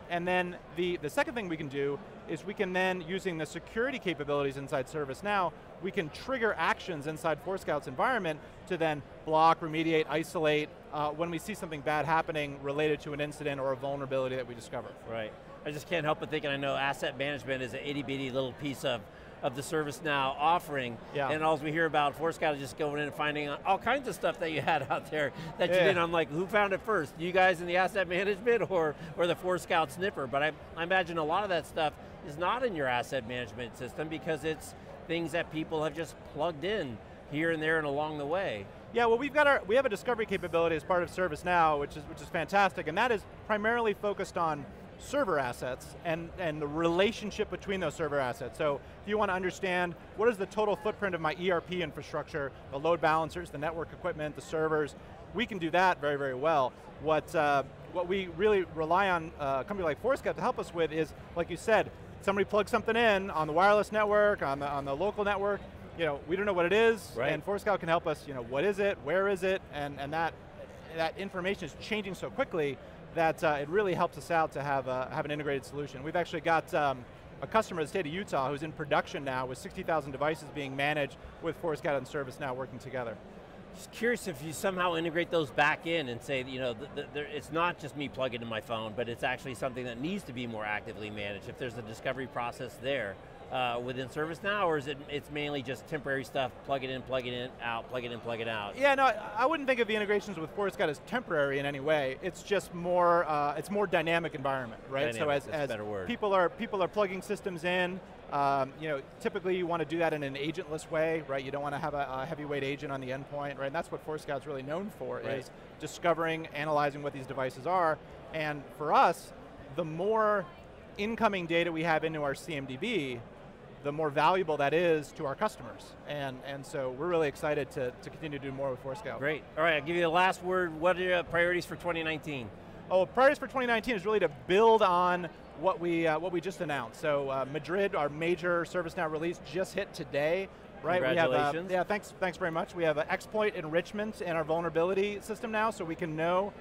and then the second thing we can do is we can then, using the security capabilities inside ServiceNow, we can trigger actions inside Forescout's environment to then block, remediate, isolate when we see something bad happening related to an incident or a vulnerability that we discover. Right. I just can't help but thinking, I know asset management is an itty bitty little piece of the ServiceNow offering, and all we hear about Forescout is just going in and finding all kinds of stuff that you had out there that you didn't. I'm like, who found it first? You guys in the asset management or the Forescout sniffer? But I imagine a lot of that stuff is not in your asset management system because it's things that people have just plugged in here and there and along the way. Yeah, well we have a discovery capability as part of ServiceNow, which is fantastic, and that is primarily focused on server assets and the relationship between those server assets. So if you want to understand what is the total footprint of my ERP infrastructure, the load balancers, the network equipment, the servers, we can do that very, very well. What we really rely on a company like Forescout to help us with is, like you said, somebody plugs something in on the wireless network, on the local network, we don't know what it is, and Forescout can help us, what is it, where is it, and that information is changing so quickly that it really helps us out to have an integrated solution. We've actually got a customer in the state of Utah who's in production now with 60,000 devices being managed with Forescout and ServiceNow working together. Just curious if you somehow integrate those back in and say, it's not just me plugging in my phone, but it's actually something that needs to be more actively managed. If there's a discovery process there within ServiceNow, or is it's mainly just temporary stuff, plug it in, out, plug it in, plug it out? Yeah, no, I wouldn't think of the integrations with Forescout as temporary in any way. It's just more, it's more dynamic environment, right? Dynamic, so as a better word. people are plugging systems in, typically you want to do that in an agentless way, right? You don't want to have a heavyweight agent on the endpoint, right? And that's what Forescout's really known for, is discovering, analyzing what these devices are. And for us, the more incoming data we have into our CMDB, the more valuable that is to our customers. And so we're really excited to continue to do more with Forescout. Great. All right, I'll give you the last word. What are your priorities for 2019? Oh, priorities for 2019 is really to build on what we just announced. So Madrid, our major ServiceNow release, just hit today. Right, congratulations. We have, thanks very much. We have exploit enrichment in our vulnerability system now, so we can know,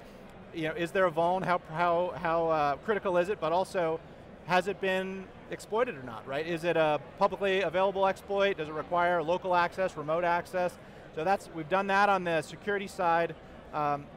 is there a vuln, how critical is it, but also, has it been exploited or not, right? Is it a publicly available exploit? Does it require local access, remote access? So we've done that on the security side.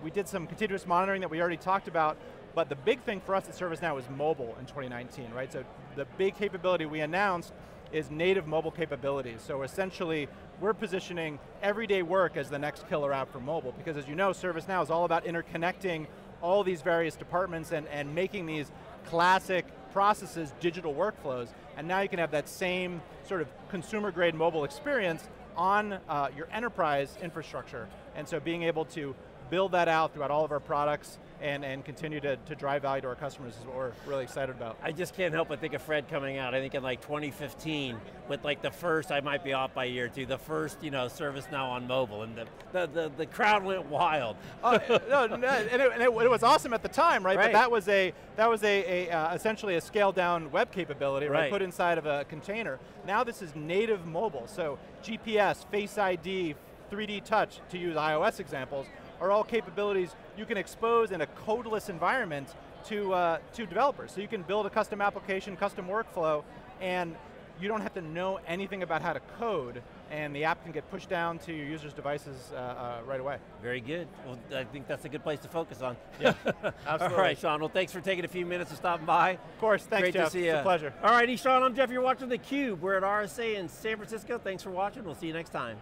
We did some continuous monitoring that we already talked about, but the big thing for us at ServiceNow is mobile in 2019, right? So the big capability we announced is native mobile capabilities. So essentially, we're positioning everyday work as the next killer app for mobile, because as you know, ServiceNow is all about interconnecting all these various departments and making these classic processes digital workflows, and now you can have that same sort of consumer-grade mobile experience on your enterprise infrastructure. And so being able to build that out throughout all of our products and continue to drive value to our customers is what we're really excited about. I just can't help but think of Fred coming out, I think in like 2015, with like the first, I might be off by a year or two, the first ServiceNow on mobile, and the crowd went wild. It was awesome at the time, right? But that was essentially a scaled down web capability, right? Put inside of a container. Now this is native mobile, so GPS, Face ID, 3D touch, to use iOS examples, are all capabilities you can expose in a codeless environment to developers. So you can build a custom application, custom workflow, and you don't have to know anything about how to code, and the app can get pushed down to your users' devices right away. Very good. Well, I think that's a good place to focus on. Yeah, absolutely. All right, Sean, well thanks for taking a few minutes to stop by. Of course, thanks, Great Jeff. to see you. It's a pleasure. All righty, Sean, I'm Jeff, you're watching theCUBE. We're at RSA in San Francisco. Thanks for watching, we'll see you next time.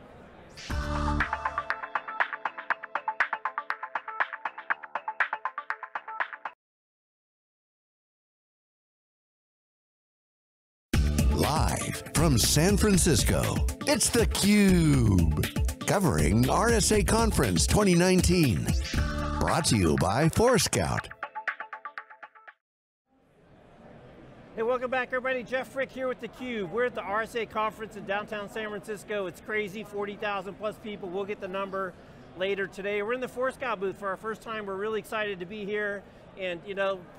Live from San Francisco, it's theCUBE, covering RSA Conference 2019. Brought to you by Forescout. Hey, welcome back everybody. Jeff Frick here with theCUBE. We're at the RSA Conference in downtown San Francisco. It's crazy, 40,000 plus people. We'll get the number later today. We're in the Forescout booth for our first time. We're really excited to be here. And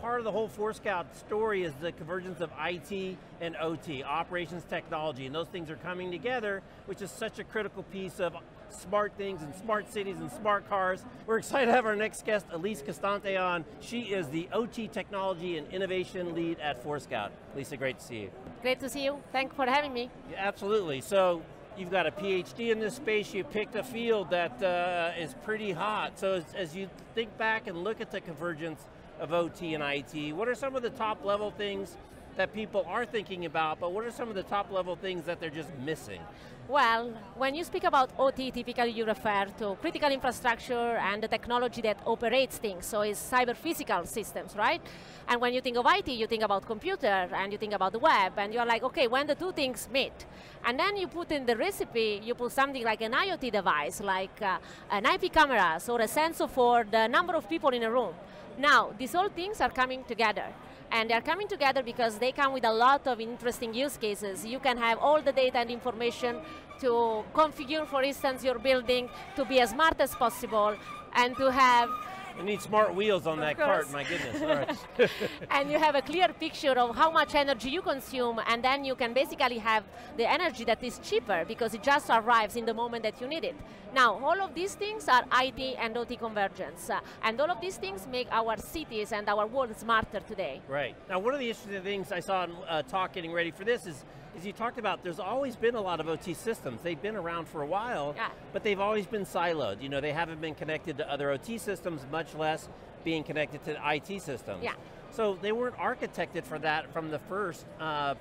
part of the whole Forescout story is the convergence of IT and OT, operations technology, and those things are coming together, which is such a critical piece of smart things and smart cities and smart cars. We're excited to have our next guest, Elise Costante, on. She is the OT technology and innovation lead at Forescout. Lisa, great to see you. Great to see you. Thanks for having me. Yeah, absolutely. So, you've got a PhD in this space, you picked a field that is pretty hot. So as you think back and look at the convergence of OT and IT, what are some of the top level things that people are thinking about, but what are some of the top level things that they're just missing? Well, when you speak about OT, typically you refer to critical infrastructure and the technology that operates things, so it's cyber-physical systems, right? And when you think of IT, you think about computer, and you think about the web, and you're like, okay, when the two things meet, and then you put in the recipe, you put something like an IoT device, like an IP cameras, or a sensor for the number of people in a room. Now, these all things are coming together. And they're coming together because they come with a lot of interesting use cases. You can have all the data and information to configure, for instance, your building to be as smart as possible, and to have... You need smart wheels on that cart, my goodness. All right. And you have a clear picture of how much energy you consume, and then you can basically have the energy that is cheaper because it just arrives in the moment that you need it. Now, all of these things are IT and OT convergence, and all of these things make our cities and our world smarter today. Right. Now, one of the interesting things I saw in talk getting ready for this is you talked about there's always been a lot of OT systems. They've been around for a while, but they've always been siloed. They haven't been connected to other OT systems, much less being connected to IT systems. Yeah. So they weren't architected for that from the first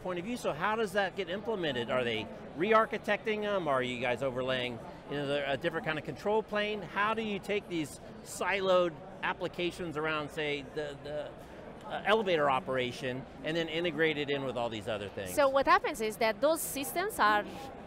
point of view, so how does that get implemented? Are they re-architecting them? Are you guys overlaying a different kind of control plane? How do you take these siloed applications around, say, the elevator operation, and then integrate it in with all these other things? So what happens is that those systems are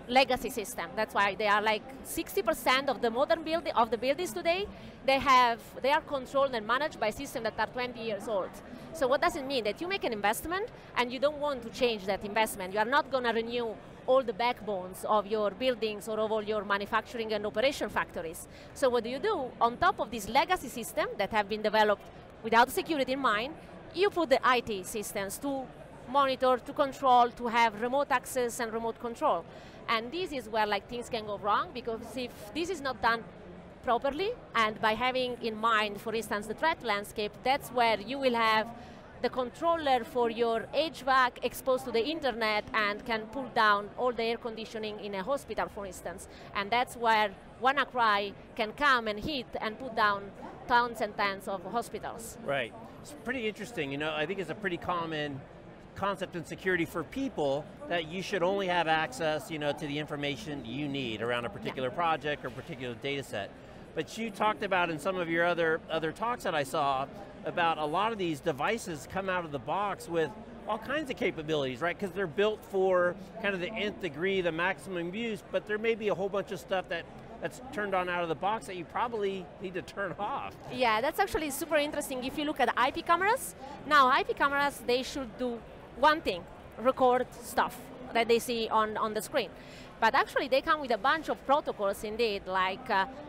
legacy systems. That's why they are like 60% of the modern buildings today. They are controlled and managed by systems that are 20 years old. So what does it mean? That you make an investment and you don't want to change that investment. You are not going to renew all the backbones of your buildings or of all your manufacturing and operation factories. So what do? On top of this legacy system that have been developed without security in mind, you put the IT systems to monitor, to control, to have remote access and remote control. And this is where like things can go wrong, because if this is not done properly, and by having in mind, for instance, the threat landscape, that's where you will have the controller for your HVAC exposed to the internet and can pull down all the air conditioning in a hospital, for instance. And that's where WannaCry can come and hit and put down tons and tons of hospitals. Right. It's pretty interesting. You know, I think it's a pretty common concept in security for people that you should only have access, you know, to the information you need around a particular project or particular data set. But you talked about in some of your other talks that I saw about a lot of these devices come out of the box with all kinds of capabilities, right? Because they're built for kind of the nth degree, the maximum use, but there may be a whole bunch of stuff that's turned on out of the box that you probably need to turn off. Yeah, that's actually super interesting. If you look at IP cameras, now IP cameras, they should do one thing, record stuff that they see on the screen. But actually they come with a bunch of protocols indeed, like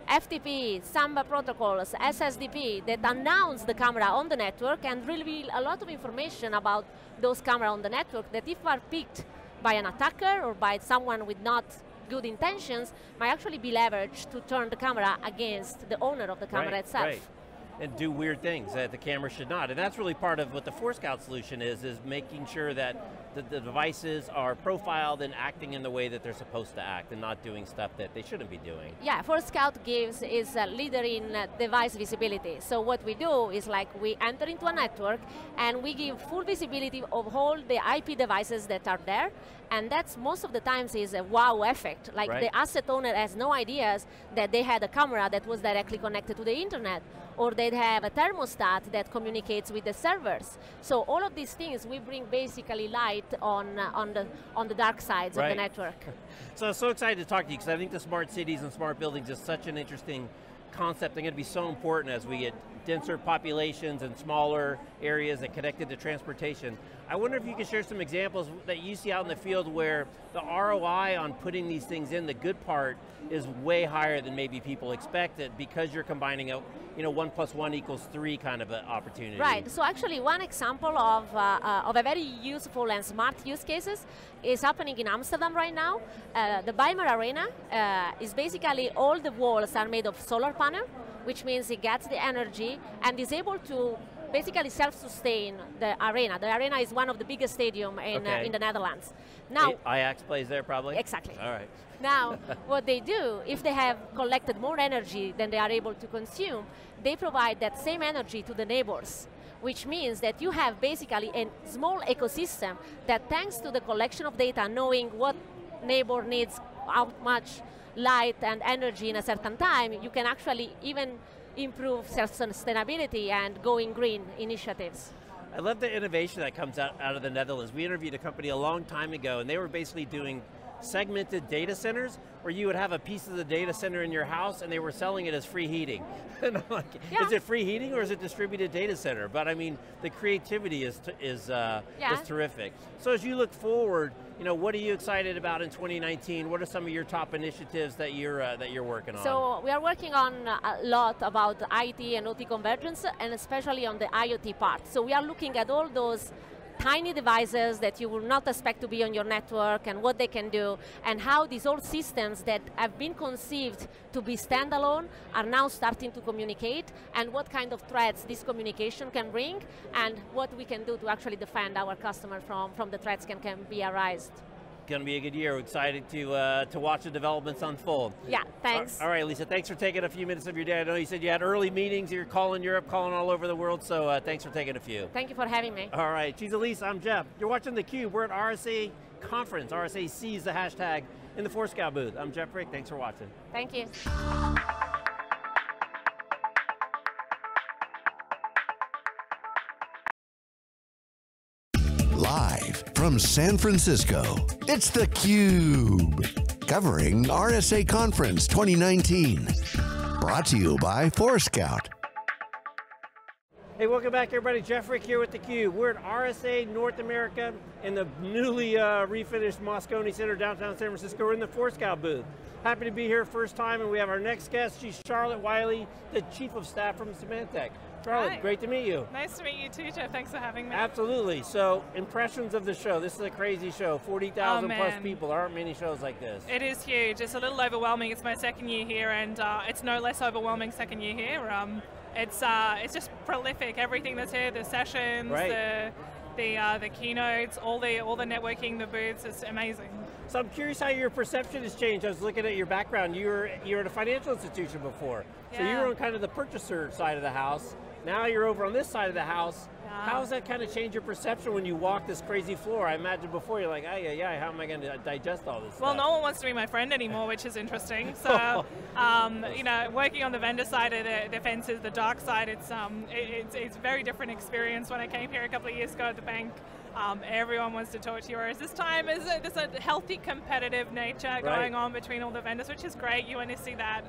FTP, Samba protocols, SSDP, that announce the camera on the network and reveal a lot of information about those cameras on the network that if are picked by an attacker or by someone with not good intentions, might actually be leveraged to turn the camera against the owner of the camera itself. Right. And do weird things that the camera should not. And that's really part of what the Forescout solution is making sure that the devices are profiled and acting in the way that they're supposed to act and not doing stuff that they shouldn't be doing. Yeah, Forescout is a leader in device visibility. So what we do is like we enter into a network and we give full visibility of all the IP devices that are there. And that's most of the times is a wow effect. Like the asset owner has no ideas that they had a camera that was directly connected to the internet, or they'd have a thermostat that communicates with the servers. So all of these things, we bring basically light on the dark sides of the network. So I'm so excited to talk to you, because I think the smart cities and smart buildings is such an interesting concept. They're going to be so important as we get denser populations and smaller areas and connected to transportation. I wonder if you could share some examples that you see out in the field where the ROI on putting these things in, the good part, is way higher than maybe people expected because you're combining a 1 + 1 = 3 kind of an opportunity. Right, so actually one example of a very useful and smart use cases is happening in Amsterdam right now. The Bijlmer Arena is basically all the walls are made of solar panel, which means it gets the energy and is able to basically self-sustain the arena. The arena is one of the biggest stadiums in the Netherlands. Now, Ajax plays there probably? Exactly. All right. Now, what they do, if they have collected more energy than they are able to consume, they provide that same energy to the neighbors, which means that you have basically a small ecosystem that, thanks to the collection of data, knowing what neighbor needs, how much light and energy in a certain time, you can actually even improve sustainability and going green initiatives. I love the innovation that comes out of the Netherlands. We interviewed a company a long time ago, and they were basically doing segmented data centers where you would have a piece of the data center in your house and they were selling it as free heating. And I'm like, is it free heating or is it distributed data center? But I mean, the creativity is terrific. So as you look forward, what are you excited about in 2019? What are some of your top initiatives that you're working on? So we are working on a lot about IT and OT convergence, and especially on the IoT part. So we are looking at all those tiny devices that you will not expect to be on your network and what they can do, and how these old systems that have been conceived to be standalone are now starting to communicate, and what kind of threats this communication can bring, and what we can do to actually defend our customer from the threats can be arised. Going to be a good year. We're excited to watch the developments unfold. Yeah, thanks. All right, Lisa, thanks for taking a few minutes of your day. I know you said you had early meetings, you're calling Europe, calling all over the world, so thanks for taking a few. Thank you for having me. All right, she's Elise, I'm Jeff. You're watching theCUBE. We're at RSA Conference. RSAC is the hashtag in the Forescout booth. I'm Jeff Frick, thanks for watching. Thank you. Live from San Francisco, it's theCUBE, covering RSA Conference 2019. Brought to you by Forescout. Hey, welcome back everybody. Jeff Frick here with theCUBE. We're at RSA North America in the newly refinished Moscone Center, downtown San Francisco. We're in the Forescout booth. Happy to be here first time, and we have our next guest. She's Charlotte Wiley, the Chief of Staff from Symantec. Charlotte, Hi. Great to meet you. Nice to meet you too, Jeff. Thanks for having me. Absolutely. So, impressions of the show. This is a crazy show. 40,000 plus people. There aren't many shows like this. It is huge. It's a little overwhelming. It's my second year here, and it's no less overwhelming second year here. It's just prolific. Everything that's here, the sessions, the keynotes, all the networking, the booths. It's amazing. So I'm curious how your perception has changed. I was looking at your background. You were at a financial institution before, so you were on kind of the purchaser side of the house. Now you're over on this side of the house. How does that kind of change your perception when you walk this crazy floor? I imagine before you're like, how am I going to digest all this stuff? Well, no one wants to be my friend anymore, which is interesting. So, you know, working on the vendor side of the fence is the dark side. It's a very different experience. When I came here a couple of years ago at the bank, everyone wants to talk to you, whereas this time there's a healthy competitive nature going on between all the vendors, which is great. You want to see that.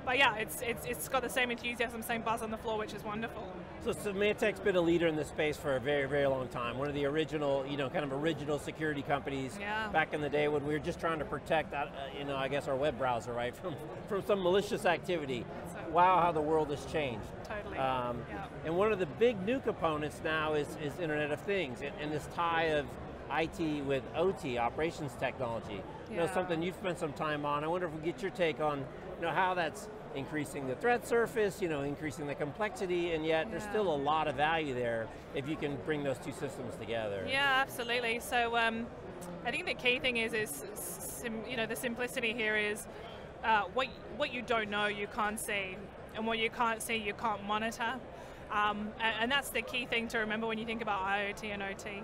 But yeah, it's got the same enthusiasm, same buzz on the floor, which is wonderful. So Symantec's been a leader in this space for a very, very long time. One of the original, kind of original security companies back in the day when we were just trying to protect, I guess our web browser, right, from some malicious activity. Wow, how the world has changed. Totally. And one of the big new components now is Internet of Things, and this tie of IT with OT, operations technology. Something you've spent some time on. I wonder if we get your take on how that's increasing the threat surface, increasing the complexity, and yet there's still a lot of value there if you can bring those two systems together. Yeah, absolutely. So I think the key thing is the simplicity here is what you don't know you can't see, and what you can't see you can't monitor, and that's the key thing to remember when you think about IoT and OT.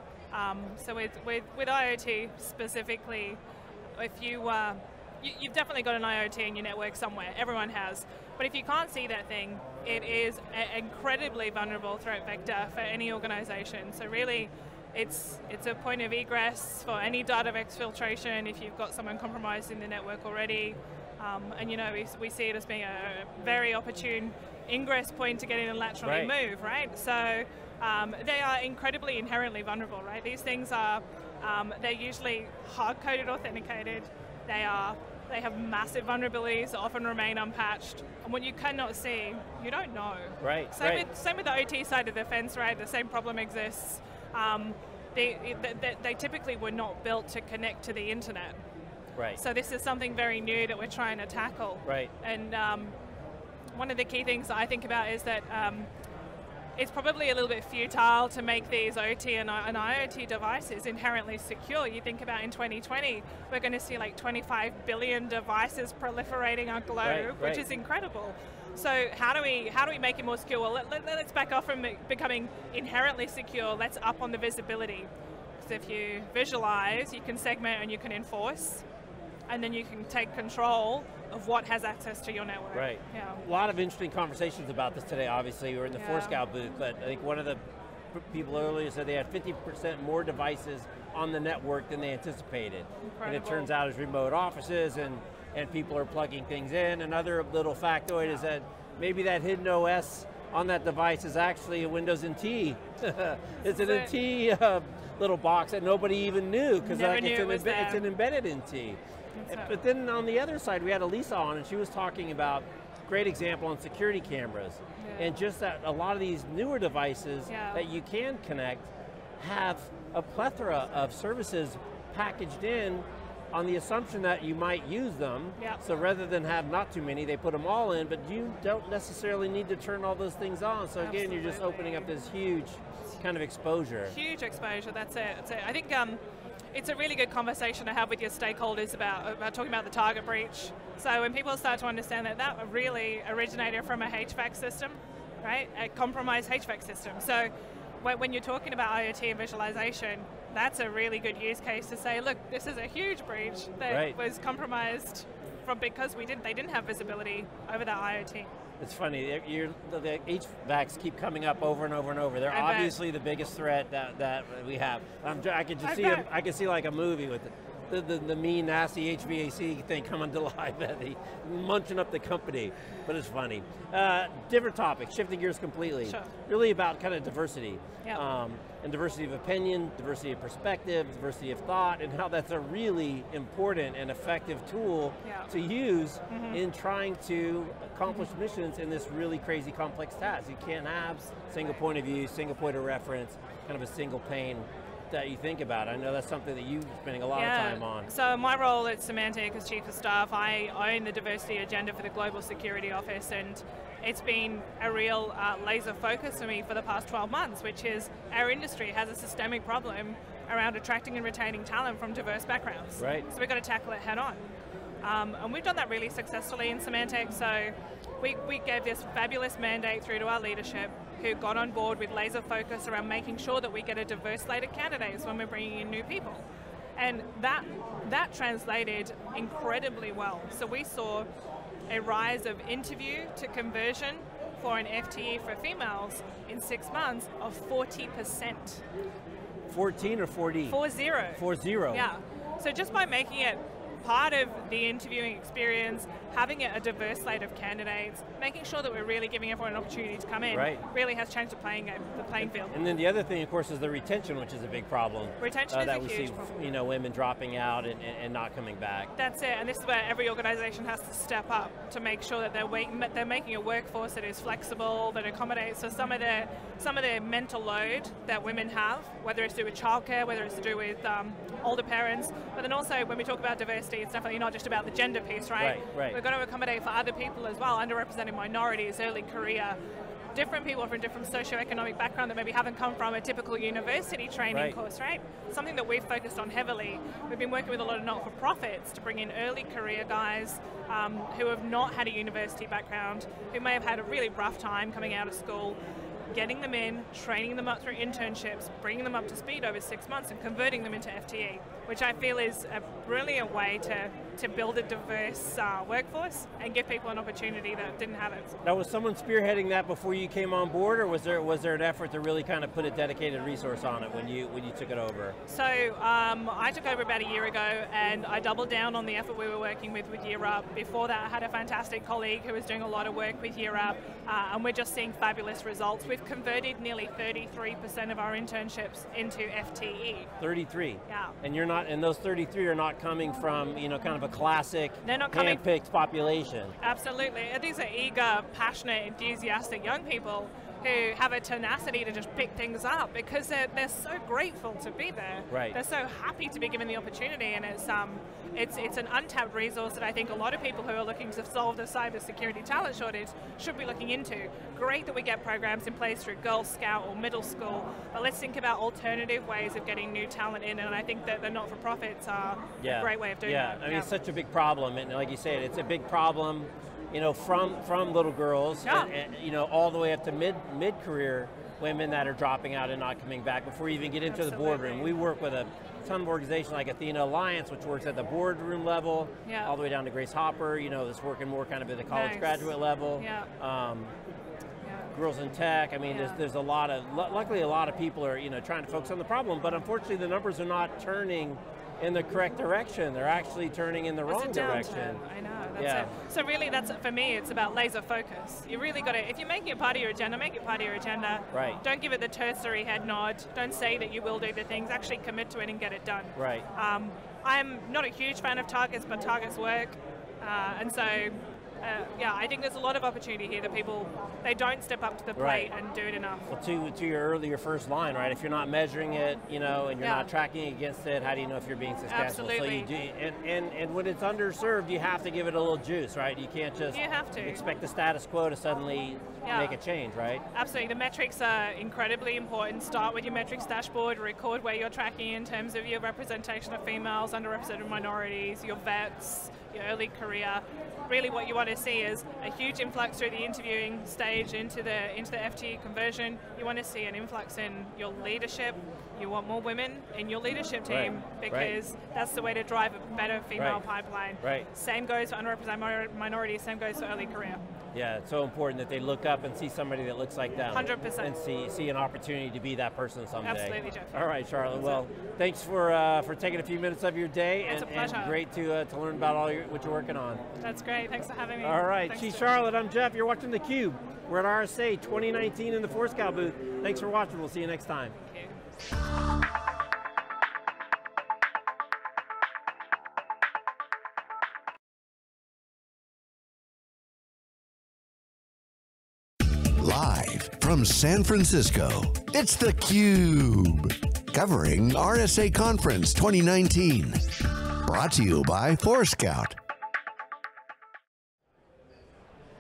So with IoT specifically, if you've definitely got an IoT in your network somewhere, everyone has. But if you can't see that thing, it is an incredibly vulnerable threat vector for any organization. So really, it's a point of egress for any data exfiltration if you've got someone compromised in the network already. And we see it as being a very opportune ingress point to get in and laterally move, right? So they are incredibly inherently vulnerable, right? These things are, they're usually hard-coded authenticated. They have massive vulnerabilities that often remain unpatched. And what you cannot see, you don't know. Same with the OT side of the fence, right? The same problem exists. They typically were not built to connect to the internet. So this is something very new that we're trying to tackle. And one of the key things that I think about is that it's probably a little bit futile to make these OT and IoT devices inherently secure. You think about in 2020, we're going to see like 25 billion devices proliferating our globe, which is incredible. So how do we make it more secure? Well, let's back off from it becoming inherently secure. Let's up on the visibility. Because if you visualize, you can segment and you can enforce, and then you can take control of what has access to your network. A lot of interesting conversations about this today, obviously. We were in the Forescout booth, but I think one of the people earlier said they had 50% more devices on the network than they anticipated. And it turns out it's remote offices and people are plugging things in. Another little factoid is that maybe that hidden OS on that device is actually a Windows NT. It's an NT little box that nobody even knew, because it's an embedded NT. But then on the other side, we had Elisa on, and she was talking about, great example on security cameras, and just that a lot of these newer devices that you can connect have a plethora of services packaged in on the assumption that you might use them. So rather than have not too many, they put them all in, but you don't necessarily need to turn all those things on. So again, you're just opening up this huge kind of exposure. Huge exposure, that's it. I think it's a really good conversation to have with your stakeholders about talking about the target breach. So when people start to understand that really originated from a HVAC system, right? A compromised HVAC system. So when you're talking about IoT and visualization, that's a really good use case to say, look, this is a huge breach that was compromised because they didn't have visibility over that IoT. It's funny, the HVACs keep coming up over and over and over. They're obviously the biggest threat that we have. I can just see I can see like a movie with the mean, nasty HVAC thing coming to life, munching up the company, but it's funny. Different topic, shifting gears completely. Sure. Really about kind of diversity. Yep. And diversity of opinion, diversity of perspective, diversity of thought, and how that's a really important and effective tool to use in trying to accomplish missions in this really crazy complex task. You can't have single point of view, single point of reference, kind of a single pane that you think about. I know that's something that you're spending a lot of time on. So my role at Symantec as Chief of Staff, I own the diversity agenda for the Global Security Office, and it's been a real laser focus for me for the past 12 months, which is our industry has a systemic problem around attracting and retaining talent from diverse backgrounds. Right. So we've got to tackle it head on. And we've done that really successfully in Symantec, so we gave this fabulous mandate through to our leadership, who got on board with laser focus around making sure that we get a diverse slate of candidates when we're bringing in new people. And that translated incredibly well. So we saw a rise of interview to conversion for an FTE for females in 6 months of 40%. 14 or 40? 40. 40. Yeah. So just by making it part of the interviewing experience, having a diverse slate of candidates, making sure that we're really giving everyone an opportunity to come in, really has changed the playing field. And then the other thing, of course, is the retention, which is a big problem. Retention is that a we huge see, problem. Women dropping out and not coming back. That's it, and this is where every organization has to step up to make sure that they're making a workforce that is flexible, that accommodates. So some of the mental load that women have, whether it's to do with childcare, whether it's to do with older parents, but then also when we talk about diversity, it's definitely not just about the gender piece, right? Right. We've got to accommodate for other people as well, underrepresented minorities, early career, different people from different socioeconomic background that maybe haven't come from a typical university training course, right? Something that we've focused on heavily. We've been working with a lot of not-for-profits to bring in early career guys who have not had a university background, who may have had a really rough time coming out of school, getting them in, training them up through internships, bringing them up to speed over 6 months and converting them into FTE, which I feel is a brilliant way to build a diverse workforce and give people an opportunity that didn't have it. Now, was someone spearheading that before you came on board, or was there an effort to really kind of put a dedicated resource on it when you took it over? So I took over about a year ago, and I doubled down on the effort we were working with Year Up. Before that, I had a fantastic colleague who was doing a lot of work with Year Up, and we're just seeing fabulous results. We've converted nearly 33% of our internships into FTE. 33? Yeah. And those 33 are not coming from, kind of a classic, hand-picked population. Absolutely. These are eager, passionate, enthusiastic young people who have a tenacity to just pick things up because they're so grateful to be there. Right. They're so happy to be given the opportunity, and it's an untapped resource that I think a lot of people who are looking to solve the cybersecurity talent shortage should be looking into. Great that we get programs in place through Girl Scout or middle school, but let's think about alternative ways of getting new talent in, and I think that the not-for-profits are a great way of doing that. I mean, it's such a big problem, and like you said, it's a big problem from little girls, and, all the way up to mid-career women that are dropping out and not coming back before you even get into the boardroom. We work with a ton of organizations like Athena Alliance, which works at the boardroom level, all the way down to Grace Hopper, that's working more kind of at the college graduate level. Girls in Tech, I mean, there's a lot of, luckily a lot of people are, trying to focus on the problem, but unfortunately the numbers are not turning in the correct direction. They're actually turning in the wrong direction. I know, that's it. So really, for me, it's about laser focus. You really got to, if you're making it part of your agenda, make it part of your agenda. Right. Don't give it the tertiary head nod. Don't say that you will do the things. Actually commit to it and get it done. Right. I'm not a huge fan of targets, but targets work. And so, I think there's a lot of opportunity here that people, they don't step up to the plate and do it enough. Well, to your first line, right? If you're not measuring it, and you're not tracking against it, how do you know if you're being successful? Absolutely. So you do, and when it's underserved, you have to give it a little juice, right? You can't just expect the status quo to suddenly make a change, right? Absolutely, the metrics are incredibly important. Start with your metrics dashboard, record where you're tracking in terms of your representation of females, underrepresented minorities, your vets, your early career. Really what you want to see is a huge influx through the interviewing stage into the FTE conversion. You want to see an influx in your leadership, You want more women in your leadership team because that's the way to drive a better female pipeline. Same goes for unrepresented minorities, same goes for early career. Yeah, it's so important that they look up and see somebody that looks like them. 100%. And see an opportunity to be that person someday. Absolutely, Jeff. All right, Charlotte. Well, thanks for taking a few minutes of your day. It's a pleasure. And great to learn about what you're working on. That's great. Thanks for having me. All right, she's Charlotte. I'm Jeff. You're watching theCUBE. We're at RSA 2019 in the Forescout booth. Thanks for watching. We'll see you next time. Thank you. Live from San Francisco, it's theCUBE, covering RSA Conference 2019. Brought to you by Forescout.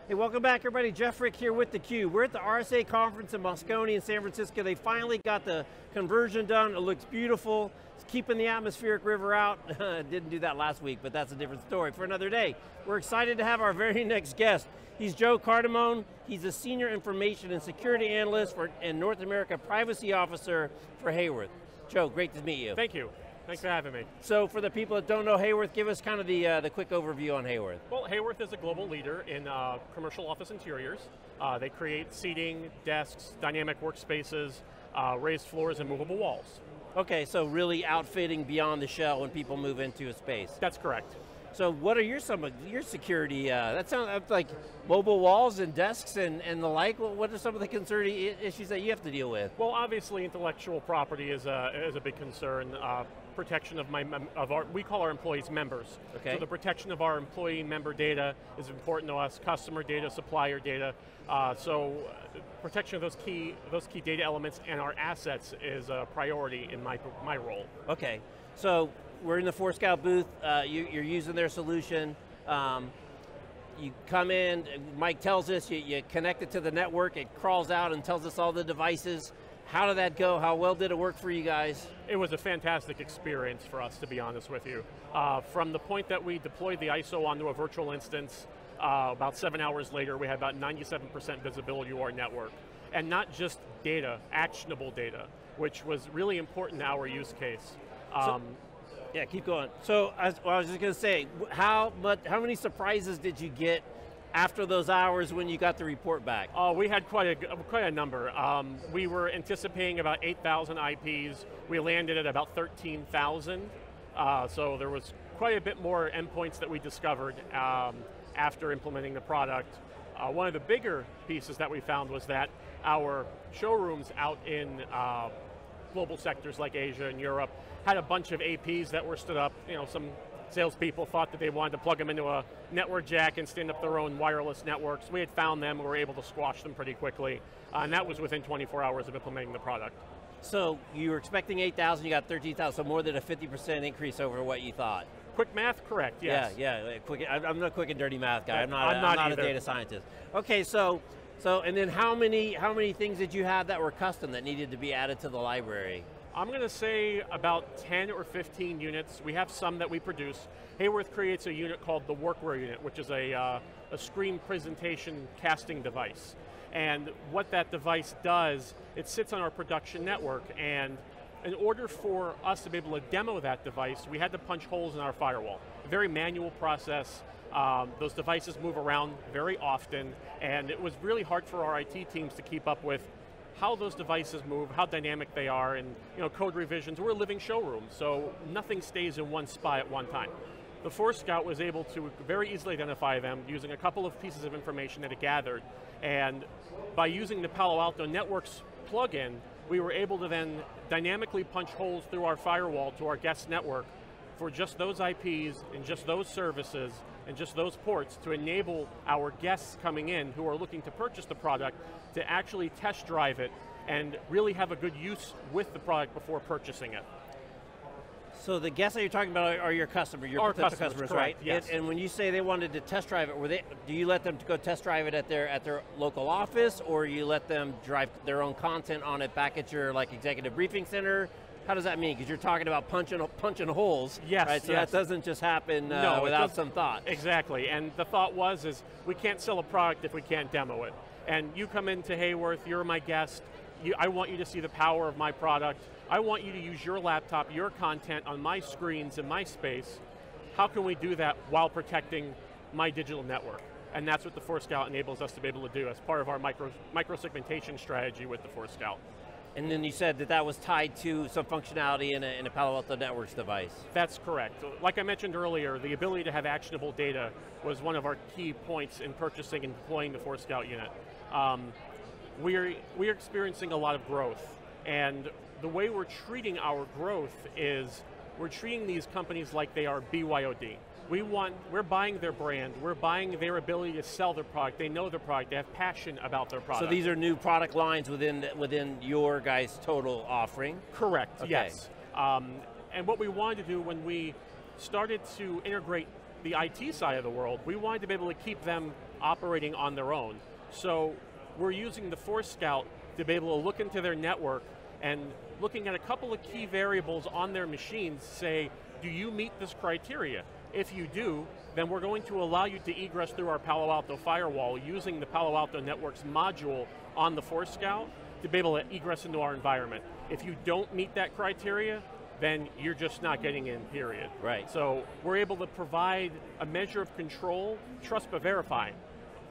Hey, welcome back everybody. Jeff Frick here with theCUBE. We're at the RSA Conference in Moscone in San Francisco. They finally got the conversion done. It looks beautiful. It's keeping the atmospheric river out. Didn't do that last week, but that's a different story for another day. We're excited to have our very next guest. He's Joe Cardamone. He's a Senior Information and Security Analyst and North America Privacy Officer for Hayworth. Joe, great to meet you. Thank you. Thanks for having me. So for the people that don't know Hayworth, give us kind of the quick overview on Hayworth. Well, Hayworth is a global leader in commercial office interiors. They create seating, desks, dynamic workspaces, raised floors, and movable walls. Okay, so really outfitting beyond the shell when people move into a space. That's correct. So what are some of your security, that sounds like mobile walls and desks and the like. What are some of the concern issues that you have to deal with? Well, obviously intellectual property is a big concern. Protection of we call our employees members. Okay. So the protection of our employee member data is important to us, customer data, supplier data. So protection of those key data elements and our assets is a priority in my role. Okay, so we're in the Forescout booth, you're using their solution. You come in, Mike tells us, you connect it to the network, it crawls out and tells us all the devices. How did that go? How well did it work for you guys? It was a fantastic experience for us, to be honest with you. From the point that we deployed the ISO onto a virtual instance, about 7 hours later, we had about 97% visibility to our network. And not just data, actionable data, which was really important in our use case. Yeah, keep going. So I was just going to say, how many surprises did you get after those hours when you got the report back? Oh, we had quite a number. We were anticipating about 8,000 IPs. We landed at about 13,000. So there was quite a bit more endpoints that we discovered after implementing the product. One of the bigger pieces that we found was that our showrooms out in global sectors like Asia and Europe had a bunch of APs that were stood up. You know, some salespeople thought that they wanted to plug them into a network jack and stand up their own wireless networks. We had found them, we were able to squash them pretty quickly, and that was within 24 hours of implementing the product. So you were expecting 8,000, you got 13,000, so more than a 50% increase over what you thought. Quick math, correct, yes. Yeah, quick, I'm not a quick and dirty math guy, I'm not a data scientist. Okay, so and then how many things did you have that were custom that needed to be added to the library? I'm going to say about 10 or 15 units. We have some that we produce. Hayworth creates a unit called the Workwear unit, which is a screen presentation casting device. And what that device does, it sits on our production network, and in order for us to be able to demo that device, we had to punch holes in our firewall. A very manual process. Those devices move around very often, and it was really hard for our IT teams to keep up with how those devices move, how dynamic they are, and code revisions. We're a living showroom, so nothing stays in one spot at one time. The Forescout was able to very easily identify them using a couple of pieces of information that it gathered, and by using the Palo Alto Networks plugin, we were able to then dynamically punch holes through our firewall to our guest network for just those IPs and just those services and just those ports to enable our guests coming in who are looking to purchase the product to actually test drive it and really have a good use with the product before purchasing it. So the guests that you're talking about are your customers, our customers, right? correct, yes. And when you say they wanted to test drive it, do you let them go test drive it at their local office, or you let them drive their own content on it back at your executive briefing center? How does that mean? Because you're talking about punching holes, yes, right? So yes. that doesn't just happen without some thought. Exactly, and the thought is we can't sell a product if we can't demo it. And you come into Hayworth, you're my guest, I want you to see the power of my product. I want you to use your laptop, your content on my screens in my space. How can we do that while protecting my digital network? And that's what the ForScout enables us to be able to do as part of our micro-segmentation strategy with the ForScout. And then you said that that was tied to some functionality in a Palo Alto Networks device. That's correct. Like I mentioned earlier, the ability to have actionable data was one of our key points in purchasing and deploying the ForScout unit. We're experiencing a lot of growth, and the way we're treating our growth is we're treating these companies like they are BYOD. We're buying their brand, we're buying their ability to sell their product, they know their product, they have passion about their product. So these are new product lines within your guys' total offering? Correct, okay. Yes. And what we wanted to do when we started to integrate the IT side of the world, we wanted to be able to keep them operating on their own. So we're using the ForScout to be able to look into their network and looking at a couple of key variables on their machines, say, do you meet this criteria? If you do, then we're going to allow you to egress through our Palo Alto firewall using the Palo Alto Networks module on the ForScout to be able to egress into our environment. If you don't meet that criteria, then you're just not getting in, period. Right. So we're able to provide a measure of control, trust but verify,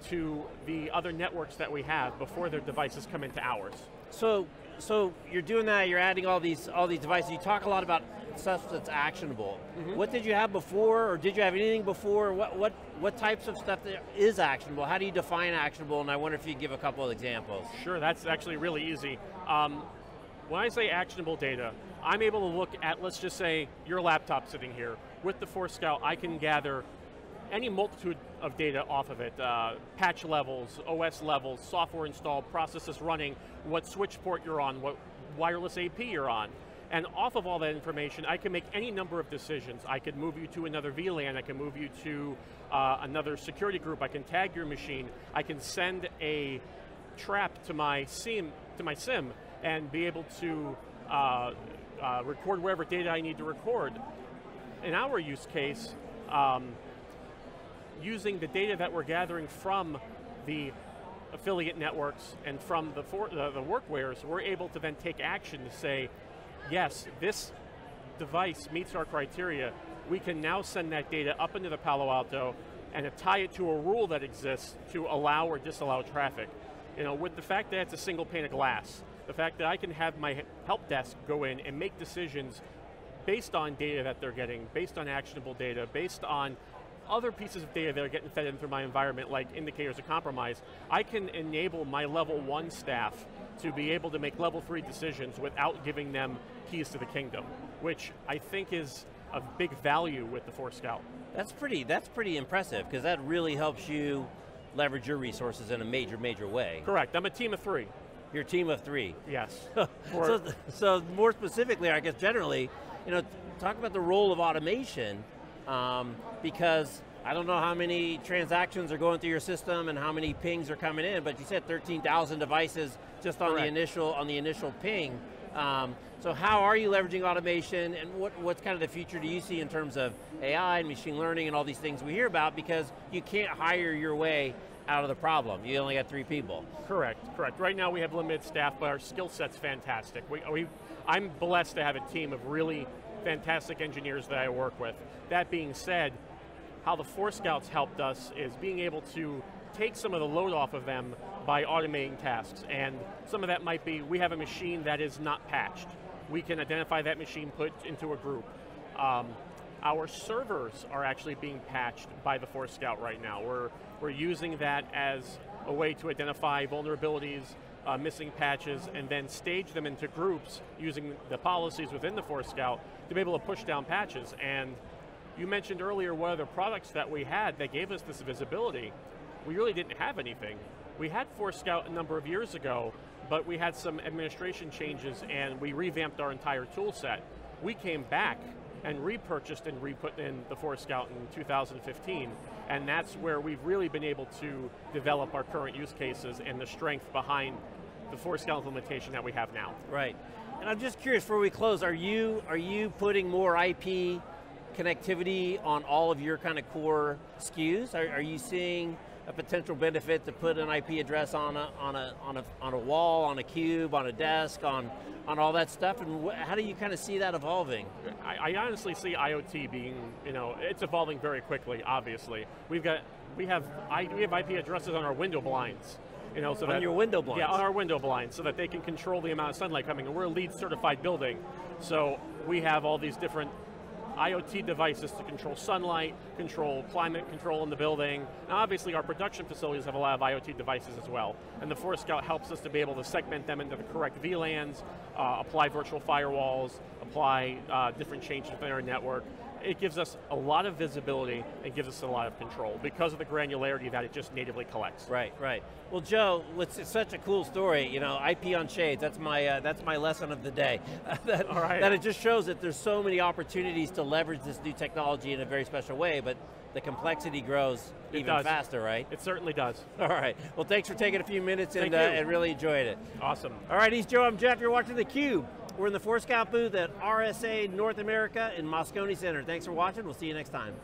to the other networks that we have before their devices come into ours. So you're doing that, you're adding all these devices. You talk a lot about stuff that's actionable. Mm-hmm. What did you have before, or did you have anything before? What types of stuff is actionable? How do you define actionable? And I wonder if you could give a couple of examples. Sure, that's actually really easy. When I say actionable data, I'm able to look at, let's just say, your laptop sitting here. With the ForScout, I can gather any multitude of data off of it, patch levels, OS levels, software installed, processes running, what switch port you're on, what wireless AP you're on. And off of all that information, I can make any number of decisions. I could move you to another VLAN, I can move you to another security group, I can tag your machine, I can send a trap to my SIM and be able to record wherever data I need to record. In our use case, using the data that we're gathering from the affiliate networks and from the workwares, we're able to then take action to say, yes, this device meets our criteria. We can now send that data up into the Palo Alto and tie it to a rule that exists to allow or disallow traffic. You know, with the fact that it's a single pane of glass, the fact that I can have my help desk go in and make decisions based on data that they're getting, based on actionable data, based on other pieces of data that are getting fed in through my environment, like indicators of compromise, I can enable my level 1 staff to be able to make level 3 decisions without giving them keys to the kingdom, which I think is of big value with the ForScout. That's pretty impressive, because that really helps you leverage your resources in a major way. Correct, I'm a team of 3. You're a team of 3. Yes. so more specifically, I guess generally, you know, talk about the role of automation, because I don't know how many transactions are going through your system and how many pings are coming in, but you said 13,000 devices just on the initial ping. So how are you leveraging automation, and what's kind of the future do you see in terms of AI and machine learning and all these things we hear about, because you can't hire your way out of the problem. You only got 3 people. Correct. Right now we have limited staff, but our skill set's fantastic. I'm blessed to have a team of really fantastic engineers that I work with. That being said, how the ForScouts helped us is being able to take some of the load off of them by automating tasks, and some of that might be, we have a machine that is not patched. We can identify that machine, put into a group. Our servers are actually being patched by the ForScout right now. We're using that as a way to identify vulnerabilities, missing patches, and then stage them into groups using the policies within the ForScout to be able to push down patches. And you mentioned earlier what other products that we had that gave us this visibility. We really didn't have anything. We had ForScout a number of years ago, but we had some administration changes and we revamped our entire tool set. We came back and repurchased and re-put in the ForScout in 2015, and that's where we've really been able to develop our current use cases and the strength behind the ForScout implementation that we have now. Right, and I'm just curious, before we close, are you putting more IP connectivity on all of your kind of core SKUs? Are you seeing a potential benefit to put an IP address on a wall, on a cube, on a desk, on all that stuff, and how do you kind of see that evolving? I honestly see IoT being, it's evolving very quickly, obviously. We have IP addresses on our window blinds. So on your window blinds? Yeah, on our window blinds, so that they can control the amount of sunlight coming in. We're a LEED certified building, so we have all these different IoT devices to control sunlight, control climate control in the building. Now obviously our production facilities have a lot of IoT devices as well, and the Force Scout helps us to be able to segment them into the correct VLANs, apply virtual firewalls, apply different changes within our network. It gives us a lot of visibility and gives us a lot of control because of the granularity that it just natively collects. Right, right. Well, Joe, it's such a cool story. IP on shades. That's my lesson of the day. That it just shows that there's so many opportunities to leverage this new technology in a very special way, but the complexity grows even faster, right? It certainly does. All right. Well, thanks for taking a few minutes and really enjoyed it. Awesome. All right, he's Joe. I'm Jeff. You're watching theCUBE. We're in the Force Scout booth at RSA North America in Moscone Center. Thanks for watching. We'll see you next time.